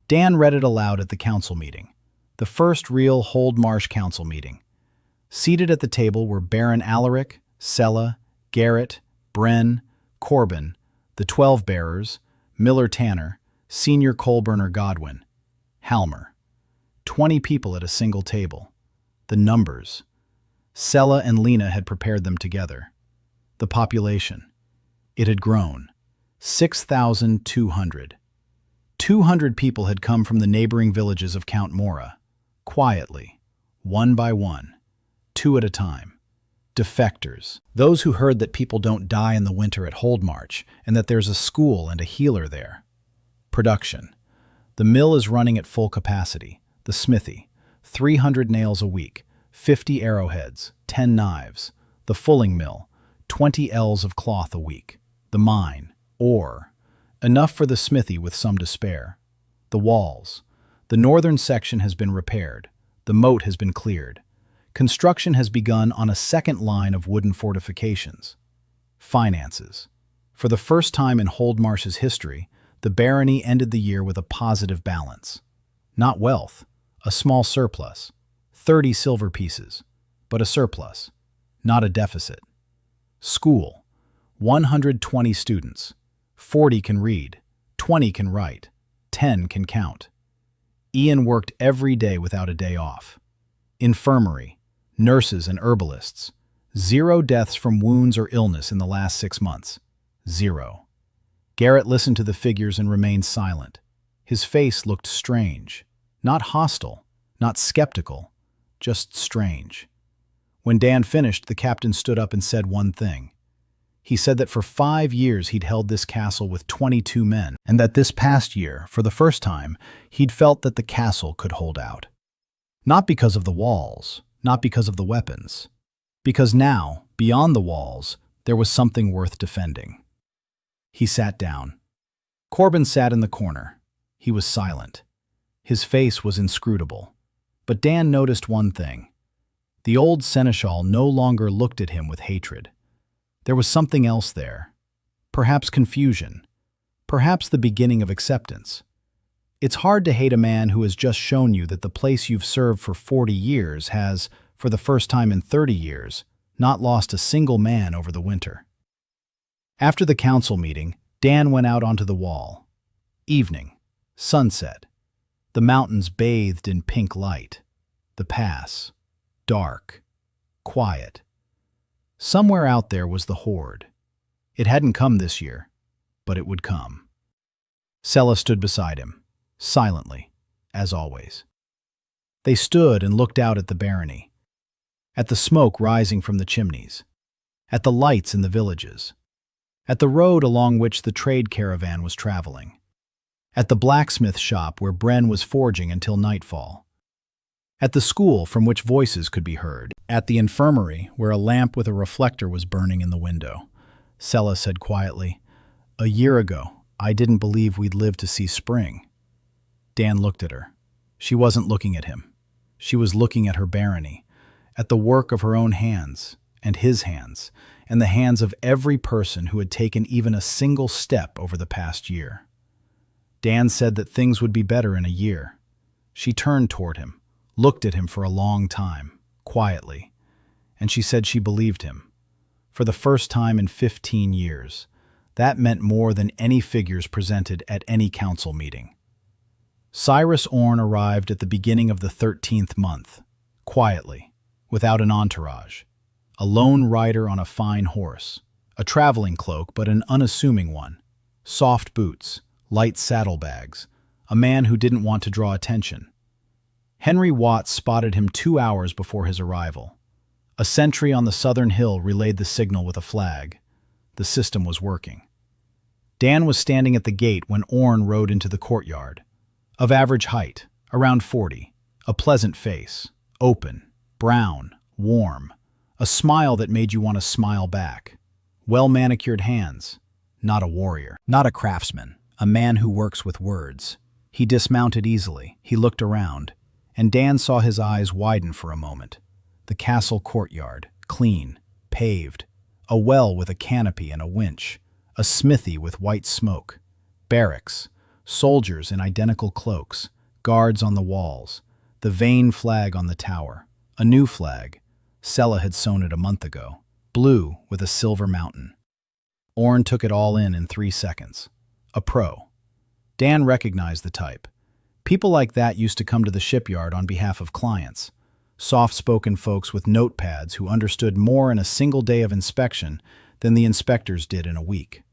Dan read it aloud at the council meeting, the first real Hold Marsh council meeting. Seated at the table were Baron Alaric, Sella, Garrett, Brenn, Corbin, the 12 bearers, Miller Tanner, Senior Coal Burner Godwin, Halmer. 20 people at a single table. The numbers. Sella and Lena had prepared them together. The population. It had grown. 6,200. 200 people had come from the neighboring villages of Count Mora, quietly, one by one. two at a time. Defectors. Those who heard that people don't die in the winter at Hold March and that there's a school and a healer there. Production. The mill is running at full capacity. The smithy. 300 nails a week, 50 arrowheads, 10 knives. The fulling mill. 20 ells of cloth a week. The mine. Ore. Enough for the smithy with some to spare. The walls. The northern section has been repaired. The moat has been cleared. Construction has begun on a second line of wooden fortifications. Finances. For the first time in Holdmarsh's history, the barony ended the year with a positive balance. Not wealth, a small surplus, 30 silver pieces, but a surplus, not a deficit. School, 120 students, 40 can read, 20 can write, 10 can count. Ian worked every day without a day off. Infirmary, nurses and herbalists, 0 deaths from wounds or illness in the last 6 months. 0. Garrett listened to the figures and remained silent. His face looked strange. Not hostile, not skeptical, just strange. When Dan finished, the captain stood up and said one thing. He said that for 5 years he'd held this castle with 22 men, and that this past year, for the first time, he'd felt that the castle could hold out. Not because of the walls, not because of the weapons. Because now, beyond the walls, there was something worth defending. He sat down. Corbin sat in the corner. He was silent. His face was inscrutable. But Dan noticed one thing. The old seneschal no longer looked at him with hatred. There was something else there. Perhaps confusion. Perhaps the beginning of acceptance. It's hard to hate a man who has just shown you that the place you've served for 40 years has, for the first time in 30 years, not lost a single man over the winter. After the council meeting, Dan went out onto the wall. Evening. Sunset. The mountains bathed in pink light. The pass. Dark. Quiet. Somewhere out there was the Horde. It hadn't come this year, but it would come. Sella stood beside him, silently, as always. They stood and looked out at the barony, at the smoke rising from the chimneys, at the lights in the villages, at the road along which the trade caravan was traveling, at the blacksmith shop where Brenn was forging until nightfall, at the school from which voices could be heard, at the infirmary where a lamp with a reflector was burning in the window. Sella said quietly, "A year ago, I didn't believe we'd live to see spring." Dan looked at her. She wasn't looking at him. She was looking at her barony, at the work of her own hands, and his hands, and the hands of every person who had taken even a single step over the past year. Dan said that things would be better in a year. She turned toward him, looked at him for a long time, quietly, and she said she believed him. For the first time in 15 years, that meant more than any figures presented at any council meeting. Cyrus Orne arrived at the beginning of the 13th month, quietly, without an entourage, a lone rider on a fine horse, a traveling cloak but an unassuming one, soft boots, light saddlebags, a man who didn't want to draw attention. Henry Watts spotted him 2 hours before his arrival. A sentry on the southern hill relayed the signal with a flag. The system was working. Dan was standing at the gate when Orne rode into the courtyard. Of average height, around 40, a pleasant face, open, brown, warm, a smile that made you want to smile back, well-manicured hands, not a warrior, not a craftsman, a man who works with words. He dismounted easily, he looked around, and Dan saw his eyes widen for a moment. The castle courtyard, clean, paved, a well with a canopy and a winch, a smithy with white smoke, barracks, soldiers in identical cloaks, guards on the walls, the Vayne flag on the tower, a new flag. Sella had sewn it a month ago, blue with a silver mountain. Orne took it all in 3 seconds. A pro. Dan recognized the type. People like that used to come to the shipyard on behalf of clients. Soft-spoken folks with notepads who understood more in a single day of inspection than the inspectors did in a week.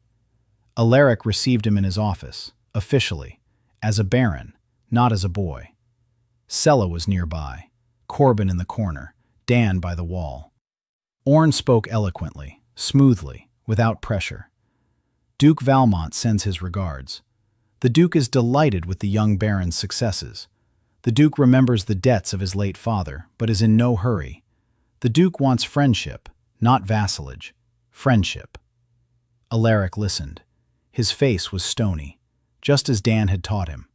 Alaric received him in his office, officially, as a baron, not as a boy. Sella was nearby, Corbin in the corner, Dan by the wall. Orn spoke eloquently, smoothly, without pressure. Duke Valmont sends his regards. The Duke is delighted with the young Baron's successes. The Duke remembers the debts of his late father, but is in no hurry. The Duke wants friendship, not vassalage. Friendship. Alaric listened. His face was stony, just as Dan had taught him.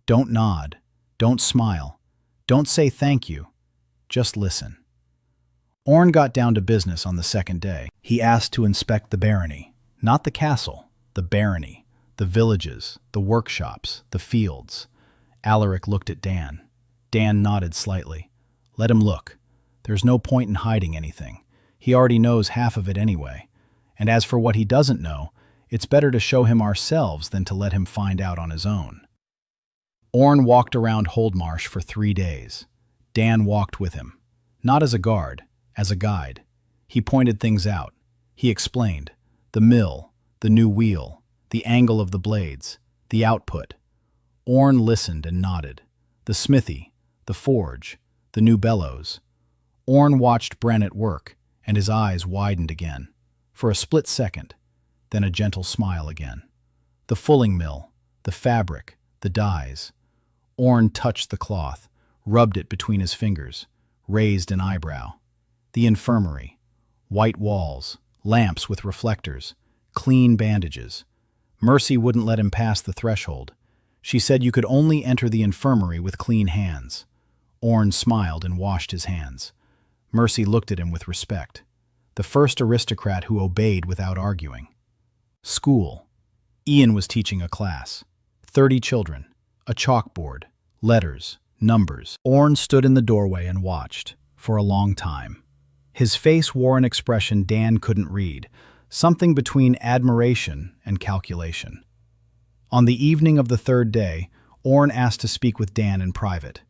Don't nod. Don't smile. Don't say thank you. Just listen. Orn got down to business on the second day. He asked to inspect the barony. Not the castle, the barony. The villages, the workshops, the fields. Alaric looked at Dan. Dan nodded slightly. Let him look. There's no point in hiding anything. He already knows half of it anyway. And as for what he doesn't know, it's better to show him ourselves than to let him find out on his own. Orn walked around Holdmarsh for 3 days. Dan walked with him. Not as a guard, as a guide. He pointed things out. He explained. The mill, the new wheel, the angle of the blades, the output. Orn listened and nodded. The smithy, the forge, the new bellows. Orn watched Brenn at work, and his eyes widened again. For a split second, then a gentle smile again. The fulling mill, the fabric, the dyes. Orn touched the cloth, rubbed it between his fingers, raised an eyebrow. The infirmary, white walls, lamps with reflectors, clean bandages. Mercy wouldn't let him pass the threshold. She said you could only enter the infirmary with clean hands. Orn smiled and washed his hands. Mercy looked at him with respect. The first aristocrat who obeyed without arguing. School. Ian was teaching a class. 30 children. A chalkboard. Letters. Numbers. Orn stood in the doorway and watched, for a long time. His face wore an expression Dan couldn't read, something between admiration and calculation. On the evening of the third day, Orn asked to speak with Dan in private.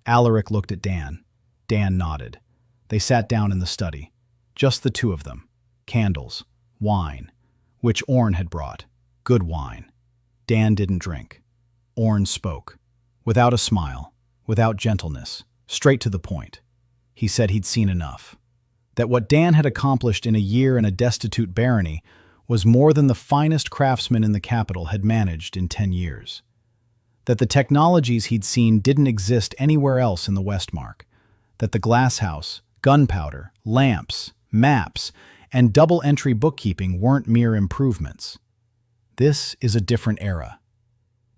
Alaric looked at Dan. Dan nodded. They sat down in the study. Just the two of them. Candles. Wine. Which Orn had brought. Good wine. Dan didn't drink. Orn spoke. Without a smile. Without gentleness. Straight to the point. He said he'd seen enough. That what Dan had accomplished in a year in a destitute barony was more than the finest craftsman in the capital had managed in 10 years. That the technologies he'd seen didn't exist anywhere else in the Westmark. That the glasshouse, gunpowder, lamps, maps, and double-entry bookkeeping weren't mere improvements. This is a different era.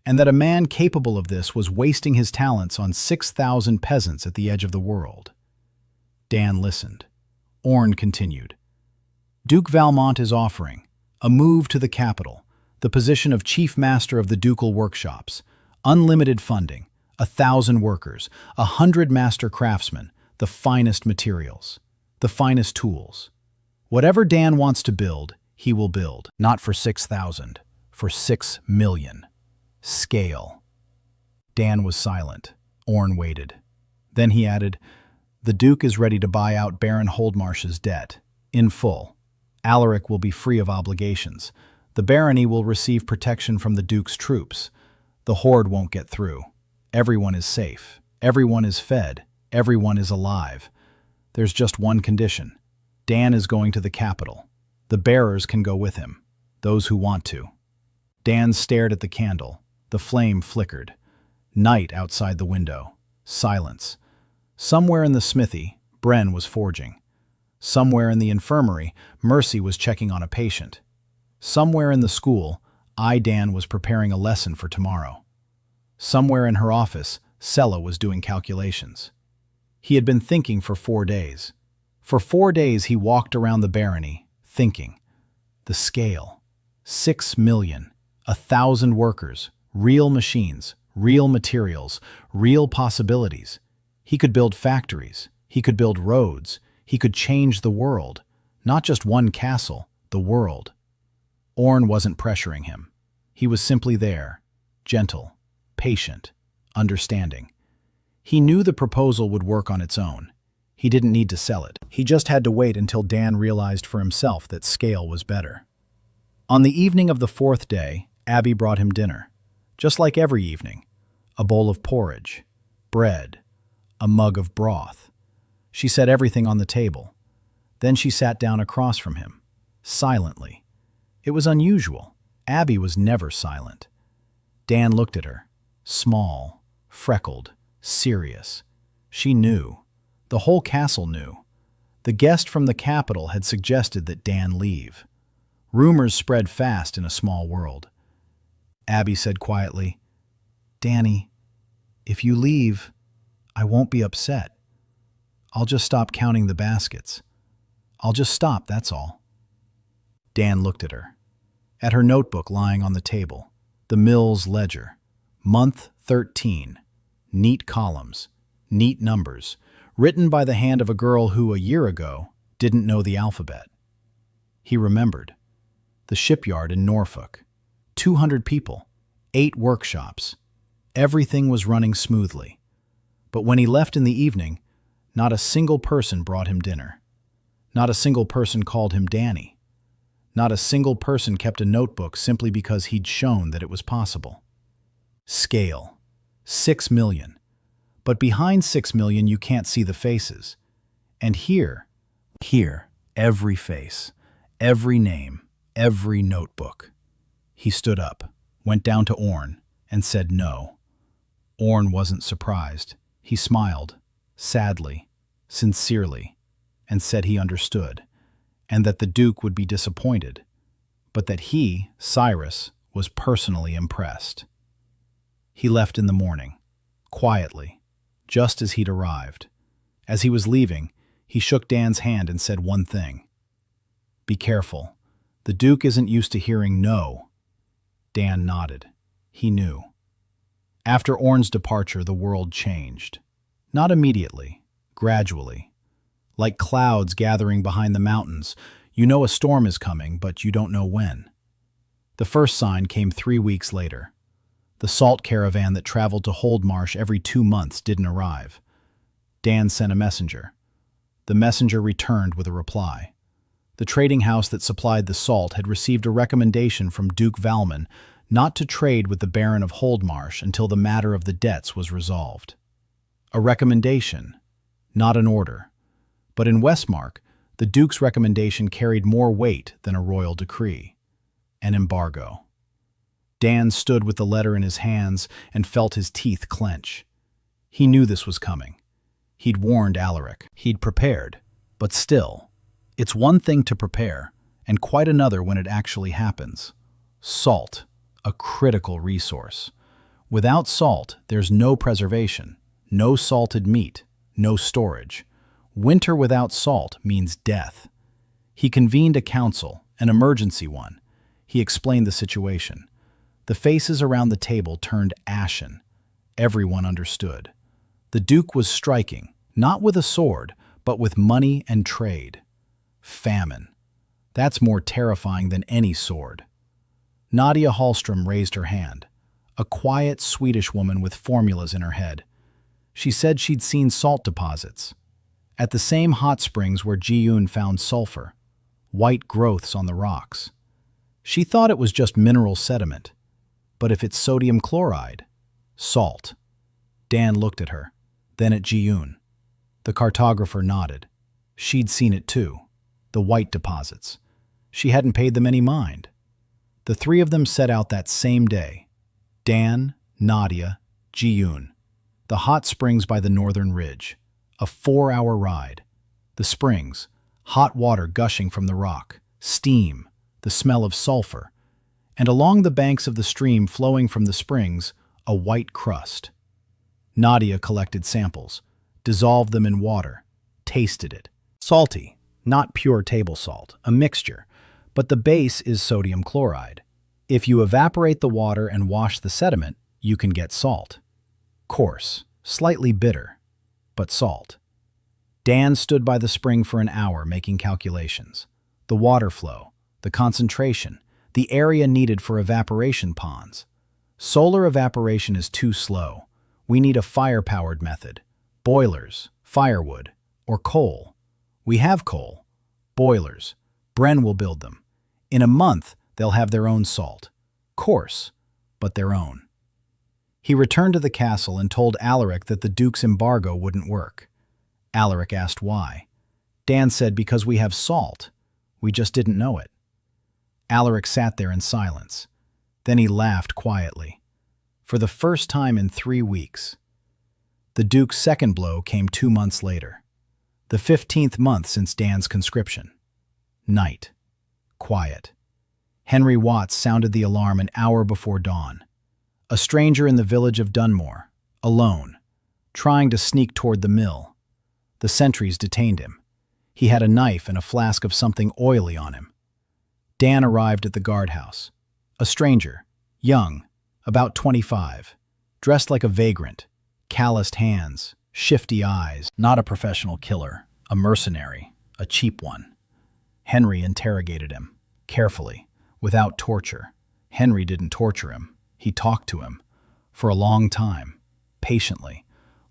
And that a man capable of this was wasting his talents on 6,000 peasants at the edge of the world. Dan listened. Orn continued. Duke Valmont is offering a move to the capital, the position of chief master of the ducal workshops, unlimited funding, 1,000 workers, 100 master craftsmen, the finest materials, the finest tools. Whatever Dan wants to build, he will build. Not for 6,000, for 6 million. Scale. Dan was silent. Orn waited. Then he added, the Duke is ready to buy out Baron Holdmarsh's debt, in full. Alaric will be free of obligations. The barony will receive protection from the Duke's troops. The Horde won't get through. Everyone is safe. Everyone is fed. Everyone is alive. There's just one condition. Dan is going to the capital. The bearers can go with him. Those who want to. Dan stared at the candle. The flame flickered. Night outside the window. Silence. Somewhere in the smithy, Brenn was forging. Somewhere in the infirmary, Mercy was checking on a patient. Somewhere in the school, Dan was preparing a lesson for tomorrow. Somewhere in her office, Sella was doing calculations. He had been thinking for 4 days. For 4 days he walked around the barony, thinking. The scale. 6 million. 1,000 workers. Real machines. Real materials. Real possibilities. He could build factories. He could build roads. He could change the world. Not just one castle, the world. Orn wasn't pressuring him. He was simply there, gentle, patient, understanding. He knew the proposal would work on its own. He didn't need to sell it. He just had to wait until Dan realized for himself that scale was better. On the evening of the 4th day, Abby brought him dinner. Just like every evening. A bowl of porridge, bread, a mug of broth. She set everything on the table. Then she sat down across from him, silently. It was unusual. Abby was never silent. Dan looked at her, small, freckled, serious. She knew. The whole castle knew. The guest from the capital had suggested that Dan leave. Rumors spread fast in a small world. Abby said quietly, "Danny, if you leave, I won't be upset. I'll just stop counting the baskets. I'll just stop, that's all." Dan looked at her notebook lying on the table, the mill's ledger. Month 13. Neat columns, neat numbers, written by the hand of a girl who, a year ago, didn't know the alphabet. He remembered. The shipyard in Norfolk. 200 people, 8 workshops. Everything was running smoothly. But when he left in the evening, not a single person brought him dinner. Not a single person called him Danny. Not a single person kept a notebook simply because he'd shown that it was possible. Scale. 6 million. But behind 6 million you can't see the faces. And here, every face, every name, every notebook. He stood up, went down to Orn, and said no. Orn wasn't surprised. He smiled, sadly, sincerely, and said he understood, and that the Duke would be disappointed, but that he, Cyrus, was personally impressed. He left in the morning, quietly, just as he'd arrived. As he was leaving, he shook Dan's hand and said one thing. "Be careful. The Duke isn't used to hearing no." Dan nodded. He knew. After Orn's departure, the world changed. Not immediately, gradually. Like clouds gathering behind the mountains, you know a storm is coming, but you don't know when. The first sign came 3 weeks later. The salt caravan that traveled to Holdmarsh every 2 months didn't arrive. Dan sent a messenger. The messenger returned with a reply. The trading house that supplied the salt had received a recommendation from Duke Valmon not to trade with the Baron of Holdmarsh until the matter of the debts was resolved. A recommendation, not an order. But in Westmark, the Duke's recommendation carried more weight than a royal decree. An embargo. Dan stood with the letter in his hands and felt his teeth clench. He knew this was coming. He'd warned Alaric. He'd prepared. But still, it's one thing to prepare, and quite another when it actually happens. Salt, a critical resource. Without salt, there's no preservation, no salted meat, no storage. Winter without salt means death. He convened a council, an emergency one. He explained the situation. The faces around the table turned ashen. Everyone understood. The Duke was striking, not with a sword, but with money and trade. Famine. That's more terrifying than any sword. Nadia Hallstrom raised her hand, a quiet Swedish woman with formulas in her head. She said she'd seen salt deposits. At the same hot springs where Ji-yoon found sulfur, white growths on the rocks. She thought it was just mineral sediment. But if it's sodium chloride, salt. Dan looked at her, then at Ji-yoon. The cartographer nodded. She'd seen it too. The white deposits. She hadn't paid them any mind. The 3 of them set out that same day. Dan, Nadia, Ji-yoon. The hot springs by the northern ridge. A 4-hour ride. The springs, hot water gushing from the rock, steam, the smell of sulfur, and along the banks of the stream flowing from the springs, a white crust. Nadia collected samples, dissolved them in water, tasted it. Salty. Not pure table salt, a mixture, but the base is sodium chloride. If you evaporate the water and wash the sediment, you can get salt. Coarse, slightly bitter, but salt. Dan stood by the spring for an hour making calculations. The water flow, the concentration, the area needed for evaporation ponds. Solar evaporation is too slow. We need a fire-powered method. Boilers, firewood, or coal. We have coal, boilers. Brenn will build them. In a month, they'll have their own salt. Coarse, but their own. He returned to the castle and told Alaric that the Duke's embargo wouldn't work. Alaric asked why. Dan said because we have salt. We just didn't know it. Alaric sat there in silence. Then he laughed quietly. For the first time in 3 weeks. The Duke's second blow came 2 months later. The 15th month since Dan's conscription. Night. Quiet. Henry Watts sounded the alarm an hour before dawn. A stranger in the village of Dunmore, alone, trying to sneak toward the mill. The sentries detained him. He had a knife and a flask of something oily on him. Dan arrived at the guardhouse. A stranger, young, about 25, dressed like a vagrant, calloused hands, shifty eyes, not a professional killer, a mercenary, a cheap one. Henry interrogated him, carefully, without torture. Henry didn't torture him. He talked to him, for a long time, patiently,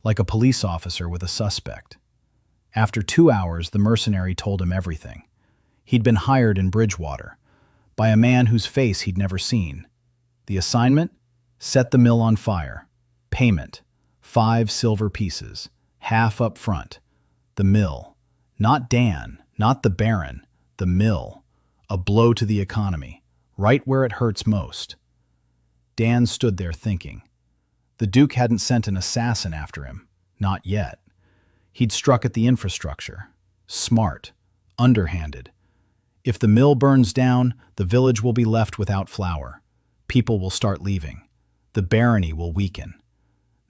like a police officer with a suspect. After 2 hours, the mercenary told him everything. He'd been hired in Bridgewater, by a man whose face he'd never seen. The assignment? Set the mill on fire. Payment: 5 silver pieces, half up front. The mill. Not Dan, not the Baron, the mill. A blow to the economy, right where it hurts most. Dan stood there thinking. The Duke hadn't sent an assassin after him, not yet. He'd struck at the infrastructure. Smart, underhanded. If the mill burns down, the village will be left without flour. People will start leaving. The barony will weaken.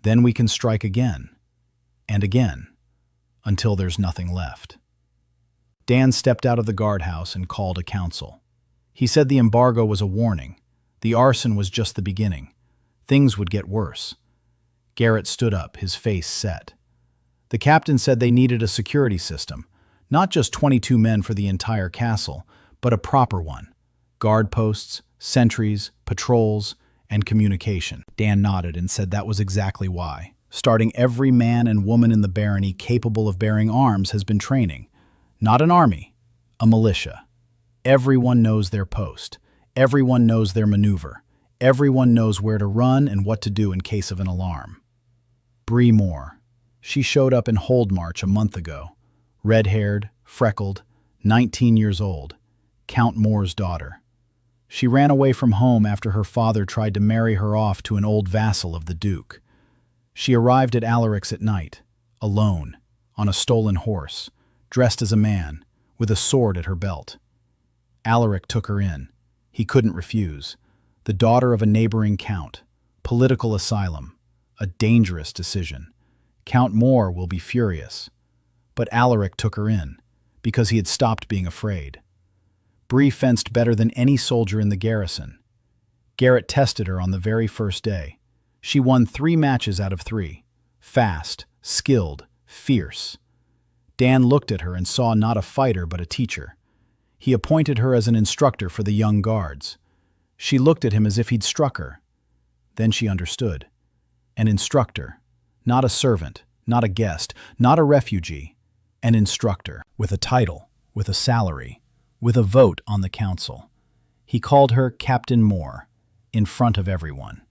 Then we can strike again, and again, until there's nothing left. Dan stepped out of the guardhouse and called a council. He said the embargo was a warning. The arson was just the beginning. Things would get worse. Garrett stood up, his face set. The captain said they needed a security system, not just 22 men for the entire castle, but a proper one. Guard posts, sentries, patrols, and communication. Dan nodded and said that was exactly why. Starting every man and woman in the barony capable of bearing arms has been training. Not an army, a militia. Everyone knows their post. Everyone knows their maneuver. Everyone knows where to run and what to do in case of an alarm. Bree Moore. She showed up in Holdmarch a month ago. Red-haired, freckled, 19 years old. Count Moore's daughter. She ran away from home after her father tried to marry her off to an old vassal of the Duke. She arrived at Alaric's at night, alone, on a stolen horse, dressed as a man, with a sword at her belt. Alaric took her in. He couldn't refuse. The daughter of a neighboring count. Political asylum. A dangerous decision. Count Moore will be furious. But Alaric took her in, because he had stopped being afraid. Bree fenced better than any soldier in the garrison. Garrett tested her on the very first day. She won 3 matches out of 3. Fast, skilled, fierce. Dan looked at her and saw not a fighter but a teacher. He appointed her as an instructor for the young guards. She looked at him as if he'd struck her. Then she understood. An instructor, not a servant, not a guest, not a refugee. An instructor, with a title, with a salary, with a vote on the council. He called her Captain Moore, in front of everyone.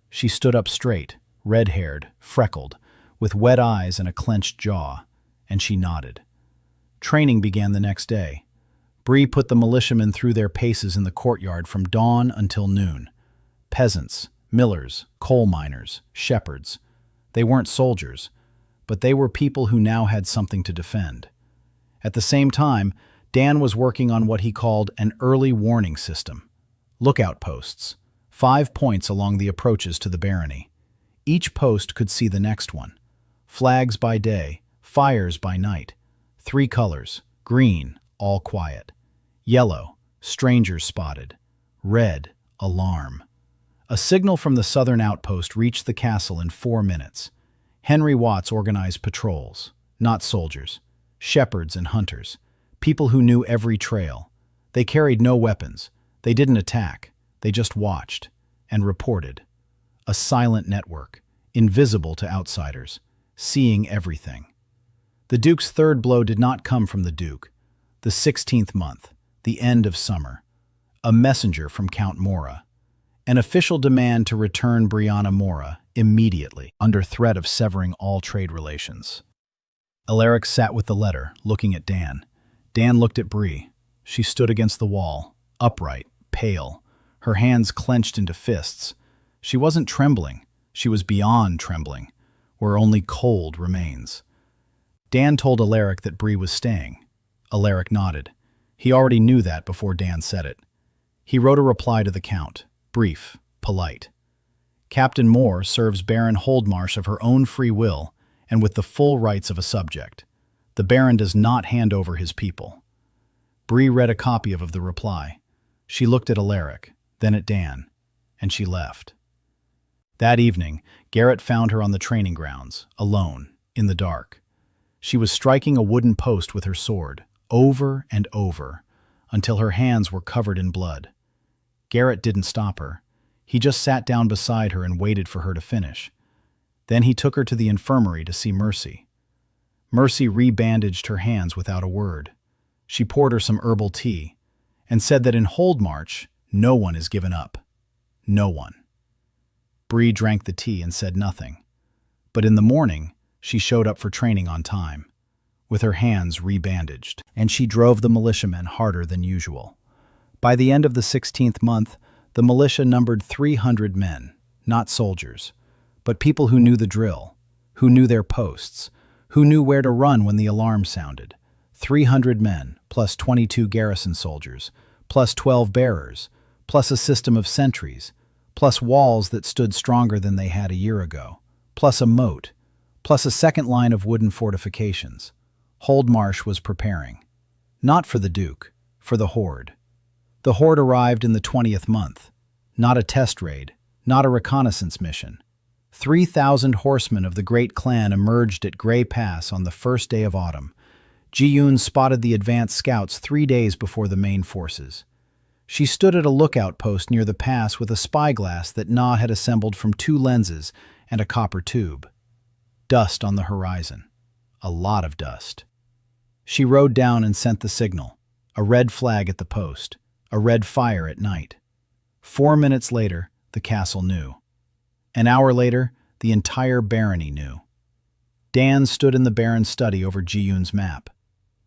She stood up straight, red-haired, freckled, with wet eyes and a clenched jaw, and she nodded. Training began the next day. Bree put the militiamen through their paces in the courtyard from dawn until noon. Peasants, millers, coal miners, shepherds. They weren't soldiers, but they were people who now had something to defend. At the same time, Dan was working on what he called an early warning system. Lookout posts, 5 points along the approaches to the barony. Each post could see the next one. Flags by day, fires by night. 3 colors, green, all quiet. Yellow, strangers spotted. Red, alarm. A signal from the southern outpost reached the castle in 4 minutes. Henry Watts organized patrols, not soldiers, shepherds and hunters, people who knew every trail. They carried no weapons. They didn't attack. They just watched and reported. A silent network, invisible to outsiders, seeing everything. The Duke's third blow did not come from the Duke. The 16th month, the end of summer. A messenger from Count Mora. An official demand to return Brianna Mora immediately, under threat of severing all trade relations. Alaric sat with the letter, looking at Dan. Dan looked at Bree. She stood against the wall, upright, pale, her hands clenched into fists. She wasn't trembling. She was beyond trembling, where only cold remains. Dan told Alaric that Bree was staying. Alaric nodded. He already knew that before Dan said it. He wrote a reply to the Count, brief, polite. Captain Moore serves Baron Holdmarsh of her own free will and with the full rights of a subject. The Baron does not hand over his people. Bree read a copy of the reply. She looked at Alaric, then at Dan, and she left. That evening, Garrett found her on the training grounds, alone, in the dark. She was striking a wooden post with her sword, over and over, until her hands were covered in blood. Garrett didn't stop her. He just sat down beside her and waited for her to finish. Then he took her to the infirmary to see Mercy. Mercy rebandaged her hands without a word. She poured her some herbal tea and said that in Holdmarch, no one is given up. No one. Bree drank the tea and said nothing. But in the morning, she showed up for training on time, with her hands rebandaged, and she drove the militiamen harder than usual. By the end of the 16th month, the militia numbered 300 men, not soldiers, but people who knew the drill, who knew their posts, who knew where to run when the alarm sounded. 300 men, plus 22 garrison soldiers, plus 12 bearers, plus a system of sentries, plus walls that stood stronger than they had a year ago, plus a moat, plus a second line of wooden fortifications. Holdmarsh was preparing. Not for the Duke, for the Horde. The Horde arrived in the 20th month. Not a test raid, not a reconnaissance mission. 3,000 horsemen of the great clan emerged at Grey Pass on the first day of autumn. Ji-yoon spotted the advance scouts 3 days before the main forces. She stood at a lookout post near the pass with a spyglass that Na had assembled from 2 lenses and a copper tube. Dust on the horizon. A lot of dust. She rode down and sent the signal. A red flag at the post. A red fire at night. 4 minutes later, the castle knew. An hour later, the entire barony knew. Dan stood in the Baron's study over Ji-yoon's map.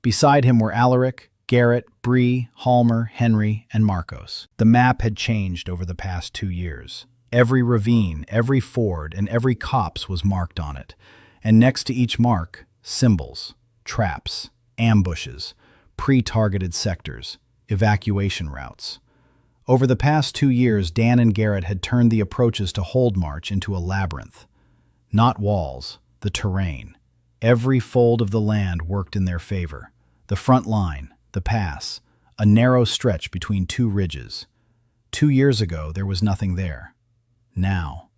Beside him were Alaric, Garrett, Bree, Halmer, Henry, and Marcos. The map had changed over the past 2 years. Every ravine, every ford, and every copse was marked on it. And next to each mark, symbols, traps, ambushes, pre-targeted sectors, evacuation routes. Over the past 2 years, Dan and Garrett had turned the approaches to Holdmarch into a labyrinth. Not walls, the terrain. Every fold of the land worked in their favor. The front line, the pass, a narrow stretch between 2 ridges. 2 years ago, there was nothing there. Now,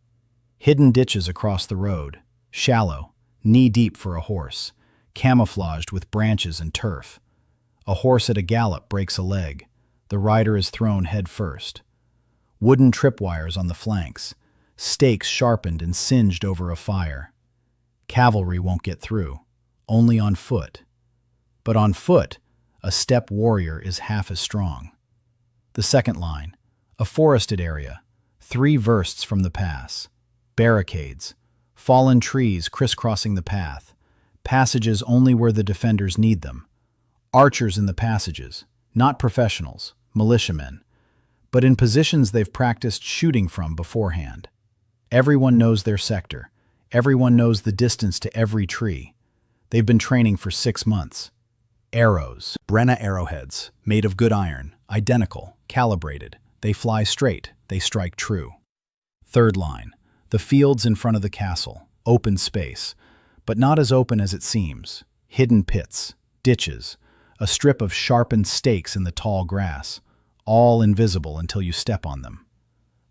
hidden ditches across the road, shallow, knee-deep for a horse, camouflaged with branches and turf. A horse at a gallop breaks a leg. The rider is thrown head first. Wooden tripwires on the flanks, stakes sharpened and singed over a fire. Cavalry won't get through, only on foot. But on foot, a steppe warrior is half as strong. The second line, a forested area, 3 versts from the pass. Barricades, fallen trees crisscrossing the path, passages only where the defenders need them. Archers in the passages, not professionals, militiamen, but in positions they've practiced shooting from beforehand. Everyone knows their sector. Everyone knows the distance to every tree. They've been training for 6 months. Arrows, Brenn arrowheads, made of good iron, identical, calibrated. They fly straight, they strike true. Third line, the fields in front of the castle, open space, but not as open as it seems. Hidden pits, ditches, a strip of sharpened stakes in the tall grass, all invisible until you step on them.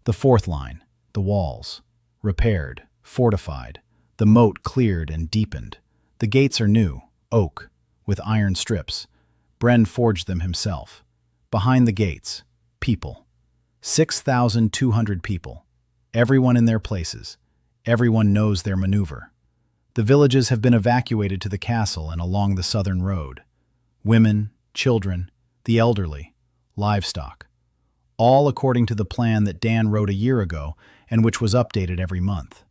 The fourth line, the walls, repaired, fortified, the moat cleared and deepened. The gates are new, oak, with iron strips. Brenn forged them himself. Behind the gates, people. 6,200 people. Everyone in their places. Everyone knows their maneuver. The villages have been evacuated to the castle and along the southern road. Women, children, the elderly, livestock. All according to the plan that Dan wrote a year ago and which was updated every month.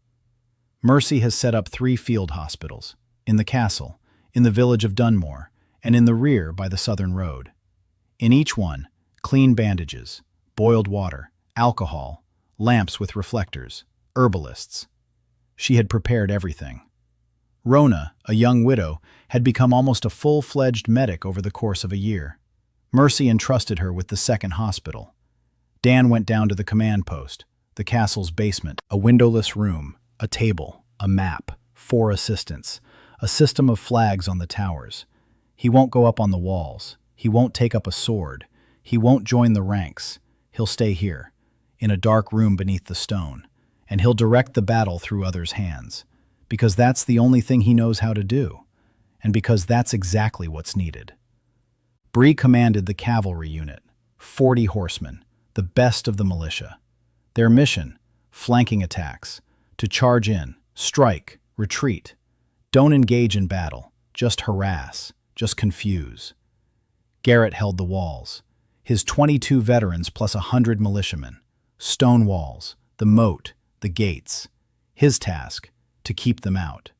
Mercy has set up 3 field hospitals, in the castle, in the village of Dunmore, and in the rear by the southern road. In each one, clean bandages, boiled water, alcohol, lamps with reflectors, herbalists. She had prepared everything. Rona, a young widow, had become almost a full-fledged medic over the course of a year. Mercy entrusted her with the second hospital. Dan went down to the command post, the castle's basement, a windowless room, a table, a map, 4 assistants, a system of flags on the towers. He won't go up on the walls. He won't take up a sword. He won't join the ranks. He'll stay here, in a dark room beneath the stone, and he'll direct the battle through others' hands, because that's the only thing he knows how to do, and because that's exactly what's needed. Bree commanded the cavalry unit, 40 horsemen, the best of the militia. Their mission, flanking attacks, to charge in, strike, retreat. Don't engage in battle, just harass, just confuse. Garrett held the walls, his 22 veterans plus 100 militiamen, stone walls, the moat, the gates. His task, to keep them out.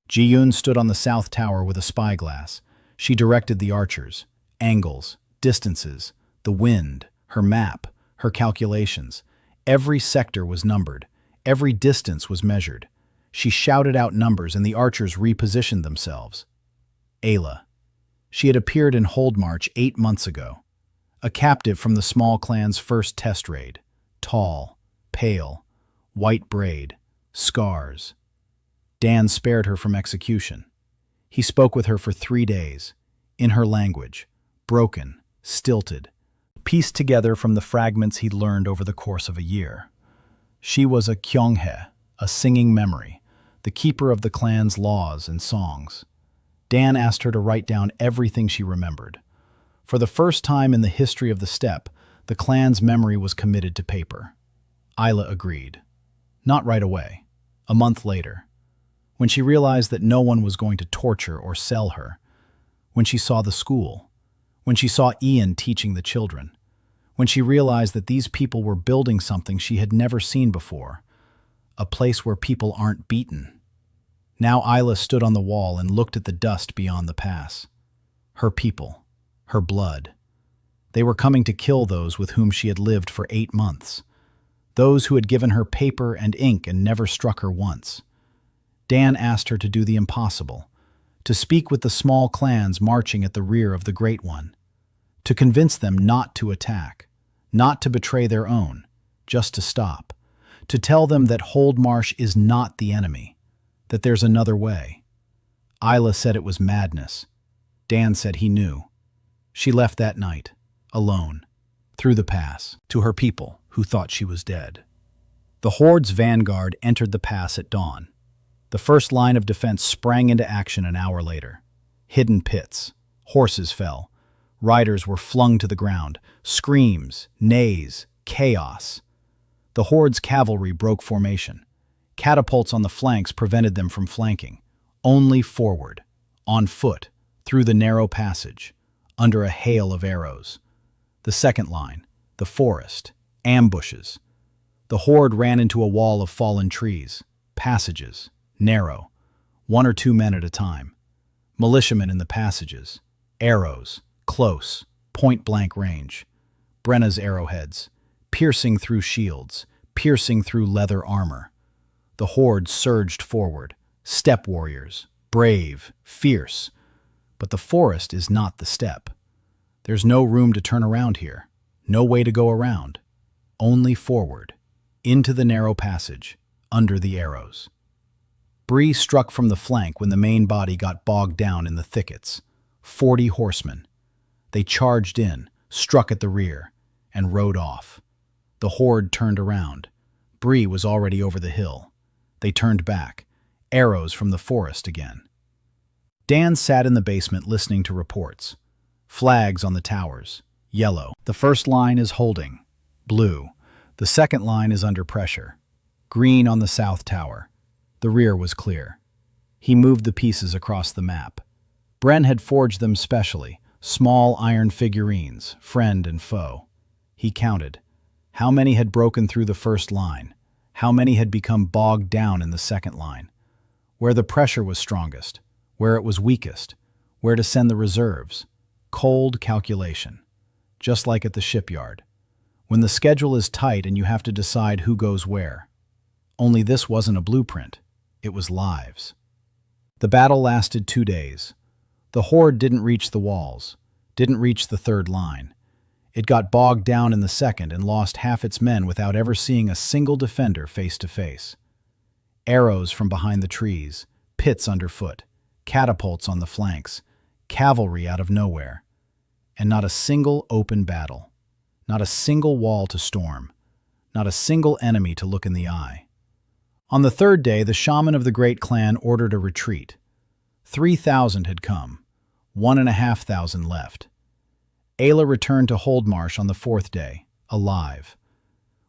Ji-Yun stood on the south tower with a spyglass. She directed the archers, angles, distances, the wind, her map, her calculations. Every sector was numbered. Every distance was measured. She shouted out numbers and the archers repositioned themselves. Ayla. She had appeared in Hold March 8 months ago. A captive from the small clan's first test raid. Tall, pale, white braid, scars. Dan spared her from execution. He spoke with her for 3 days, in her language, broken, stilted, pieced together from the fragments he'd learned over the course of a year. She was a kyonghae, a singing memory, the keeper of the clan's laws and songs. Dan asked her to write down everything she remembered. For the first time in the history of the steppe, the clan's memory was committed to paper. Ayla agreed. Not right away. A month later. When she realized that no one was going to torture or sell her. When she saw the school. When she saw Ian teaching the children. When she realized that these people were building something she had never seen before. A place where people aren't beaten. Now Ayla stood on the wall and looked at the dust beyond the pass. Her people. Her blood. They were coming to kill those with whom she had lived for 8 months. Those who had given her paper and ink and never struck her once. Dan asked her to do the impossible, to speak with the small clans marching at the rear of the Great One, to convince them not to attack, not to betray their own, just to stop, to tell them that Hold Marsh is not the enemy, that there's another way. Ayla said it was madness. Dan said he knew. She left that night, alone, through the pass, to her people who thought she was dead. The Horde's vanguard entered the pass at dawn. The first line of defense sprang into action an hour later. Hidden pits. Horses fell. Riders were flung to the ground. Screams, neighs, chaos. The Horde's cavalry broke formation. Catapults on the flanks prevented them from flanking. Only forward, on foot, through the narrow passage, under a hail of arrows. The second line, the forest, ambushes. The Horde ran into a wall of fallen trees, passages, narrow, 1 or 2 men at a time. Militiamen in the passages, arrows, close, point-blank range. Brenna's arrowheads, piercing through shields, piercing through leather armor. The Horde surged forward, steppe warriors, brave, fierce. But the forest is not the steppe. There's no room to turn around here, no way to go around. Only forward, into the narrow passage, under the arrows. Bree struck from the flank when the main body got bogged down in the thickets. 40 horsemen. They charged in, struck at the rear, and rode off. The Horde turned around. Bree was already over the hill. They turned back, arrows from the forest again. Dan sat in the basement listening to reports. Flags on the towers, yellow. The first line is holding, blue. The second line is under pressure, green on the south tower. The rear was clear. He moved the pieces across the map. Brenn had forged them specially, small iron figurines, friend and foe. He counted. How many had broken through the first line? How many had become bogged down in the second line? Where the pressure was strongest, where it was weakest, where to send the reserves. Cold calculation. Just like at the shipyard. When the schedule is tight and you have to decide who goes where. Only this wasn't a blueprint. It was lives. The battle lasted 2 days. The Horde didn't reach the walls, didn't reach the third line. It got bogged down in the second and lost half its men without ever seeing a single defender face to face. Arrows from behind the trees, pits underfoot, catapults on the flanks, cavalry out of nowhere. And not a single open battle. Not a single wall to storm. Not a single enemy to look in the eye. On the third day, the shaman of the great clan ordered a retreat. 3,000 had come. 1,500 left. Ayla returned to Holdmarsh on the fourth day, alive.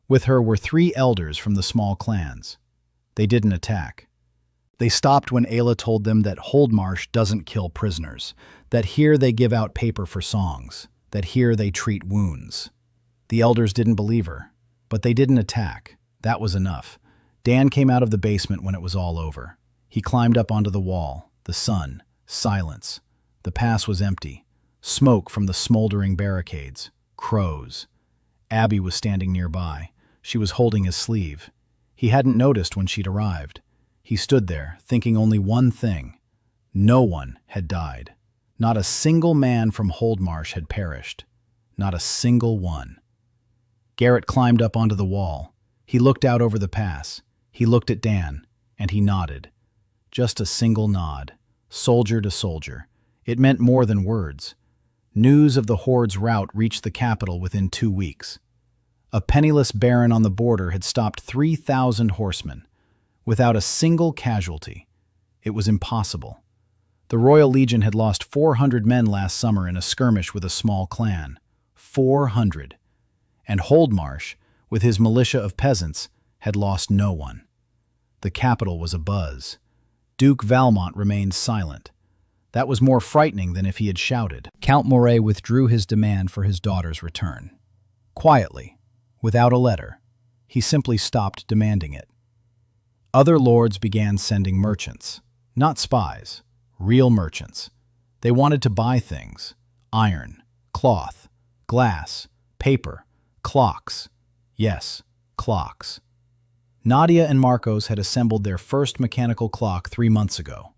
With her were 3 elders from the small clans. They didn't attack. They stopped when Ayla told them that Holdmarsh doesn't kill prisoners, that here they give out paper for songs, that here they treat wounds. The elders didn't believe her, but they didn't attack. That was enough. Dan came out of the basement when it was all over. He climbed up onto the wall. The sun, silence. The pass was empty. Smoke from the smoldering barricades. Crows. Abby was standing nearby. She was holding his sleeve. He hadn't noticed when she'd arrived. He stood there, thinking only one thing. No one had died. Not a single man from Holdmarsh had perished. Not a single one. Garrett climbed up onto the wall. He looked out over the pass. He looked at Dan, and he nodded. Just a single nod. Soldier to soldier. It meant more than words. News of the Horde's rout reached the capital within 2 weeks. A penniless baron on the border had stopped 3,000 horsemen, without a single casualty. It was impossible. The Royal Legion had lost 400 men last summer in a skirmish with a small clan. 400. And Holdmarsh, with his militia of peasants, had lost no one. The capital was abuzz. Duke Valmont remained silent. That was more frightening than if he had shouted. Count Moray withdrew his demand for his daughter's return. Quietly, without a letter, he simply stopped demanding it. Other lords began sending merchants, not spies, real merchants. They wanted to buy things: iron, cloth, glass, paper, clocks. Yes, clocks. Nadia and Marcos had assembled their first mechanical clock 3 months ago.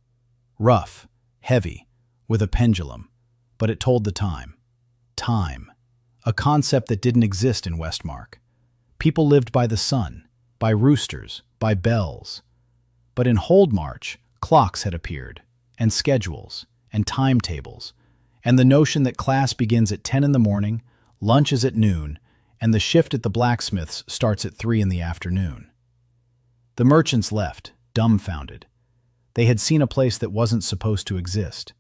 Rough, heavy, with a pendulum, but it told the time. Time. A concept that didn't exist in Westmark. People lived by the sun, by roosters, by bells. But in Holdmarch, clocks had appeared, and schedules, and timetables, and the notion that class begins at 10 in the morning, lunch is at noon, and the shift at the blacksmith's starts at 3 in the afternoon. The merchants left, dumbfounded. They had seen a place that wasn't supposed to exist.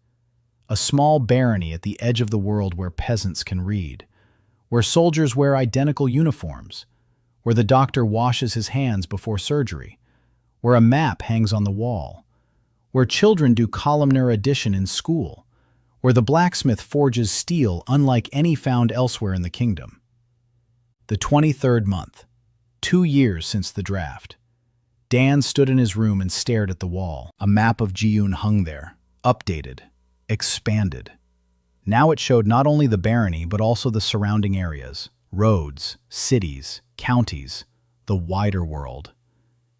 A small barony at the edge of the world where peasants can read, where soldiers wear identical uniforms, where the doctor washes his hands before surgery, where a map hangs on the wall, where children do columnar addition in school, where the blacksmith forges steel unlike any found elsewhere in the kingdom. The 23rd month, 2 years since the draft. Dan stood in his room and stared at the wall. A map of Jiun hung there, updated, expanded. Now it showed not only the barony but also the surrounding areas, roads, cities, counties, the wider world.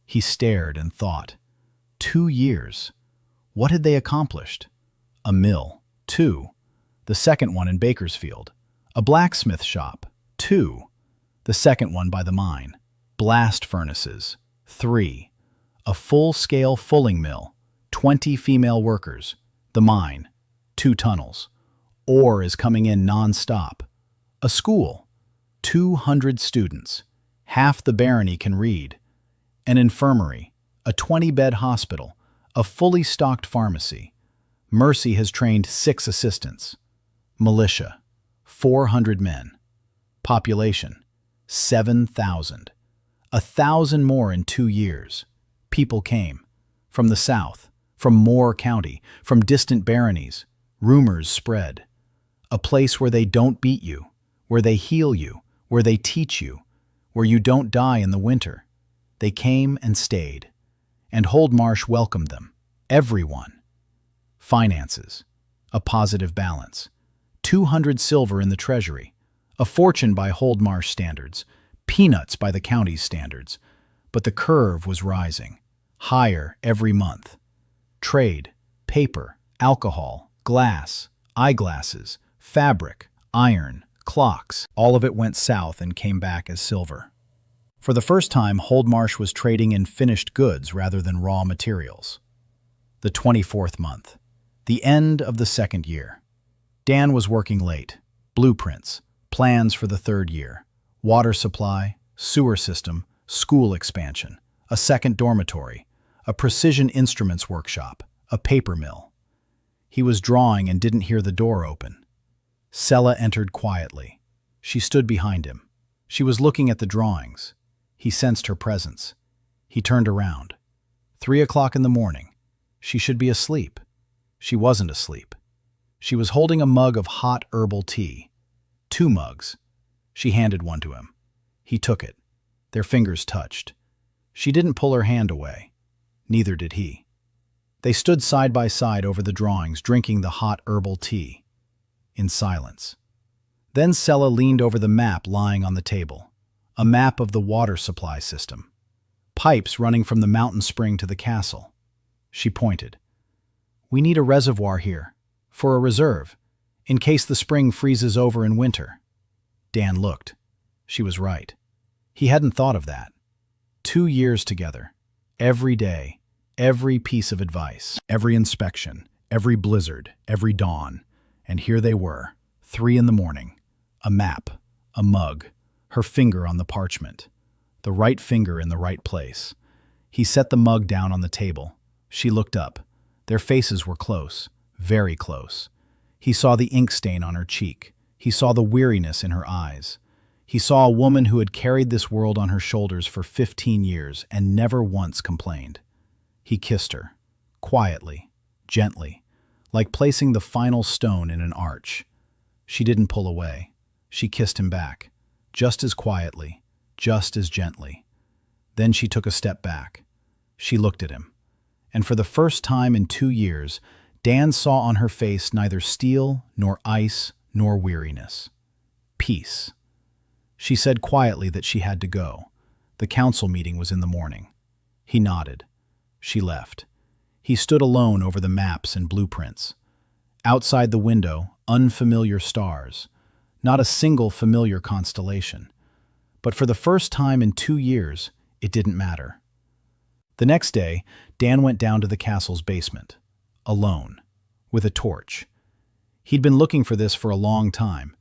He stared and thought. 2 years. What had they accomplished? A mill. 2. The second one in Bakersfield. A blacksmith shop. 2. The second one by the mine. Blast furnaces. 3. A full-scale fulling mill. 20 female workers. The mine. 2 tunnels. Ore is coming in non-stop. A school. 200 students. Half the barony can read. An infirmary. A 20-bed hospital. A fully stocked pharmacy. Mercy has trained 6 assistants. Militia. 400 men. Population. 7,000. 1,000 more in 2 years. People came. From the south. From Moore County. From distant baronies. Rumors spread. A place where they don't beat you. Where they heal you. Where they teach you. Where you don't die in the winter. They came and stayed. And Holdmarsh welcomed them. Everyone. finances, a positive balance, 200 silver in the treasury, a fortune by Holdmarsh standards, peanuts by the county's standards. But the curve was rising, higher every month. Trade, paper, alcohol, glass, eyeglasses, fabric, iron, clocks, all of it went south and came back as silver. For the first time, Holdmarsh was trading in finished goods rather than raw materials. The 24th month, the end of the second year. Dan was working late. Blueprints, plans for the third year, water supply, sewer system, school expansion, a second dormitory, a precision instruments workshop, a paper mill. He was drawing and didn't hear the door open. Sella entered quietly. She stood behind him. She was looking at the drawings. He sensed her presence. He turned around. 3 o'clock in the morning. She should be asleep. She wasn't asleep. She was holding a mug of hot herbal tea. 2 mugs. She handed one to him. He took it. Their fingers touched. She didn't pull her hand away. Neither did he. They stood side by side over the drawings, drinking the hot herbal tea, in silence. Then Sella leaned over the map lying on the table, a map of the water supply system, pipes running from the mountain spring to the castle. She pointed. "We need a reservoir here, for a reserve, in case the spring freezes over in winter." Dan looked. She was right. He hadn't thought of that. 2 years together, every day, every piece of advice, every inspection, every blizzard, every dawn. And here they were, 3 in the morning, a map, a mug, her finger on the parchment, the right finger in the right place. He set the mug down on the table. She looked up. Their faces were close, very close. He saw the ink stain on her cheek. He saw the weariness in her eyes. He saw a woman who had carried this world on her shoulders for 15 years and never once complained. He kissed her, quietly, gently, like placing the final stone in an arch. She didn't pull away. She kissed him back, just as quietly, just as gently. Then she took a step back. She looked at him. And for the first time in 2 years, Dan saw on her face neither steel, nor ice, nor weariness. Peace. She said quietly that she had to go. The council meeting was in the morning. He nodded. She left. He stood alone over the maps and blueprints. Outside the window, unfamiliar stars. Not a single familiar constellation. But for the first time in 2 years, it didn't matter. The next day, Dan went down to the castle's basement, alone, with a torch. He'd been looking for this for a long time,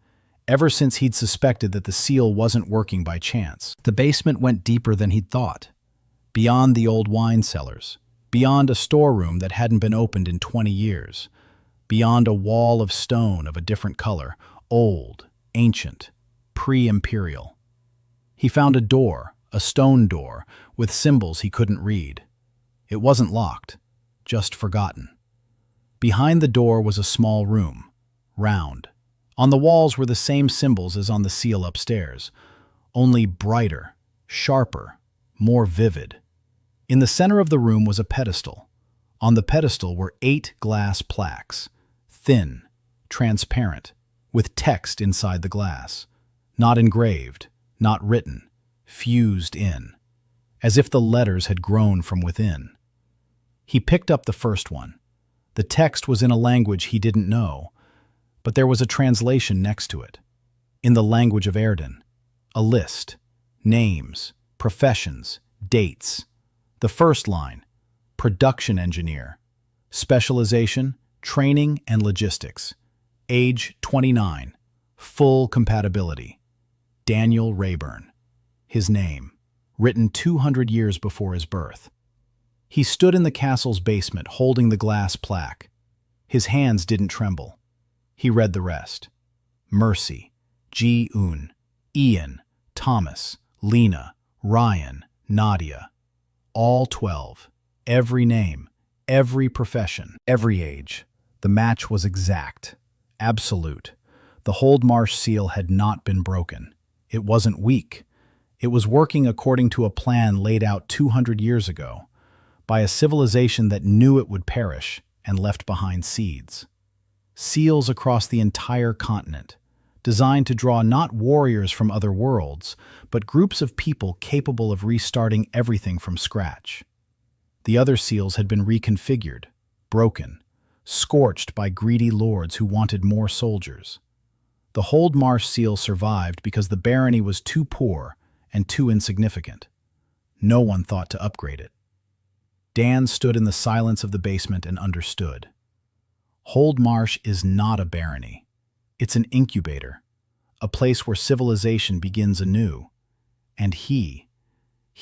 ever since he'd suspected that the seal wasn't working by chance. The basement went deeper than he'd thought, beyond the old wine cellars, beyond a storeroom that hadn't been opened in 20 years, beyond a wall of stone of a different color, old, ancient, pre-imperial. He found a door, a stone door, with symbols he couldn't read. It wasn't locked, just forgotten. Behind the door was a small room, round. On the walls were the same symbols as on the seal upstairs, only brighter, sharper, more vivid. In the center of the room was a pedestal. On the pedestal were 8 glass plaques, thin, transparent, with text inside the glass. Not engraved, not written, fused in, as if the letters had grown from within. He picked up the first one. The text was in a language he didn't know, but there was a translation next to it. In the language of Erden, a list, names, professions, dates. The first line, production engineer, specialization, training and logistics, age 29, full compatibility, Daniel Rayburn. His name, written 200 years before his birth. He stood in the castle's basement holding the glass plaque. His hands didn't tremble. He read the rest. Mercy, Ji-un, Ian, Thomas, Lena, Ryan, Nadia. All 12. Every name, every profession, every age. The match was exact, absolute. The Holdmarsh seal had not been broken. It wasn't weak. It was working according to a plan laid out 200 years ago, by a civilization that knew it would perish and left behind seeds. Seals across the entire continent, designed to draw not warriors from other worlds, but groups of people capable of restarting everything from scratch. The other seals had been reconfigured, broken, scorched by greedy lords who wanted more soldiers. The Hold Marsh seal survived because the barony was too poor and too insignificant. No one thought to upgrade it. Dan stood in the silence of the basement and understood. Hold Marsh is not a barony. It's an incubator, a place where civilization begins anew. And he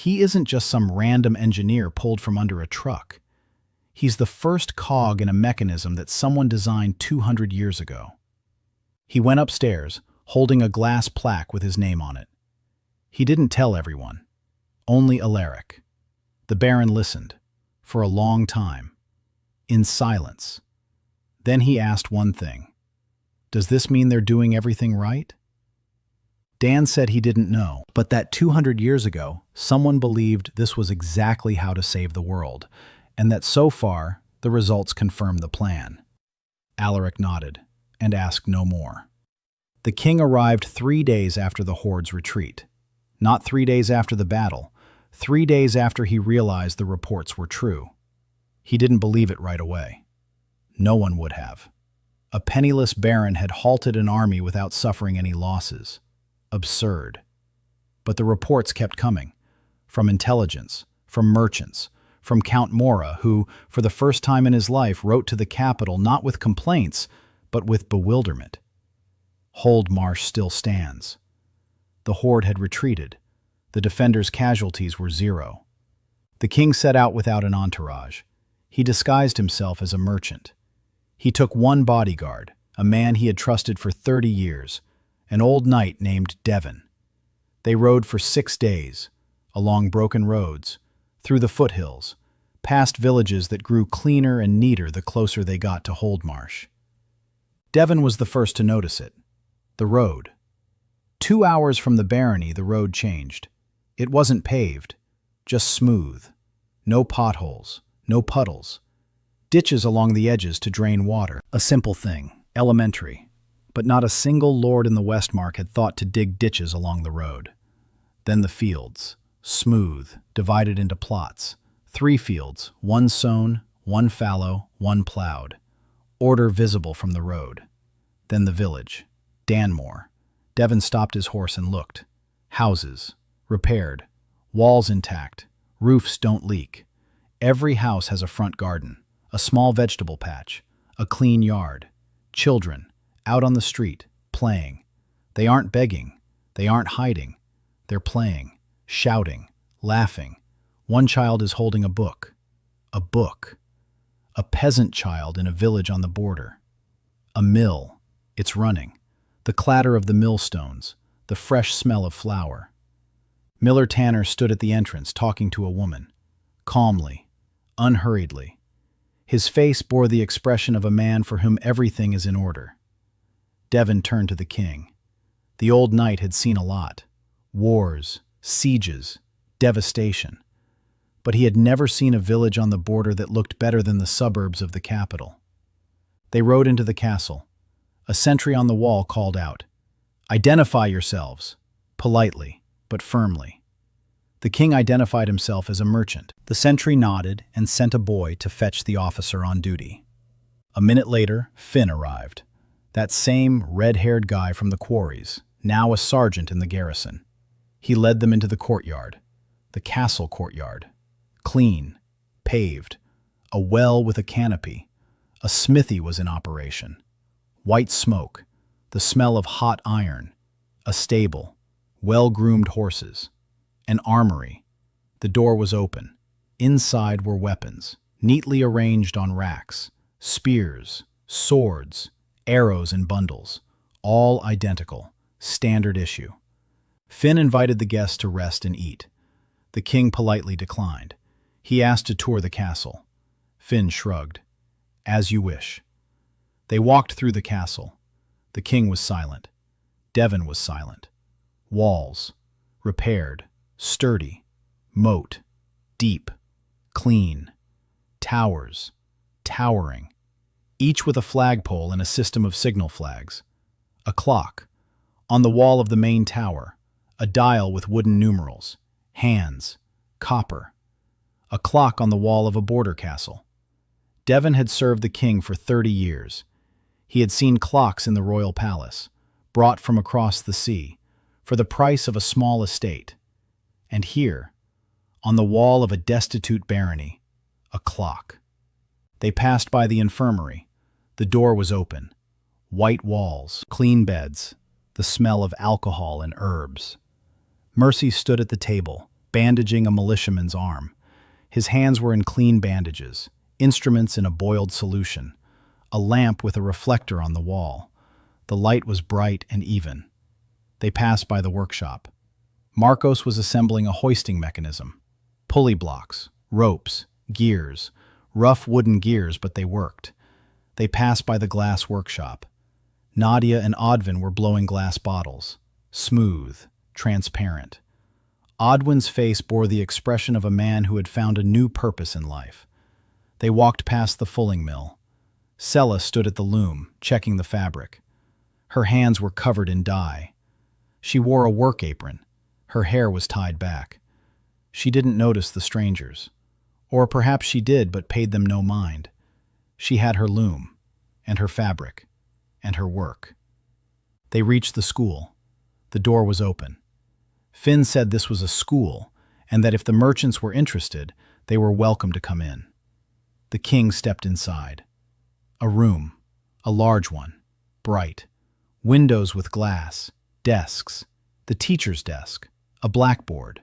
isn't just some random engineer pulled from under a truck. He's the first cog in a mechanism that someone designed 200 years ago. He went upstairs, holding a glass plaque with his name on it. He didn't tell everyone, only Alaric. The Baron listened, for a long time, in silence. Then he asked one thing. Does this mean they're doing everything right? Dan said he didn't know, but that 200 years ago, someone believed this was exactly how to save the world, and that so far, the results confirm the plan. Alaric nodded and asked no more. The king arrived 3 days after the Horde's retreat. Not 3 days after the battle, 3 days after he realized the reports were true. He didn't believe it right away. No one would have. A penniless baron had halted an army without suffering any losses. Absurd. But the reports kept coming. From intelligence, from merchants, from Count Mora, who, for the first time in his life, wrote to the capital not with complaints, but with bewilderment. Hold Marsh still stands. The Horde had retreated. The defenders' casualties were 0. The king set out without an entourage. He disguised himself as a merchant. He took one bodyguard, a man he had trusted for 30 years, an old knight named Devon. They rode for 6 days, along broken roads, through the foothills, past villages that grew cleaner and neater the closer they got to Hold Marsh. Devon was the first to notice it. The road. 2 hours from the barony, the road changed. It wasn't paved, just smooth. No potholes, no puddles. Ditches along the edges to drain water. A simple thing, elementary. But not a single lord in the Westmark had thought to dig ditches along the road. Then the fields, smooth, divided into plots. 3 fields, 1 sown, 1 fallow, 1 plowed. Order visible from the road. Then the village. Danmore. Devon stopped his horse and looked. Houses. Repaired. Walls intact. Roofs don't leak. Every house has a front garden. A small vegetable patch. A clean yard. Children. Out on the street. Playing. They aren't begging. They aren't hiding. They're playing. Shouting. Laughing. One child is holding a book. A book. A peasant child in a village on the border. A mill. It's running. The clatter of the millstones. The fresh smell of flour. Miller Tanner stood at the entrance talking to a woman. Calmly. Unhurriedly. His face bore the expression of a man for whom everything is in order. Devon turned to the king. The old knight had seen a lot. Wars, sieges, devastation. But he had never seen a village on the border that looked better than the suburbs of the capital. They rode into the castle. A sentry on the wall called out, "Identify yourselves," politely, but firmly. The king identified himself as a merchant. The sentry nodded and sent a boy to fetch the officer on duty. A minute later, Finn arrived. That same red-haired guy from the quarries, now a sergeant in the garrison. He led them into the courtyard, the castle courtyard. Clean, paved, a well with a canopy. A smithy was in operation. White smoke, the smell of hot iron. A stable, well-groomed horses. An armory. The door was open. Inside were weapons, neatly arranged on racks. Spears, swords, arrows in bundles, all identical, standard issue. Finn invited the guests to rest and eat. The king politely declined. He asked to tour the castle. Finn shrugged. As you wish. They walked through the castle. The king was silent. Devon was silent. Walls. Repaired. Sturdy. Moat. Deep. Clean. Towers. Towering. each with a flagpole and a system of signal flags. A clock. On the wall of the main tower, a dial with wooden numerals, hands, copper. A clock on the wall of a border castle. Devon had served the king for 30 years. He had seen clocks in the royal palace, brought from across the sea, for the price of a small estate. And here, on the wall of a destitute barony, a clock. They passed by the infirmary. The door was open. White walls, clean beds, the smell of alcohol and herbs. Mercy stood at the table, bandaging a militiaman's arm. His hands were in clean bandages, instruments in a boiled solution, a lamp with a reflector on the wall. The light was bright and even. They passed by the workshop. Marcos was assembling a hoisting mechanism. Pulley blocks, ropes, gears, rough wooden gears, but they worked. They passed by the glass workshop. Nadia and Odvin were blowing glass bottles, smooth, transparent. Odwin's face bore the expression of a man who had found a new purpose in life. They walked past the fulling mill. Sella stood at the loom, checking the fabric. Her hands were covered in dye. She wore a work apron. Her hair was tied back. She didn't notice the strangers. Or perhaps she did, but paid them no mind. She had her loom, and her fabric, and her work. They reached the school. The door was open. Finn said this was a school, and that if the merchants were interested, they were welcome to come in. The king stepped inside. A room, a large one, bright. Windows with glass, desks, the teacher's desk, a blackboard,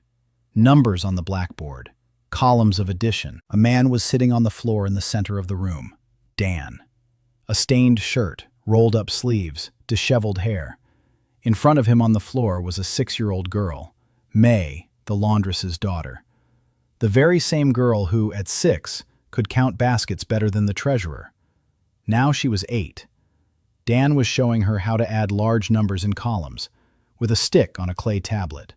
numbers on the blackboard, columns of addition. A man was sitting on the floor in the center of the room. Dan. A stained shirt, rolled up sleeves, disheveled hair. In front of him on the floor was a 6-year-old girl, May, the laundress's daughter. The very same girl who, at 6, could count baskets better than the treasurer. Now she was 8. Dan was showing her how to add large numbers in columns, with a stick on a clay tablet.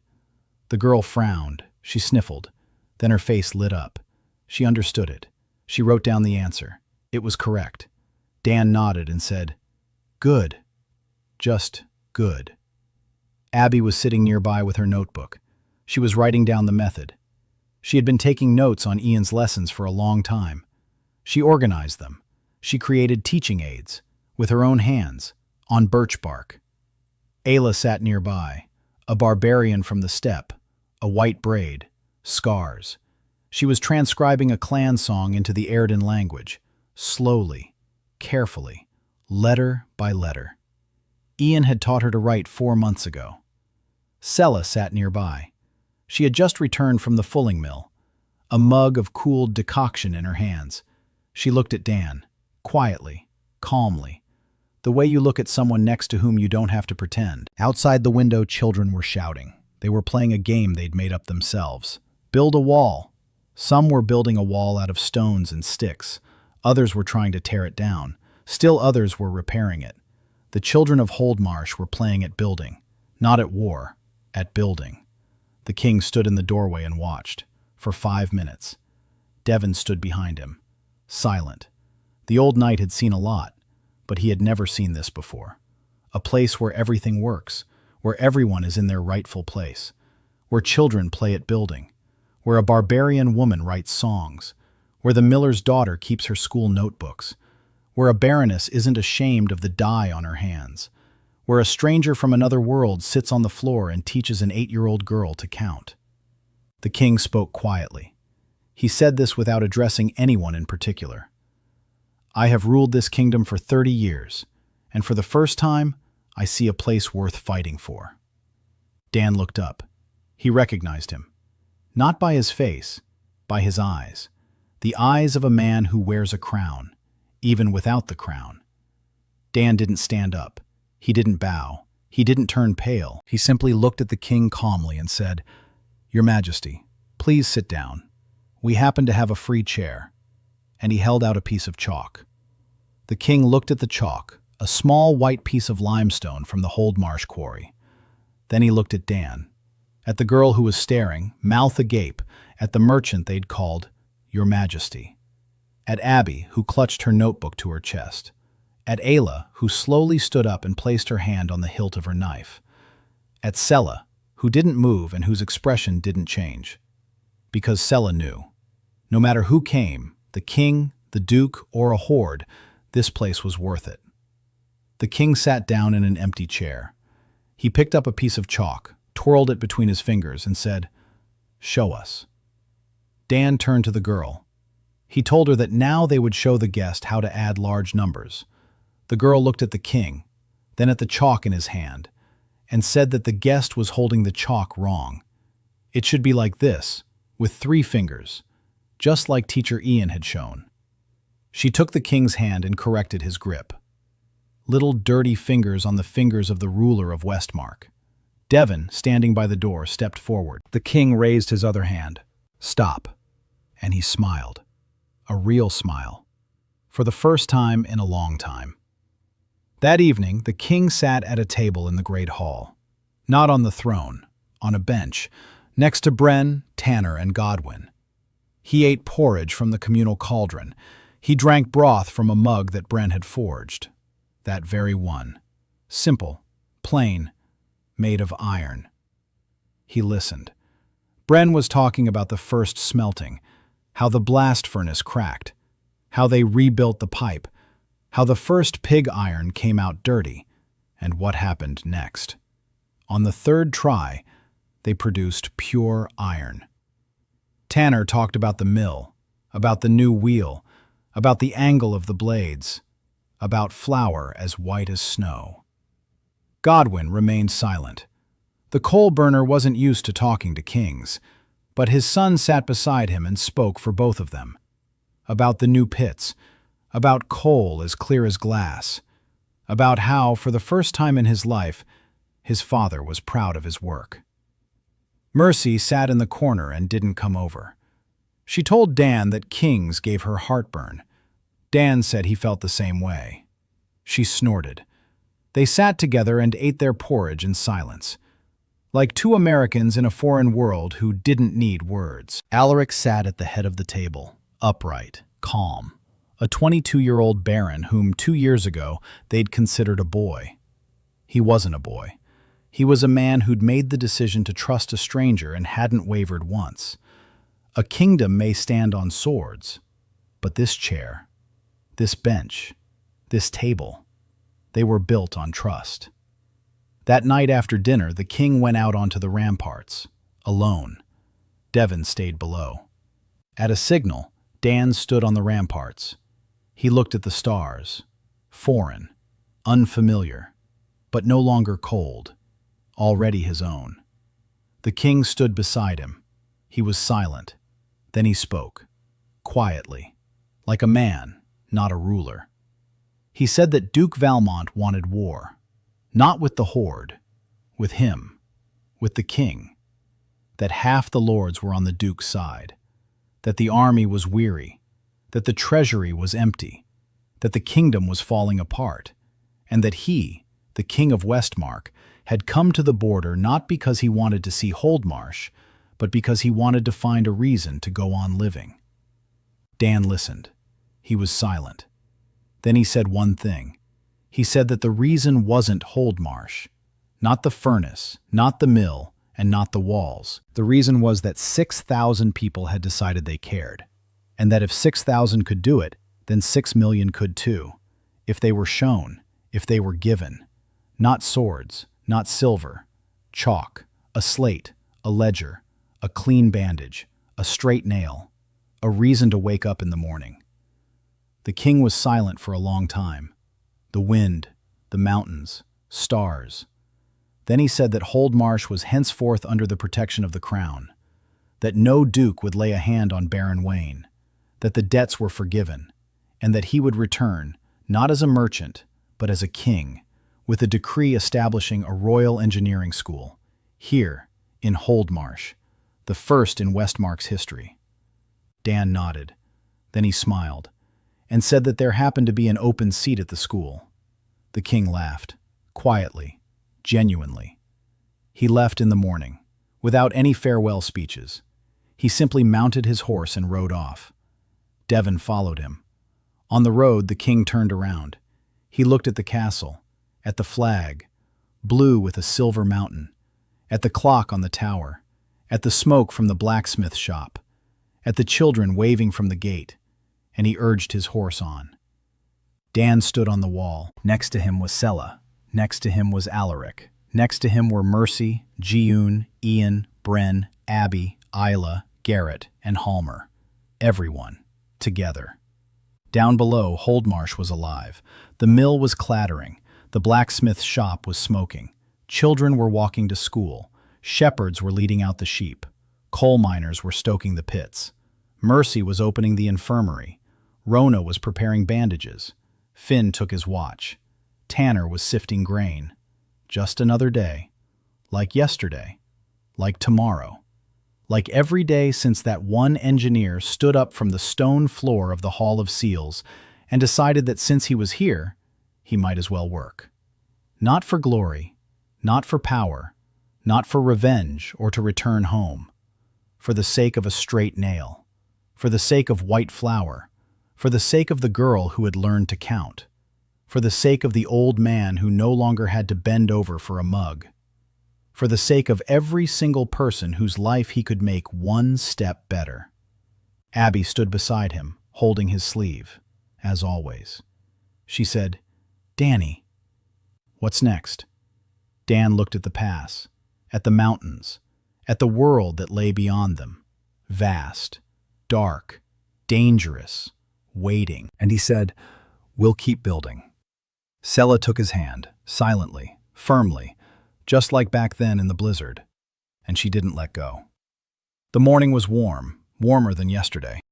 The girl frowned. She sniffled. Then her face lit up. She understood it. She wrote down the answer. It was correct. Dan nodded and said, "Good. Just good." Abby was sitting nearby with her notebook. She was writing down the method. She had been taking notes on Ian's lessons for a long time. She organized them. She created teaching aids, with her own hands, on birch bark. Ayla sat nearby, a barbarian from the steppe, a white braid, scars. She was transcribing a clan song into the Erden language, slowly, carefully, letter by letter. Ian had taught her to write 4 months ago. Sella sat nearby. She had just returned from the fulling mill, a mug of cooled decoction in her hands. She looked at Dan, quietly, calmly, the way you look at someone next to whom you don't have to pretend. Outside the window, children were shouting. They were playing a game they'd made up themselves. Build a wall. Some were building a wall out of stones and sticks. Others were trying to tear it down. Still others were repairing it. The children of Holdmarsh were playing at building, not at war, at building. The king stood in the doorway and watched, for 5 minutes. Devon stood behind him, silent. The old knight had seen a lot, but he had never seen this before. A place where everything works, where everyone is in their rightful place, where children play at building, where a barbarian woman writes songs, where the miller's daughter keeps her school notebooks, where a baroness isn't ashamed of the dye on her hands, where a stranger from another world sits on the floor and teaches an 8-year-old girl to count. The king spoke quietly. He said this without addressing anyone in particular. "I have ruled this kingdom for 30 years, and for the first time, I see a place worth fighting for." Dan looked up. He recognized him. Not by his face, by his eyes. The eyes of a man who wears a crown, even without the crown. Dan didn't stand up. He didn't bow. He didn't turn pale. He simply looked at the king calmly and said, "Your Majesty, please sit down. We happen to have a free chair." And he held out a piece of chalk. The king looked at the chalk, a small white piece of limestone from the Holdmarsh quarry. Then he looked at Dan, at the girl who was staring, mouth agape, at the merchant they'd called Your Majesty. at Abby, who clutched her notebook to her chest, at Ayla, who slowly stood up and placed her hand on the hilt of her knife, at Sella, who didn't move and whose expression didn't change. Because Sella knew. No matter who came, the king, the duke, or a horde, this place was worth it. The king sat down in an empty chair. He picked up a piece of chalk, twirled it between his fingers, and said, "Show us." Dan turned to the girl. He told her that now they would show the guest how to add large numbers. The girl looked at the king, then at the chalk in his hand, and said that the guest was holding the chalk wrong. It should be like this, with 3 fingers, just like Teacher Ian had shown. She took the king's hand and corrected his grip. Little dirty fingers on the fingers of the ruler of Westmark. Devon, standing by the door, stepped forward. The king raised his other hand. "Stop." And he smiled. A real smile. For the first time in a long time. That evening, the king sat at a table in the great hall. Not on the throne, on a bench, next to Brenn, Tanner, and Godwin. He ate porridge from the communal cauldron. He drank broth from a mug that Brenn had forged. That very one. Simple, plain, made of iron. He listened. Brenn was talking about the first smelting, how the blast furnace cracked, how they rebuilt the pipe, how the first pig iron came out dirty, and what happened next. On the 3rd try, they produced pure iron. Tanner talked about the mill, about the new wheel, about the angle of the blades, about flour as white as snow. Godwin remained silent. The coal burner wasn't used to talking to kings, but his son sat beside him and spoke for both of them. About the new pits, about coal as clear as glass, about how, for the first time in his life, his father was proud of his work. Mercy sat in the corner and didn't come over. She told Dan that kings gave her heartburn. Dan said he felt the same way. She snorted. They sat together and ate their porridge in silence, like 2 Americans in a foreign world who didn't need words. Alaric sat at the head of the table, upright, calm, a 22-year-old baron whom 2 years ago they'd considered a boy. He wasn't a boy. He was a man who'd made the decision to trust a stranger and hadn't wavered once. A kingdom may stand on swords, but this chair, this bench, this table, they were built on trust. That night after dinner, the king went out onto the ramparts, alone. Devon stayed below. At a signal, Dan stood on the ramparts. He looked at the stars, foreign, unfamiliar, but no longer cold, already his own. The king stood beside him. He was silent. Then he spoke, quietly, like a man, not a ruler. He said that Duke Valmont wanted war, not with the Horde, with him, with the king, that half the lords were on the Duke's side, that the army was weary, that the treasury was empty, that the kingdom was falling apart, and that he, the king of Westmark, had come to the border not because he wanted to see Holdmarsh, but because he wanted to find a reason to go on living. Dan listened. He was silent. Then he said one thing. He said that the reason wasn't Holdmarsh, not the furnace, not the mill, and not the walls. The reason was that 6,000 people had decided they cared, and that if 6,000 could do it, then 6 million could too, if they were shown, if they were given. Not swords, not silver, chalk, a slate, a ledger, a clean bandage, a straight nail, a reason to wake up in the morning. The king was silent for a long time. The wind, the mountains, stars. Then he said that Holdmarsh was henceforth under the protection of the crown, that no duke would lay a hand on Baron Vayne, that the debts were forgiven, and that he would return, not as a merchant, but as a king, with a decree establishing a royal engineering school, here, in Holdmarsh, the first in Westmark's history. Dan nodded. Then he smiled, and said that there happened to be an open seat at the school. The king laughed, quietly, genuinely. He left in the morning, without any farewell speeches. He simply mounted his horse and rode off. Devon followed him. On the road, the king turned around. He looked at the castle, at the flag, blue with a silver mountain, at the clock on the tower, at the smoke from the blacksmith shop, at the children waving from the gate, and he urged his horse on. Dan stood on the wall. Next to him was Sella. Next to him was Alaric. Next to him were Mercy, Jiun, Ian, Brenn, Abby, Isla, Garrett, and Halmer. Everyone, together. Down below, Holdmarsh was alive. The mill was clattering. The blacksmith's shop was smoking. Children were walking to school. Shepherds were leading out the sheep. Coal miners were stoking the pits. Mercy was opening the infirmary. Rona was preparing bandages. Finn took his watch. Tanner was sifting grain. Just another day. Like yesterday. Like tomorrow. Like every day since that one engineer stood up from the stone floor of the Hall of Seals and decided that since he was here, he might as well work. Not for glory, not for power, not for revenge or to return home. For the sake of a straight nail. For the sake of white flour. For the sake of the girl who had learned to count. For the sake of the old man who no longer had to bend over for a mug. For the sake of every single person whose life he could make one step better. Abby stood beside him, holding his sleeve, as always. She said, "Danny, what's next?" Dan looked at the pass, at the mountains, at the world that lay beyond them, vast, dark, dangerous, waiting. And he said, "We'll keep building." Sella took his hand, silently, firmly, just like back then in the blizzard, and she didn't let go. The morning was warm, warmer than yesterday.